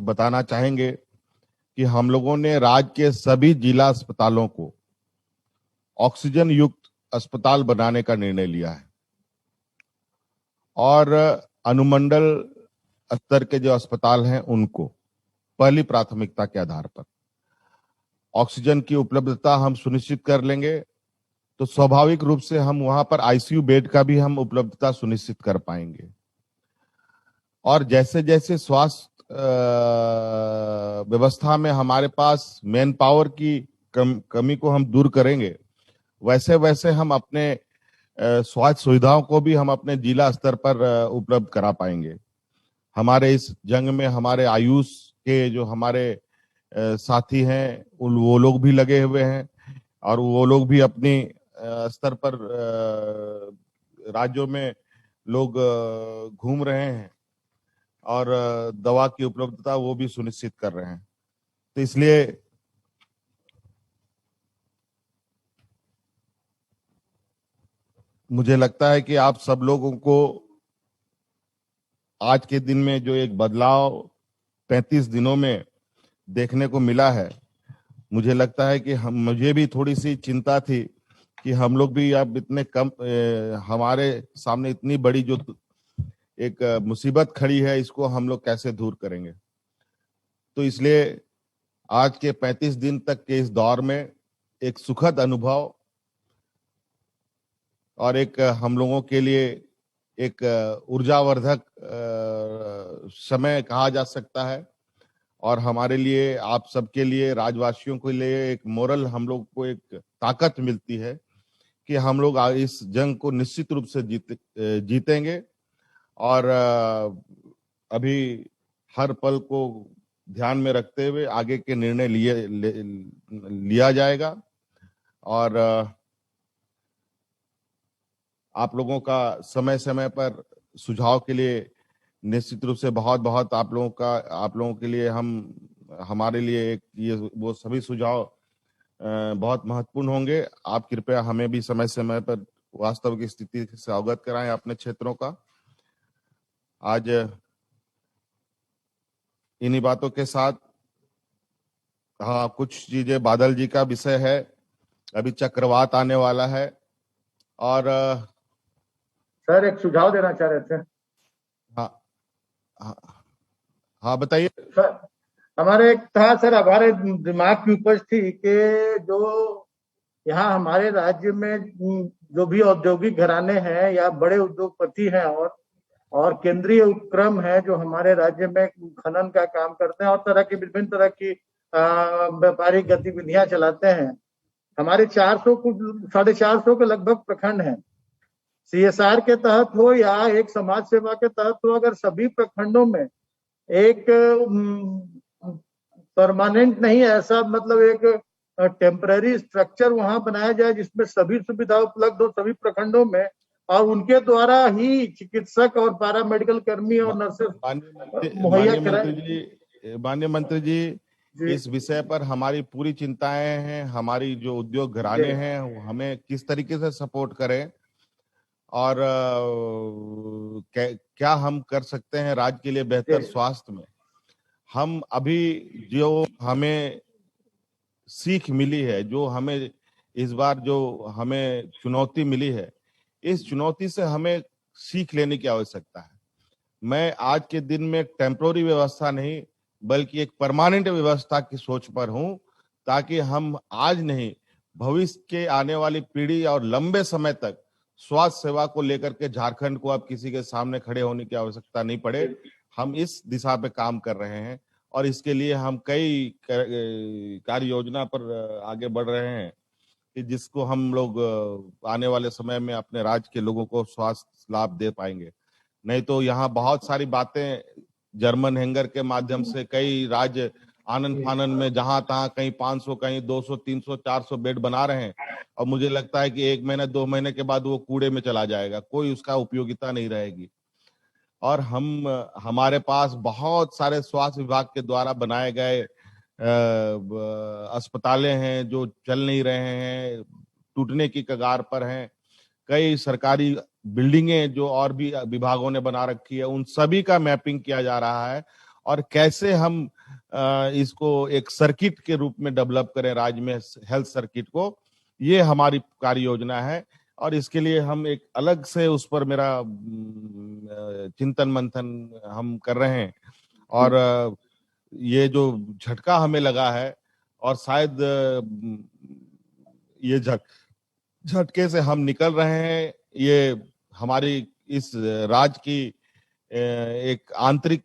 बताना चाहेंगे कि हम लोगों ने राज्य के सभी जिला अस्पतालों को ऑक्सीजन युक्त अस्पताल बनाने का निर्णय लिया है और अनुमंडल स्तर के जो अस्पताल हैं उनको पहली प्राथमिकता के आधार पर ऑक्सीजन की उपलब्धता हम सुनिश्चित कर लेंगे, तो स्वाभाविक रूप से हम वहां पर आईसीयू बेड का भी हम उपलब्धता सुनिश्चित कर पाएंगे। और जैसे जैसे स्वास्थ्य व्यवस्था में हमारे पास मैन पावर की कमी को हम दूर करेंगे, वैसे वैसे हम अपने स्वास्थ्य सुविधाओं को भी हम अपने जिला स्तर पर उपलब्ध करा पाएंगे। हमारे इस जंग में हमारे आयुष के जो हमारे साथी हैं वो लोग भी लगे हुए हैं और वो लोग भी अपनी स्तर पर राज्यों में लोग घूम रहे हैं और दवा की उपलब्धता वो भी सुनिश्चित कर रहे हैं। तो इसलिए मुझे लगता है कि आप सब लोगों को आज के दिन में जो एक बदलाव 35 दिनों में देखने को मिला है, मुझे लगता है कि मुझे भी थोड़ी सी चिंता थी कि हम लोग भी अब इतने कम हमारे सामने इतनी बड़ी जो एक मुसीबत खड़ी है, इसको हम लोग कैसे दूर करेंगे। तो इसलिए आज के 35 दिन तक के इस दौर में एक सुखद अनुभव और एक हम लोगों के लिए एक ऊर्जावर्धक समय कहा जा सकता है। और हमारे लिए, आप सबके लिए, राज्यवासियों के लिए एक मोरल, हम लोग को एक ताकत मिलती है कि हम लोग इस जंग को निश्चित रूप से जीतेंगे। और अभी हर पल को ध्यान में रखते हुए आगे के निर्णय लिया जाएगा। और आप लोगों का समय समय पर सुझाव के लिए निश्चित रूप से बहुत बहुत आप लोगों के लिए हमारे लिए एक ये वो सभी सुझाव बहुत महत्वपूर्ण होंगे। आप कृपया हमें भी समय समय पर वास्तविक स्थिति से अवगत कराएं अपने क्षेत्रों का। आज इन्हीं बातों के साथ, हाँ, कुछ चीजें, बादल जी का विषय है, अभी चक्रवात आने वाला है। और सर एक सुझाव देना चाह रहे थे। हाँ बताइए सर। हमारे एक था सर, हमारे दिमाग की उपज थी कि जो यहाँ हमारे राज्य में जो भी औद्योगिक घराने हैं या बड़े उद्योगपति हैं और केंद्रीय उपक्रम है जो हमारे राज्य में खनन का काम करते हैं और विभिन्न तरह की व्यापारिक गतिविधियां चलाते हैं। हमारे 450 के लगभग प्रखंड हैं। CSR के तहत हो या एक समाज सेवा के तहत हो, अगर सभी प्रखंडों में एक परमानेंट नहीं, ऐसा मतलब एक टेम्पररी स्ट्रक्चर वहां बनाया जाए जिसमें सभी सुविधा उपलब्ध हो सभी प्रखंडों में, और उनके द्वारा ही चिकित्सक और पैरामेडिकल कर्मी और नर्सेस मुहैया कराए। माननीय मंत्री जी, इस विषय पर हमारी पूरी चिंताएं हैं। हमारी जो उद्योग घराने हैं हमें किस तरीके से सपोर्ट करें और क्या हम कर सकते हैं राज्य के लिए बेहतर स्वास्थ्य में। हम अभी जो हमें सीख मिली है, जो हमें इस बार जो हमें चुनौती मिली है, इस चुनौती से हमें सीख लेने की आवश्यकता है। मैं आज के दिन में टेम्पोररी व्यवस्था नहीं बल्कि एक परमानेंट व्यवस्था की सोच पर हूं, ताकि हम आज नहीं, भविष्य के आने वाली पीढ़ी और लंबे समय तक स्वास्थ्य सेवा को लेकर के झारखंड को अब किसी के सामने खड़े होने की आवश्यकता नहीं पड़े। हम इस दिशा पे काम कर रहे हैं और इसके लिए हम कई कार्य योजना पर आगे बढ़ रहे हैं कि जिसको हम लोग आने वाले समय में अपने राज्य के लोगों को स्वास्थ्य लाभ दे पाएंगे। नहीं तो यहाँ बहुत सारी बातें जर्मन हैंगर के माध्यम से कई राज्य आनन फानन में जहां तहां कहीं 500, कहीं 200, 300, 400 बेड बना रहे हैं और मुझे लगता है कि 1 महीने 2 महीने के बाद वो कूड़े में चला जाएगा, कोई उसका उपयोगिता नहीं रहेगी। और हमारे पास बहुत सारे स्वास्थ्य विभाग के द्वारा बनाए गए अस्पतालें हैं जो चल नहीं रहे हैं, टूटने की कगार पर हैं। कई सरकारी बिल्डिंगें जो और भी विभागों ने बना रखी है, उन सभी का मैपिंग किया जा रहा है और कैसे हम इसको एक सर्किट के रूप में डेवलप करें राज्य में, हेल्थ सर्किट को, ये हमारी कार्य योजना है। और इसके लिए हम एक अलग से उस पर मेरा चिंतन मंथन हम कर रहे हैं। और ये जो झटका हमें लगा है और शायद ये झटके से हम निकल रहे हैं, ये हमारी इस राज्य की एक आंतरिक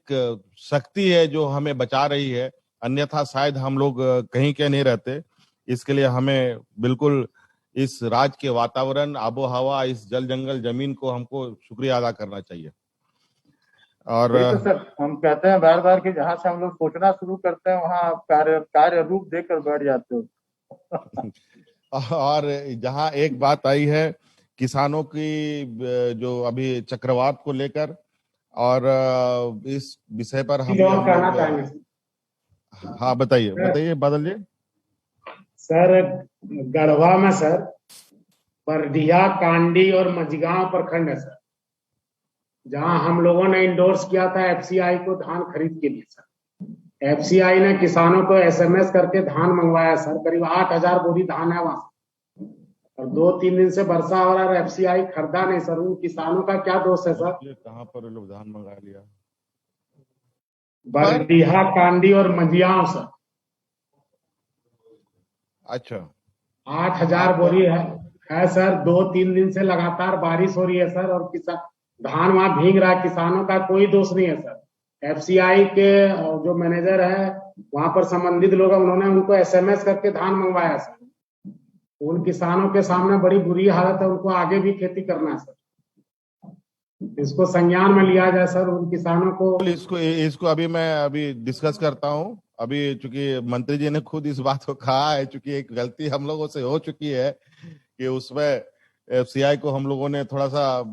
शक्ति है जो हमें बचा रही है, अन्यथा शायद हम लोग कहीं के नहीं रहते। इसके लिए हमें बिल्कुल इस राज्य के वातावरण, आबो हवा, इस जल जंगल जमीन को हमको शुक्रिया अदा करना चाहिए। और तो सर हम कहते हैं बार बार कि जहां से हम लोग सोचना शुरू करते हैं वहां आप कार्य रूप देकर बैठ जाते हो। और जहां एक बात आई है किसानों की, जो अभी चक्रवात को लेकर, और इस विषय पर हम कहना चाहेंगे। हाँ बताइए बादल जी। सर गढ़वा में सर बरडिया, कांडी और मझगांव प्रखंड है सर, जहां हम लोगों ने इंडोर्स किया था FCI को धान खरीद के लिए सर। FCI ने किसानों को SMS करके धान मंगवाया सर, करीब 8000 बोरी धान है वहां, और 2-3 दिन से वर्षा हो रहा है, FCI खरीदा नहीं सर। उन किसानों का क्या दोष है सर? कहाँ पर लोग धान मंगा लिया? बरडीहा, कांडी और मझगांव सर। अच्छा, 8000 बोरी है है सर, 2-3 दिन से लगातार बारिश हो रही है सर, और किसान धान वहां भीग रहा है। किसानों का कोई दोष नहीं है सर। एफसीआई के जो मैनेजर है वहां पर संबंधित लोग हैं, उन्होंने उनको एसएमएस करके धान मंगवाया सर। उन किसानों के सामने बड़ी बुरी हालत है, उनको आगे भी खेती करना है सर। इसको संज्ञान में लिया जाए सर, उन किसानों को। इसको अभी डिस्कस करता हूं। अभी चूंकि मंत्री जी ने खुद इस बात को कहा है, चूंकि एक गलती हम लोगों से हो चुकी है कि उसमें एफसीआई को हम लोगों ने थोड़ा सा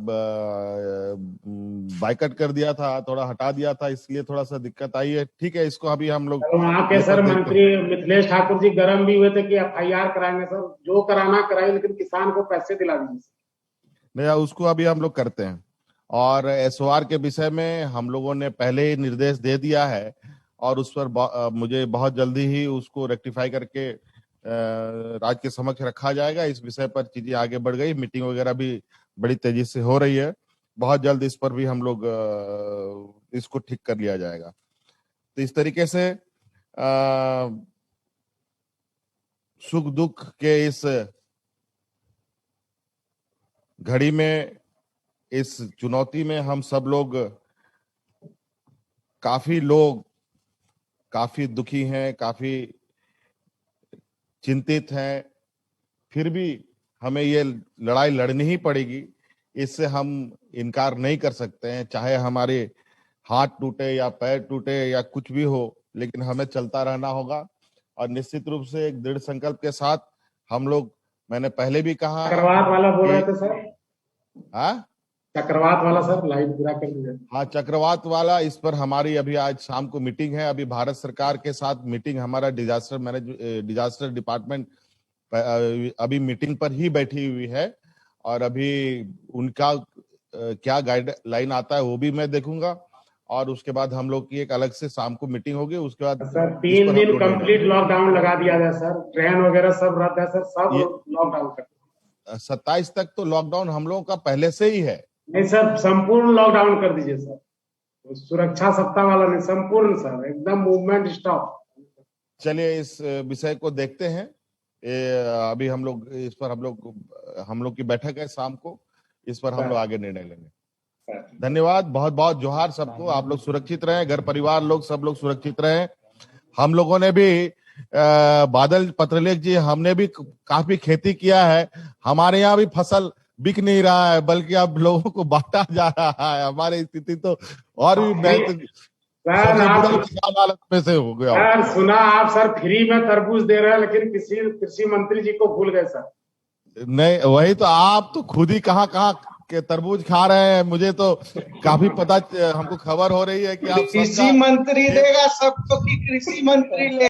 बाइकट कर दिया था, थोड़ा हटा दिया था, इसलिए थोड़ा सा दिक्कत आई है। ठीक है, इसको अभी हम लोग वहाँ के सर मंत्री मिथिलेश ठाकुर जी गर्म भी हुए थे कि एफआईआर कराएंगे सर। जो कराना कराइए, लेकिन किसान को पैसे दिला दीजिए। नहीं, उसको अभी हम लोग करते हैं। और एसओआर के विषय में हम लोगों ने पहले ही निर्देश दे दिया है, और उस पर मुझे बहुत जल्दी ही उसको रेक्टिफाई करके राज्य के समक्ष रखा जाएगा। इस विषय पर चीजें आगे बढ़ गई, मीटिंग वगैरह भी बड़ी तेजी से हो रही है। बहुत जल्द इस पर भी हम लोग इसको ठीक कर लिया जाएगा। तो इस तरीके से सुख दुख के इस घड़ी में, इस चुनौती में हम सब लोग काफी दुखी हैं, काफी चिंतित हैं। फिर भी हमें ये लड़ाई लड़नी ही पड़ेगी, इससे हम इनकार नहीं कर सकते हैं। चाहे हमारे हाथ टूटे या पैर टूटे या कुछ भी हो, लेकिन हमें चलता रहना होगा। और निश्चित रूप से एक दृढ़ संकल्प के साथ हम लोग, मैंने पहले भी कहा, चक्रवात वाला बोल रहे थे सर। हाँ, चक्रवात वाला सर, लाइव पूरा कर दीजिए। हाँ, चक्रवात वाला, इस पर हमारी अभी आज शाम को मीटिंग है। अभी भारत सरकार के साथ मीटिंग, हमारा डिजास्टर डिपार्टमेंट अभी मीटिंग पर ही बैठी हुई है, और अभी उनका क्या गाइडलाइन आता है वो भी मैं देखूंगा। और उसके बाद हम लोग की एक अलग से शाम को मीटिंग होगी। उसके बाद सर 3 दिन कंप्लीट लॉकडाउन लगा दिया जाए सर। ट्रेन वगैरह सब रद्द है सर, सब लॉकडाउन कर। 27 तक तो लॉकडाउन हम लोगों का पहले से ही है। नहीं सर, संपूर्ण लॉकडाउन कर दीजिए सर। सुरक्षा सप्ताह वाला नहीं, संपूर्ण सर, एकदम मूवमेंट स्टॉप। चलिए, इस विषय को देखते हैं। अभी हम लोग इस पर हम लोग की बैठक है शाम को, इस पर हम लोग आगे निर्णय लेंगे। धन्यवाद, बहुत बहुत जोहार सबको। आप लोग सुरक्षित रहें, घर परिवार लोग सब लोग सुरक्षित रहें। हम लोगों ने भी बादल पत्रलेख जी, हमने भी काफी खेती किया है। हमारे यहाँ भी फसल बिक नहीं रहा है, बल्कि अब लोगों को बांटा जा रहा है। हमारी स्थिति तो और भी हालत में से हो गया। सर सुना आप सर फ्री में तरबूज दे रहे हैं, लेकिन कृषि मंत्री जी को भूल गए सर। नहीं, वही तो, आप तो खुद ही कहाँ के तरबूज खा रहे हैं। मुझे तो काफी पता, हमको खबर हो रही है कि आप कृषि मंत्री देगा सबको कि कृषि मंत्री ले